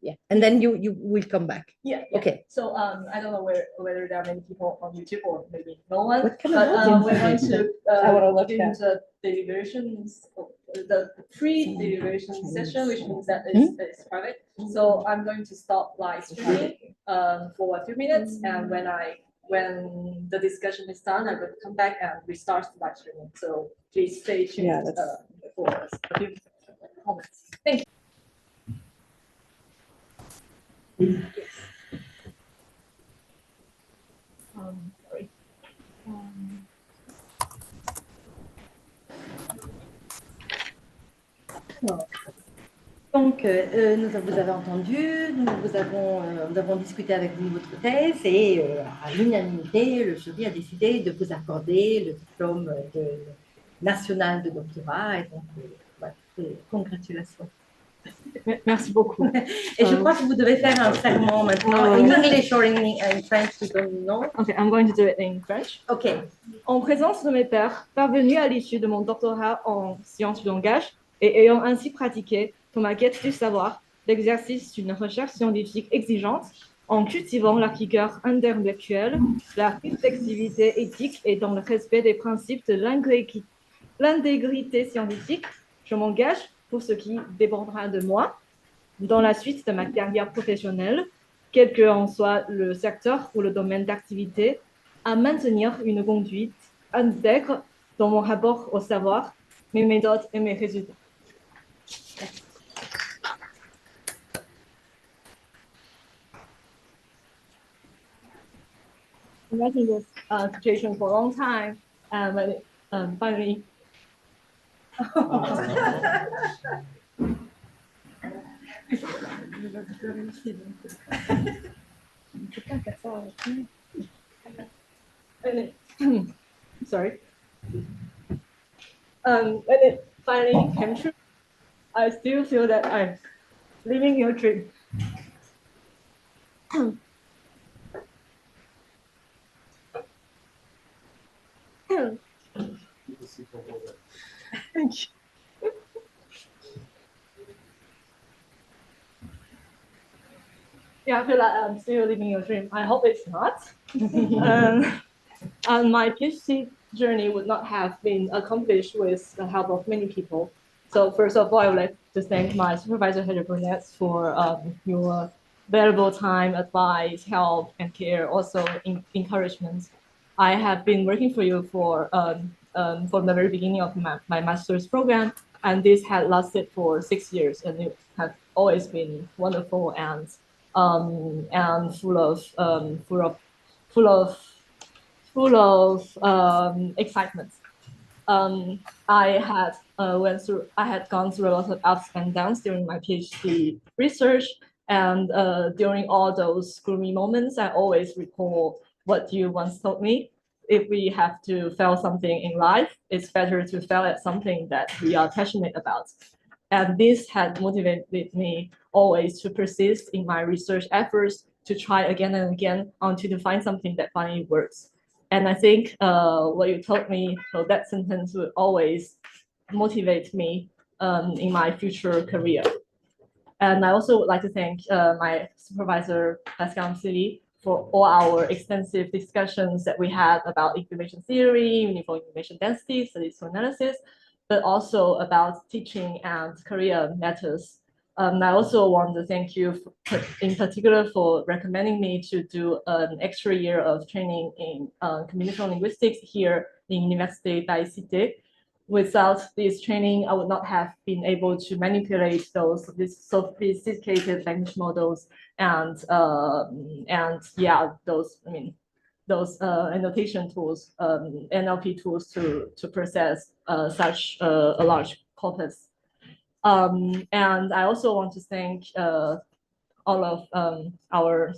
yeah, and then you will come back. Yeah. Okay. So I don't know whether there are many people on YouTube or maybe no one. What kind but of we're going to I want to look do at the deliberations, the pre-deliberation session, which means that it's private. So I'm going to stop live streaming for a few minutes, and when the discussion is done, I will come back and restart the live streaming. So please stay tuned for a few comments. Thank you. Sorry. Donc, nous vous avez entendu, nous avons discuté avec vous votre thèse et à l'unanimité, le jury a décidé de vous accorder le diplôme national de doctorat. Et donc, congratulations. Merci beaucoup. Et je crois que vous devez faire un serment maintenant. In English or in French, we don't know. Okay, I'm going to do it in French. Okay. En présence de mes pairs, parvenus à l'issue de mon doctorat en sciences du langage et ayant ainsi pratiqué, pour ma quête du savoir, l'exercice d'une recherche scientifique exigeante, en cultivant la rigueur intellectuelle, la réflexivité éthique et dans le respect des principes de l'intégrité scientifique, je m'engage, pour ce qui dépendra de moi, dans la suite de ma carrière professionnelle, quel que en soit le secteur ou le domaine d'activité, à maintenir une conduite intègre dans mon rapport au savoir, mes méthodes et mes résultats. imagine this situation for a long time, and when it finally. Sorry. When it finally came true, I still feel that I'm living your dream. Thank you. Yeah, I feel like I'm still living your dream. I hope it's not. And my PhD journey would not have been accomplished with the help of many people. So first of all, I would like to thank my supervisor, Heather Burnett, for your valuable time, advice, help, and care, also encouragement. I have been working for you from the very beginning of my master's program, and this had lasted for 6 years, and it has always been wonderful and full of excitement. I had gone through a lot of ups and downs during my PhD research, and during all those gloomy moments, I always recall what you once told me. If we have to fail something in life, it's better to fail at something that we are passionate about. And this had motivated me always to persist in my research efforts, to try again and again until to find something that finally works. And I think what you told me, so that sentence would always motivate me in my future career. And I also would like to thank my supervisor, Pascal Cili, for all our extensive discussions that we had about information theory, uniform information density, statistical analysis, but also about teaching and career matters. I also want to thank you in particular for recommending me to do an extra year of training in communicational linguistics here in Université d'Aïcité. Without this training, I would not have been able to manipulate those sophisticated language models and yeah, those annotation tools, NLP tools to process such a large corpus. And I also want to thank all of our,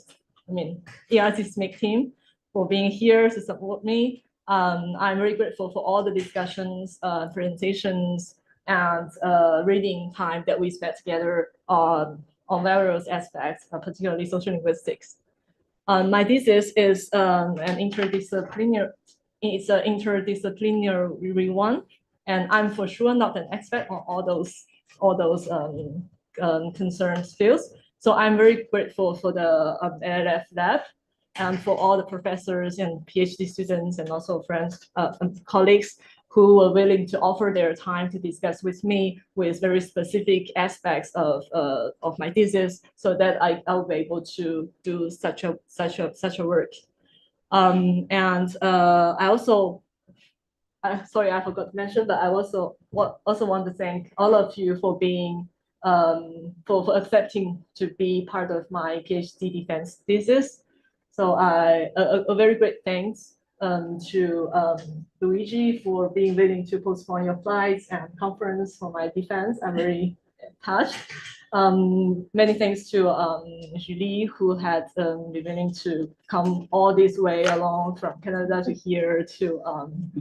ERC SMIC team for being here to support me. I'm very grateful for all the discussions, presentations, and reading time that we spent together on various aspects, particularly social linguistics. My thesis is an interdisciplinary one, and I'm for sure not an expert on all those concerned fields. So I'm very grateful for the LLF lab and for all the professors and PhD students and also friends, colleagues who were willing to offer their time to discuss with me with very specific aspects of my thesis, so that I'll be able to do such a work. And I also, sorry, I forgot to mention, but I also want to thank all of you for being for accepting to be part of my PhD defense thesis. So a very great thanks to Luigi for being willing to postpone your flights and conference for my defense. I'm very touched. Many thanks to Julie, who had been willing to come all this way along from Canada to here to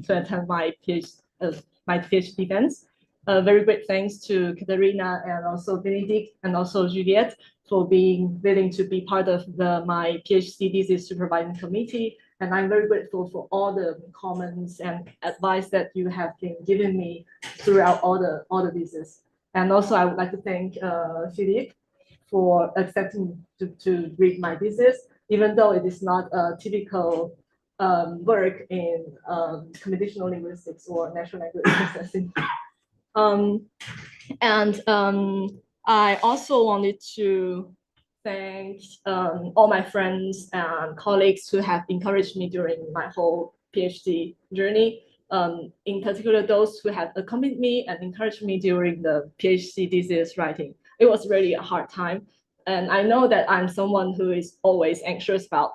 attend my PhD defense. Very great thanks to Katerina and also Benedict and also Juliette for being willing to be part of my PhD thesis supervising committee. And I'm very grateful for all the comments and advice that you have been giving me throughout all the thesis. And also I would like to thank Philippe for accepting to read my thesis, even though it is not a typical work in computational linguistics or natural language processing. I also wanted to thank all my friends and colleagues who have encouraged me during my whole PhD journey. In particular, those who have accompanied me and encouraged me during the PhD thesis writing. It was really a hard time. And I know that I'm someone who is always anxious about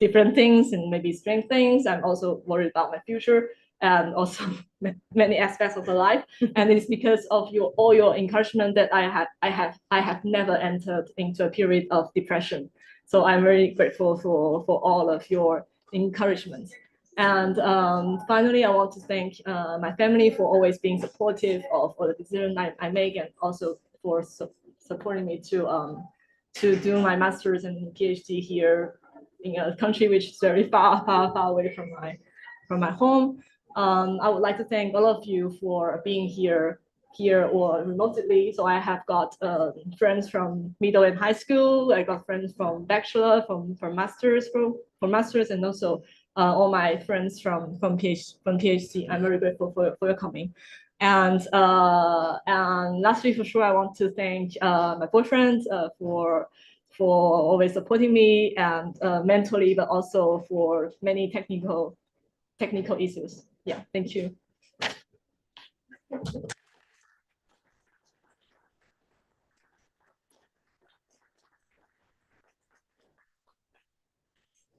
different things and maybe strange things. I'm also worried about my future and also many aspects of the life. And it's because of all your encouragement that I have never entered into a period of depression. So I'm very grateful for all of your encouragement. And finally, I want to thank my family for always being supportive of all the decisions I make, and also for supporting me to do my master's and PhD here in a country which is very far away from my home. I would like to thank all of you for being here or remotely. So I have got friends from middle and high school. I got friends from bachelor, from masters, and also all my friends from PhD. I'm very grateful for your coming. And lastly, for sure, I want to thank my boyfriend for always supporting me and mentally, but also for many technical issues. Yeah, thank you.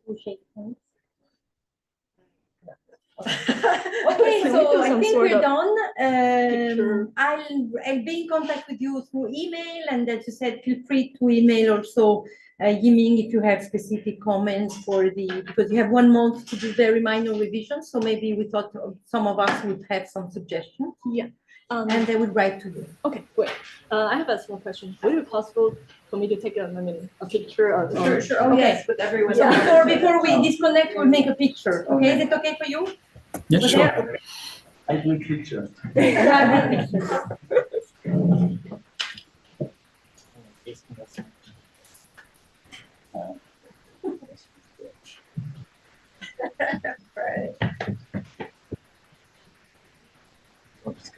Okay, so I think we're done. I'll be in contact with you through email, and as you said, feel free to email also Yiming if you have specific comments because you have 1 month to do very minor revisions. So maybe we thought some of us would have some suggestions. Yeah. And they would write to you. Okay, wait. I have a small question. Would it be possible for me to take a picture of? Sure. Oh, Okay. yes, but everyone. So before we disconnect, we'll make a picture. Okay, is it okay for you? Yeah, Over sure. there? Okay. I do a picture.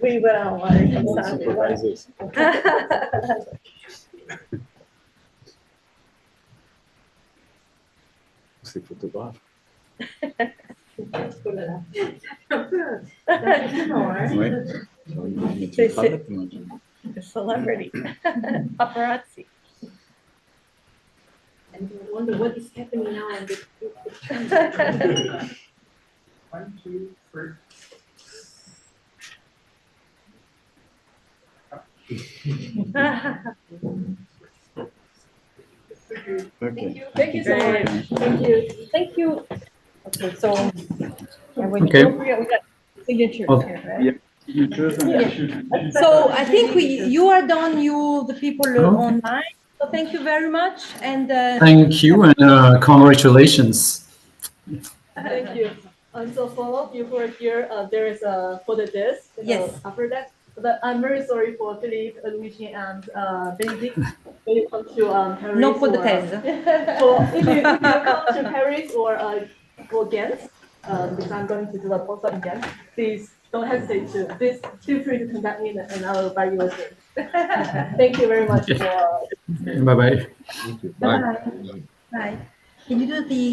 We will. Supervisors. C'est photographe. Ouais. The celebrity. Paparazzi. And you wonder what is happening now on this. 1, 2, 3. Okay. Thank you so much. Thank you. Okay, so Okay. signature Oh. here, right? Yeah. So I think you are done, the people Oh. online. So thank you very much. And Thank you and congratulations. Thank you. So for all of you who are here, there is a for the disc. Yes. After that, but I'm very sorry for Philippe, Luigi, and Benedict. When you come to Paris, no for the thèse. If you come to Paris or Ghent, because I'm going to do a postdoc in Ghent, please don't hesitate to. Please feel free to contact me, and I will buy you a drink. Thank you very much for. Bye bye. Bye. Bye. Can you do the